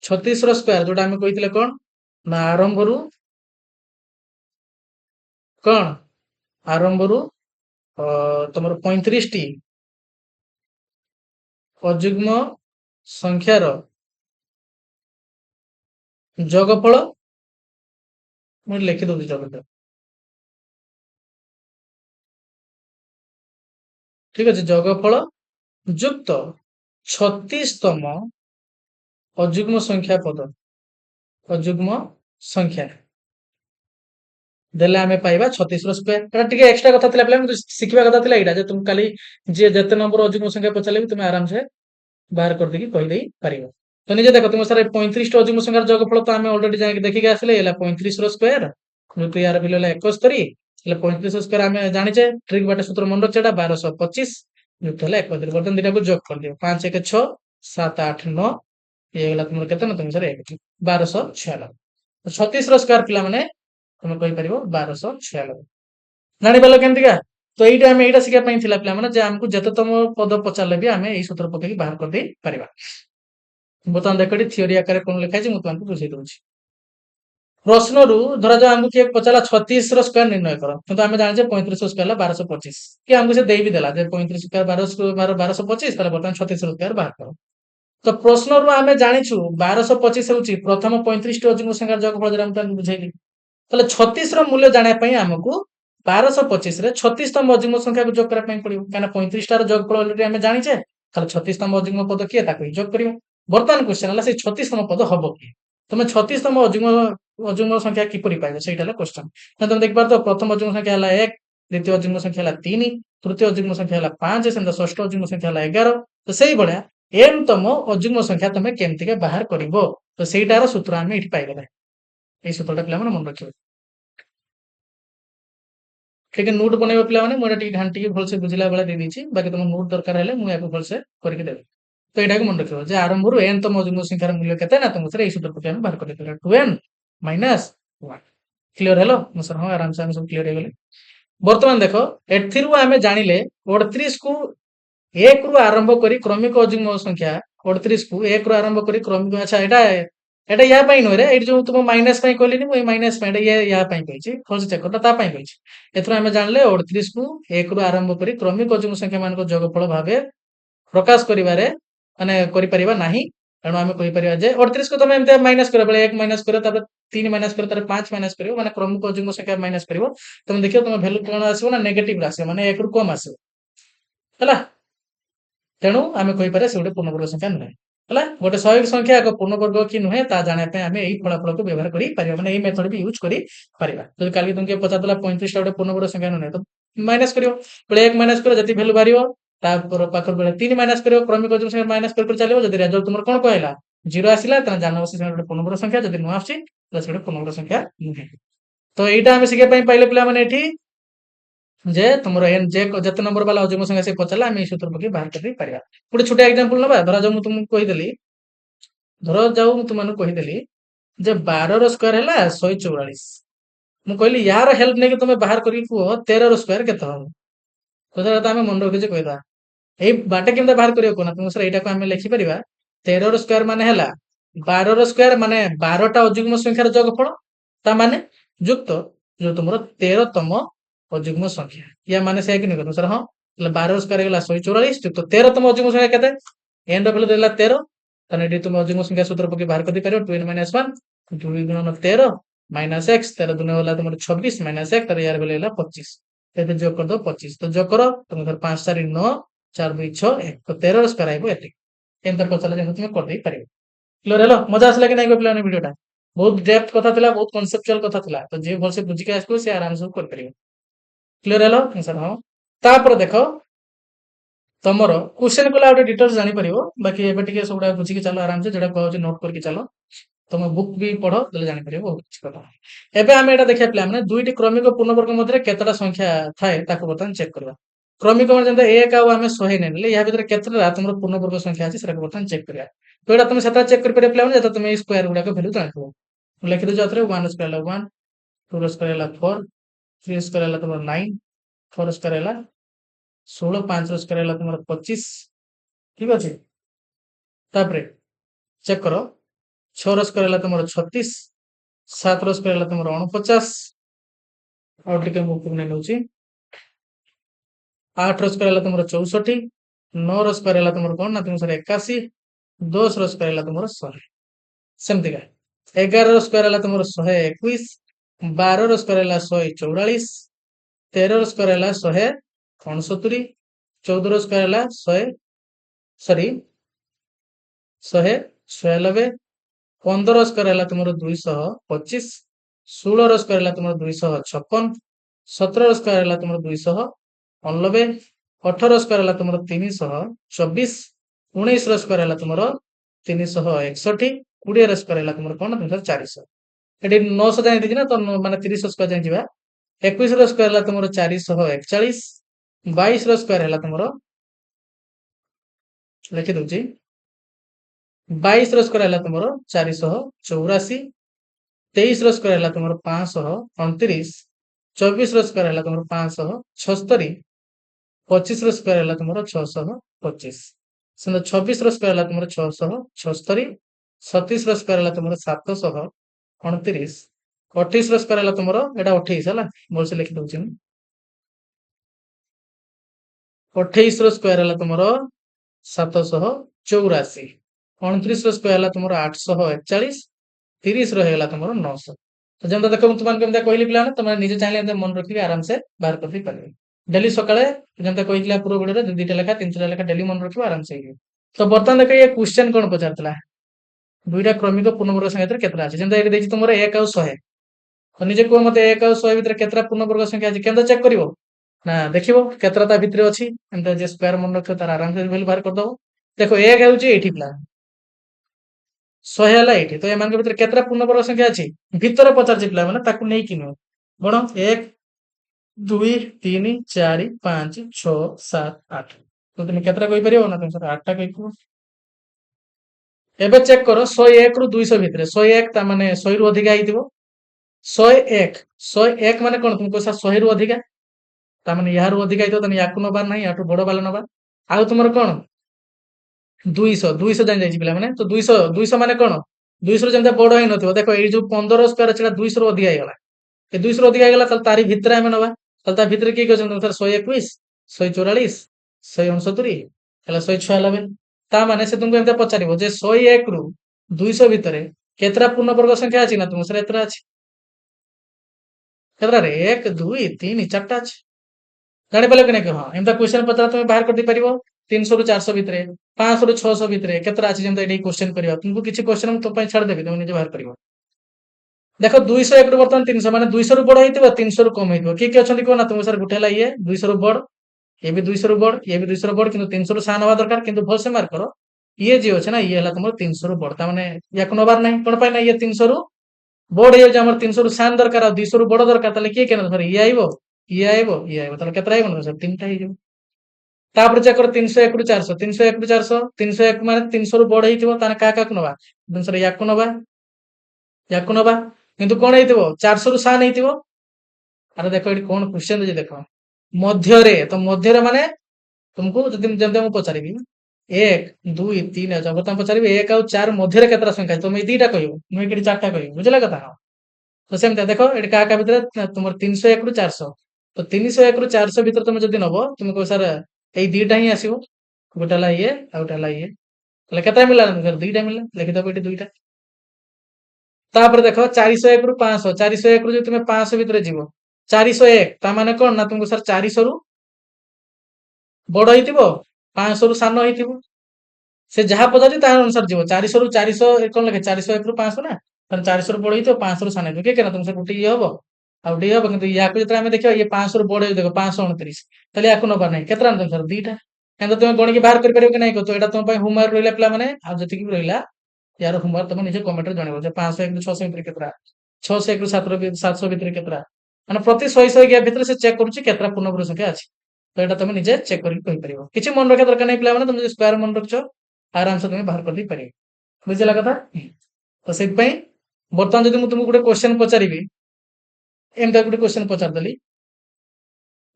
36 रो स्क्वायर जोटा हम कहितले कोन ना आरंभरू कोन आरंभरू तमर 35 टी अयुग्म संख्यार जोगफल मु लिखि दउची जोगफल ठीक अछि जोगफल युक्त 36 तम अयुग्म संख्या पद अयुग्म संख्या देले आमे पाइबा 36 रो स्क्वायर एटा टिके एक्स्ट्रा कथा थिला प्लान सिखिबा कथा थिला एटा जे तुम काली जे जते नंबर अयुग्म संख्या पचाले भी तुम आराम से बाहर कर देकी कहि देई परिबो तो निजे देखो तुम सारे 35 टा अयुग्म संख्यार जोगफल तो आमे ऑलरेडी जाके देखि के आसले एला 35 रो स्क्वायर जो तो यार भेलो 71 एला 35 रो स्क्वायर आमे जानि जे ट्रिक बाटे सूत्र मन रखछेटा 1225 जो तो 71 बर्तन दिटा को जोग कर दियो 5 1 6 7 8 9 ये गला तुम केते न तुम सारे 1296 36 रो स्क्वायर पिला माने तुम कहि परिबो 1296 जानि पालो केमतिका तो एइटा आमे एइटा सिखा पई थिला पिला माने जे हमकु जततम पद पचारले भी आमे एई सूत्र पकेकी बाहर कर देई परिबा बर्तमान देखो थियोरी आकार कोन लिखा है ମୁଁ तुमको बुझेଇ दଉଛି प्रश्नरू धरा जाओ हमको किए पचाला 36 रो स्क्वायर निर्णय करो किंतु आमे जाने जे 35 रो स्क्वायर ला 1225 कि हमको से देई भी देला जे 35 स्क्वायर 1225 ताले बर्तमान 36 रो स्क्वायर बाहर करो तो प्रश्नरू आमे जानिछु 1225 होची प्रथम 35 टी अजुग्म संख्यार जोगफल जरा हम तुमको बुझेइली ताले 36 रो मूल्य जाने पई हमको 1225 रे 36 तम अजुग्म संख्या को जोग करा पई पड़ियो काना 35 टार जोगफल ऑलरेडी आमे जानिछे ताले 36 तम अजुग्म पद किए ताको जोग करियो वर्तमान क्वेश्चन हला से 36 तम पद हबो कि तुम 36 तम अजुग्म संख्या किपरि पाइबो सेटा हला क्वेश्चन तुम देख पार तो प्रथम अजुग्म संख्या हला 1 द्वितीय अजुग्म संख्या हला 3 तृतीय अजुग्म संख्या हला 5 सेंदा षष्ठ अजुग्म संख्या हला 11 तो सेही बडा एम तम अजुग्म संख्या तुम केमति के बाहर करिवो तो सेटार सूत्र आमे इठी पाइबा ए सूत्रटा पिला मन मन रखियो ठीक है नोट बनेबो पिला माने मोरा टी घांटी के भलसे बुझिला बेला दे दीची बाकी तुम नोट दरकार हेले मु याको भलसे करके देबे तो एटा को मन रखियो जे आरंभରୁ n तम अजुग्म संख्यार मूल्य केते ना तुम सरे ए सूत्र पके हम बाहर कर देबे 2n - 1 क्लियर हेलो मु सर हां आराम से हम सब क्लियर हे गेले वर्तमान देखो एथिरु आमे जानिले 38 को 1 रु आरंभ करी क्रमिक अजुग्म संख्या 38 को 1 रु आरंभ करी क्रमिक अच्छा एटा एटा या पई न रे एटी जो तुम माइनस पई कहलिनी मु माइनस पई एटा या पई कहिची फॉल्स चेक करता ता पई कहिची एथरो आमे जानले 38 को 1 रु आरंभ करी क्रमिक अजुग्म संख्या मान को जोगफल भाबे प्रकाश करिबारे माने करि परिबा नाही तेणु आमे कहि परिबा जे 38 को तमे एमते माइनस करे बेले 1 माइनस करे तापर 3 माइनस करे तापर 5 माइनस करियो माने क्रमिक अजुग्म संख्या माइनस करियो तमे देखियो तमे वैल्यू कोन आसीबो ना नेगेटिव आसीबो माने 1 रु कम आसीबो हला तेणु आमे कहि पारे से गोटे पूर्णवर्ग संख्या नुहे हला गोटे स्वाभाविक संख्या एक पूर्णवर्ग कि नुहे ता जाने पे आमे एई फलाफल को व्यवहार करि परिबा माने एई मेथड भी यूज करि परिबा जदि काली तुमके पचा देला 35 टा गोटे पूर्णवर्ग संख्या नुहे तो माइनस करियो बेले 1 माइनस करो जति वैल्यू बारियो तापर पाखर बेले 3 माइनस करियो क्रमिक अजुग्म संख्या माइनस कर चलिबो जदि रिजल्ट तुमर कोन कहला 0 आसिला त जानबो से गोटे पूर्णवर्ग संख्या जदि नु आछि त से गोटे पूर्णवर्ग संख्या नुहे तो एइटा आमे सिखे पई पाइले पिला माने एठी जे तुमर एन जे जते नंबर वाला अजुग्म संख्या से पचला आमे सूत्र पके बाहर कर परिबा गोटे छोटा एग्जांपल नबा धरा जो मु तुमको कहि देली धरा जाऊ मु तुमनु कहि देली जे 12 रो स्क्वायर हला 144 मु कहली यार हेल्प नै कि तुमे बाहर करी को 13 रो स्क्वायर केते हो तो जरा आमे मन रखे जे कहदा एई बाटे केमते बाहर करियो कोना तुम सर एटा को आमे लिखि परिबा 13 रो स्क्वायर माने हला 12 रो स्क्वायर माने 12 टा अजुग्म संख्यार जोगफल ता माने युक्त जो तुमरो 13 तम अजुग्म संख्या या माने से कि नै सर हां 12 स्क्वायर गेला 144 युक्त 13 तम अजुग्म संख्या केते n रो वैल्यू देला 13 तने एटी तुम अजुग्म संख्या सूत्र पके बाहर कर परियो 2n - 1 2 गुणन 13 माइनस x 13 दुने होला तुमरो 26 माइनस 1 तर यार वैल्यू होला 25 एते जोग कर दो 25 तो जोग करो तुम घर 5 4 9 4 2 6 1 तो 13 रो स्क्वायर आइबो एते एंतर पचला जे तुम कर दे परियो क्लियर हेलो मजा आसला कि नै को प्लान वीडियोटा बहुत डेप्थ कथा थिला बहुत कॉन्सेप्चुअल कथा थिला तो जे भल से बुझी के आसको से आराम से कर परियो क्लियर हेलो सर हां तापर देखो तमरो क्वेश्चन कोला ओटे डिटेल्स जानि परियो बाकी एबे टिके सबडा बुझी के चलो आराम से जेडा कहउ नोट करके चलो तुम बुक भी पढ़ो तले जानि परियो बहुत किछ कथा एबे आमे एटा देखिया प्लान माने दुईटी क्रमिक पूर्णवर्ग मध्ये केतटा संख्या थाए ताको बतन चेक करबा क्रमिक माने जंदा 1 आ आमे 100 नै ले या भीतर केतटा तुमरो पूर्णवर्ग संख्या अछि सेरा बतन चेक करिया तो एटा तुम सेता चेक कर परियो प्लान जता तुम ए स्क्वायर गुडा को वैल्यू जानिबो लिखि दो जतरे 1 स्क्वायर ला 1 2 स्क्वायर ला 4 3 स्क्वायर ला तुमरो 9 4 स्क्वायर ला 16 5 रो स्क्वायर है तुम 25 ठीक अच्छे तापर चेक कर 6 रो स्क्वायर है तुम 36 7 रो स्क्वायर है तुम 49 और टिके मुख नहीं नौ 8 रो स्क्वायर है तुम 64 9 रो स्क्वायर है तुम कौन ना तुम सर 81 10 रो स्क्वायर है तुम 100 सेमती का 11 रो स्क्वायर है तुम 121 12 रो स्क्वायर है 144 13 रो स्क्वायर है 169 14 रो स्क्वायर है 100 सॉरी 196 15 स्क्वायर है तुम 225 16 स्क्वायर है तुम 256 17 स्क्वायर है तुम 299 18 स्क्वायर है तुम 324 19 स्क्वायर है तुम 361 20 स्क्वायर है तुम कौन 400 ये 900 जानी ना तो माने 30 स्क्वायर जानी जा 21 स्क्वायर है तुम 441 22 स्क्वायर है तुम लिखि दूची 22 स्क्वायर है तुम 484 23 स्क्वायर है तुम 529 24 स्क्वायर है तुम 576 25 स्क्वायर है तुम 625 26 स्क्वायर है तुम 676 27 स्क्वायर है तुम 729 28 स्क्वायर है तुम एटा 28 है भलसे लिखि दूची 28 स्क्वायर है तुम 784 29 स्क्वायर है तुम 841 30 रहेगा तुम 900 तो जमता देखो तुमको कहली पे तुम निजे चाहिए मन रखिए आराम से बाहर कर पारे डेली सकाଳେ जमता कहला पूर्व वीडियो रे 2टा लेखा 3टा लेखा डेली मन रखिए आराम से तो बर्तमान देख ये क्वेश्चन कौन पचारला दुईटा क्रमिक पूर्णवर्ग संख्या भितर केतरा अछि जमता ये तुम 1 और 100 तो निजे कह मत 1 और 100 भितर केतरा पूर्णवर्ग संख्या अछि केंदा चेक करिवो ना देखिवो केतरा ता भितर अछि एंता जे स्क्वायर मन रखियो तार आराम से वैल्यू बाहर कर दबो देखो 1 हेउची एठी प्लान 100 ହେଲା ଏଠି ତ ଏମାନଙ୍କ ଭିତରେ କେତେଟା ପୂର୍ଣ୍ଣବର୍ଗ ସଂଖ୍ୟା ଅଛି ଭିତରେ ପଚାରିଛି ପିଲାମାନେ ତାକୁ ନେଇକି ନୁହଁ କଣ 1 2 3 4 5 6 7 8 ତ ତୁମେ କେତେଟା କହିପାରିବ ନା ତୁମେ 8ଟା କହିଥିବ ଏବେ ଚେକ୍ କର 101 ରୁ 200 ଭିତରେ 101 ତା ମାନେ 100 ରୁ ଅଧିକା ହେଇଥିବ 101 ମାନେ କଣ ତୁମକୁ 100 ରୁ ଅଧିକା ତା ମାନେ यार ଅଧିକା ହେଇଥିବ ତମେ ୟାକୁ ନବାର ନାହିଁ ୟାଠୁ ବଡ ବାଲା ନବା ଆଉ ତୁମର କଣ 200 जान जाइए पिला माने तो 200 माने कौन 200 जमता बड़ ही नथिबो देखो ए जो 15 स्क्वायर अछि 200 रो अधिक आइगला ए 200 रो अधिक आइगला तल तारी भितरे हम नबा तल ता भितरे की कहछन सर 121 144 169 हला 196 ता माने से तुमको एमता पचारिबो जे 101 रु 200 भितरे केतरा पूर्ण वर्ग संख्या अछि ना तुम सर एतरा अछि केतरा रे 1 2 3 4टा अछि जानि पाले कि नै हां एमता क्वेश्चन पचरा तुम बाहर कर दे परिबो 300 रु 400 भितरे 500 रु 600 भितरे केतरा अछि जेमता एडी क्वेश्चन करियो तुमको किछि क्वेश्चन हम तो पय छाड़ देबे तुम निजे बाहर करियो देखो 201 रु बर्तमान 300 माने 200 रु बड़ हेतिबो 300 रु कम हेतिबो की अछंती को ना तुम सर गुठे ला ये 200 रु बड़ ये भी 200 रु बड़ ये भी 200 रु बड़ किंतु 300 रु सान हवा दरकार किंतु भल से मार्क करो ये जे अछि ना ये हला तुम 300 रु बड़ ता माने याक नबार नाही कोन पाय ना ये 300 रु बड़ हे जे हमर 300 रु सान दरकार आ 200 रु बड़ दरकार ताले की केना सर ये आइबो ताले केतरा आइबो सर तीनटा हे जो तापर चेक कर 301 रु 400 301 रु 400 301 माने 300 रु बड़ हेतिबो ताने का नबा सर याकु नबा किंतु कोन हेतिबो 400 रु सान हेतिबो अरे देखो एटी कोन क्वेश्चन जे देखो मध्य रे तो मध्य रे माने तुमको जदि जदि हम पचारिबी 1 2 3 जब तुम पचारिबी 1 और 4 मध्य रे केतरा संख्या तुम ए दीटा कहियो नुई केटी चारटा कहियो बुझला कथा तो सेम देखो एटी का भितर तुमर 301 रु 400 तो 301 रु 400 भितर तुम जदि नबो तुमको सर ए दीटा ही आसीबो गोटा ला ये आ गोटा ला ये तले केतरा मिला सर दुईटा मिला लिखि दबो एटी दुईटा तापर देखो 401 रु 500 401 रु जे तुमे 500 भितर जीवो 401 ता माने कोन ना तुमको सर 400 रु बड़ हेतिबो 500 रु सान हेतिबो से जहा पजाजी ता अनुसार जीवो 400 रु 400 कोन लखे 401 रु 500 ना तर 400 रु बड़ हेतिबो 500 रु सान हेतिबो के केना तुम सर गुटी ये हबो आ डी हबो किंतु याको जतरा हमें देखियो ये 500 रु बड़ हे देखो 529 तले याको नबा नै केतरा तुम सर दीटा केंदा तुम गणी के बाहर कर परिबो कि नै को तो एटा तुम पय होमवर्क रहिला पिला माने आ जति की रहिला यार होमवर्क तुम निजे कमेंट रे जणाइबो जे 501 रु 600 भितर केतरा 601 रु 700 भितर केतरा माने प्रति 100 गैप भितर से चेक करूची केतरा पूर्णवर्ग संख्या अछि तो एटा तुम निजे चेक करि कहि परिबो किछि मन रखे दरकार नै पिला माने तुम जे स्क्वायर मन रखछो आराम से तुम बाहर कर दी परिबो बुझला कथा तो से पय बर्तमान जदि मु तुमको गुटे क्वेश्चन पचारिबी एमता गुटे क्वेश्चन पचार दली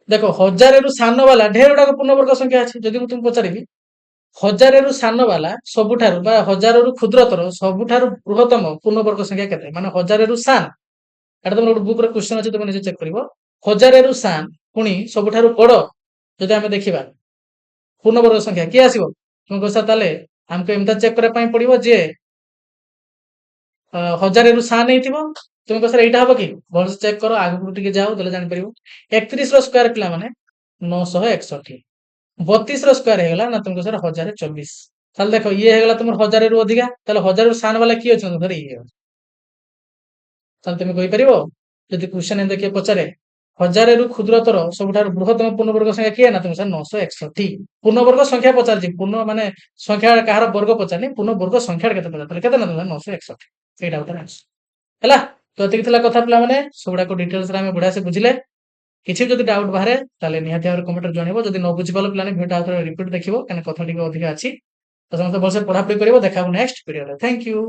ଦେଖ 1000 ରୁ ସାନ ବାଲା ଢେର ଗୁଡାକ ପୂର୍ଣ୍ଣବର୍ଗ ସଂଖ୍ୟା ଅଛି। ଯଦି ମୁଁ ତୁମକୁ ପଚାରିବି 1000 ରୁ ସାନ ବାଲା ସବୁଠାରୁ ବା 1000 ରୁ କ୍ଷୁଦ୍ରତର ସବୁଠାରୁ ବୃହତ୍ତମ ପୂର୍ଣ୍ଣବର୍ଗ ସଂଖ୍ୟା କେତେ? ମାନେ 1000 ରୁ ସାନ। ଏଟା ତମର ଗୋଟେ ବୁକ୍ ରେ କ୍ୱେଶ୍ଚନ ଅଛି, ତମେ ନିଜେ ଚେକ୍ କରିବ। 1000 ରୁ ସାନ ପୁଣି ସବୁଠାରୁ ବଡ ଯଦି ଆମେ ଦେଖିବା ପୂର୍ଣ୍ଣବର୍ଗ ସଂଖ୍ୟା କିଏ ଆସିବ? ତୁମେ କହିବ ସାର୍ ତାହେଲେ ଆମକୁ ଏମିତି ଚେକ୍ କରିବା ପାଇଁ ପଡିବ ଯେ 1000 ରୁ ସାନ ହେଇଥିବ। ତୁମେ କହିବ ସାର୍ ଏଇଟା ହବ କି? ଭଲସେ ଚେକ୍ କର, ଆଗକୁ ଟିକେ ଯାଅ ଦେଲେ ଜାଣିପାରିବ। 31 ର ସ୍କୋୟାର ପିଲାମାନେ 961। 32 ର ସ୍କୋୟାର ହେଇଗଲା ନା ତୁମକୁ ସାର୍ 1024। ତାହେଲେ ଦେଖ ଇଏ ହେଇଗଲା ତୁମର 1000 ରୁ ଅଧିକା, ତାହେଲେ 1000 ରୁ ସାନ ବାଲା କିଏ ଅଛନ୍ତି? ଧର ଇଏ। ତାହେଲେ ତୁମେ କହିପାରିବ ଯଦି କ୍ୱେଶ୍ଚନ ଏମିତି କିଏ ପଚାରେ 1000 ରୁ କ୍ଷୁଦ୍ରତର ସବୁଠାରୁ ବୃହତ୍ତମ ପୂର୍ଣ୍ଣବର୍ଗ ସଂଖ୍ୟା କିଏ? ନା ତୁମେ ସାର୍ 961। ପୂର୍ଣ୍ଣବର୍ଗ ସଂଖ୍ୟା ପଚାରିଛି, ପୂର୍ଣ୍ଣ ମାନେ ସଂଖ୍ୟା କାହାର ବର୍ଗ ପଚାରିନି, ପୂର୍ଣ୍ଣବର୍ଗ ସଂଖ୍ୟା କେତେ ପଚାରିଲେ କେତେ? ନା ତୁମେ 961। ସେଇଟା ଗୋଟେ ଆନ୍ସର ହେଲା। ତ ଏତିକି ଥିଲା କଥା ପିଲାମାନେ, ସବୁଗୁଡାକ ଡିଟେଲ୍ସରେ ଆମେ ବଢିଆ ସେ ବୁଝିଲେ। କିଛି ଯଦି ଡାଉଟ୍ ବାହାରେ ତାହେଲେ ନିହାତି ଭାବରେ କମେଣ୍ଟରେ ଜଣେଇବ। ଯଦି ନ ବୁଝିପାରିଲ ପିଲାମାନେ ଭିଡ଼ିଓଟା ଆଉ ଥରେ ରିପିଟ୍ ଦେଖିବ, କାହିଁକି କଥା ଟିକେ ଅଧିକା ଅଛି। ତ ସମସ୍ତେ ଭଲସେ ପଢାପଢି କରିବ। ଦେଖା ହବ ନେକ୍ସଟ ଭିଡ଼ିଓରେ। Thank you.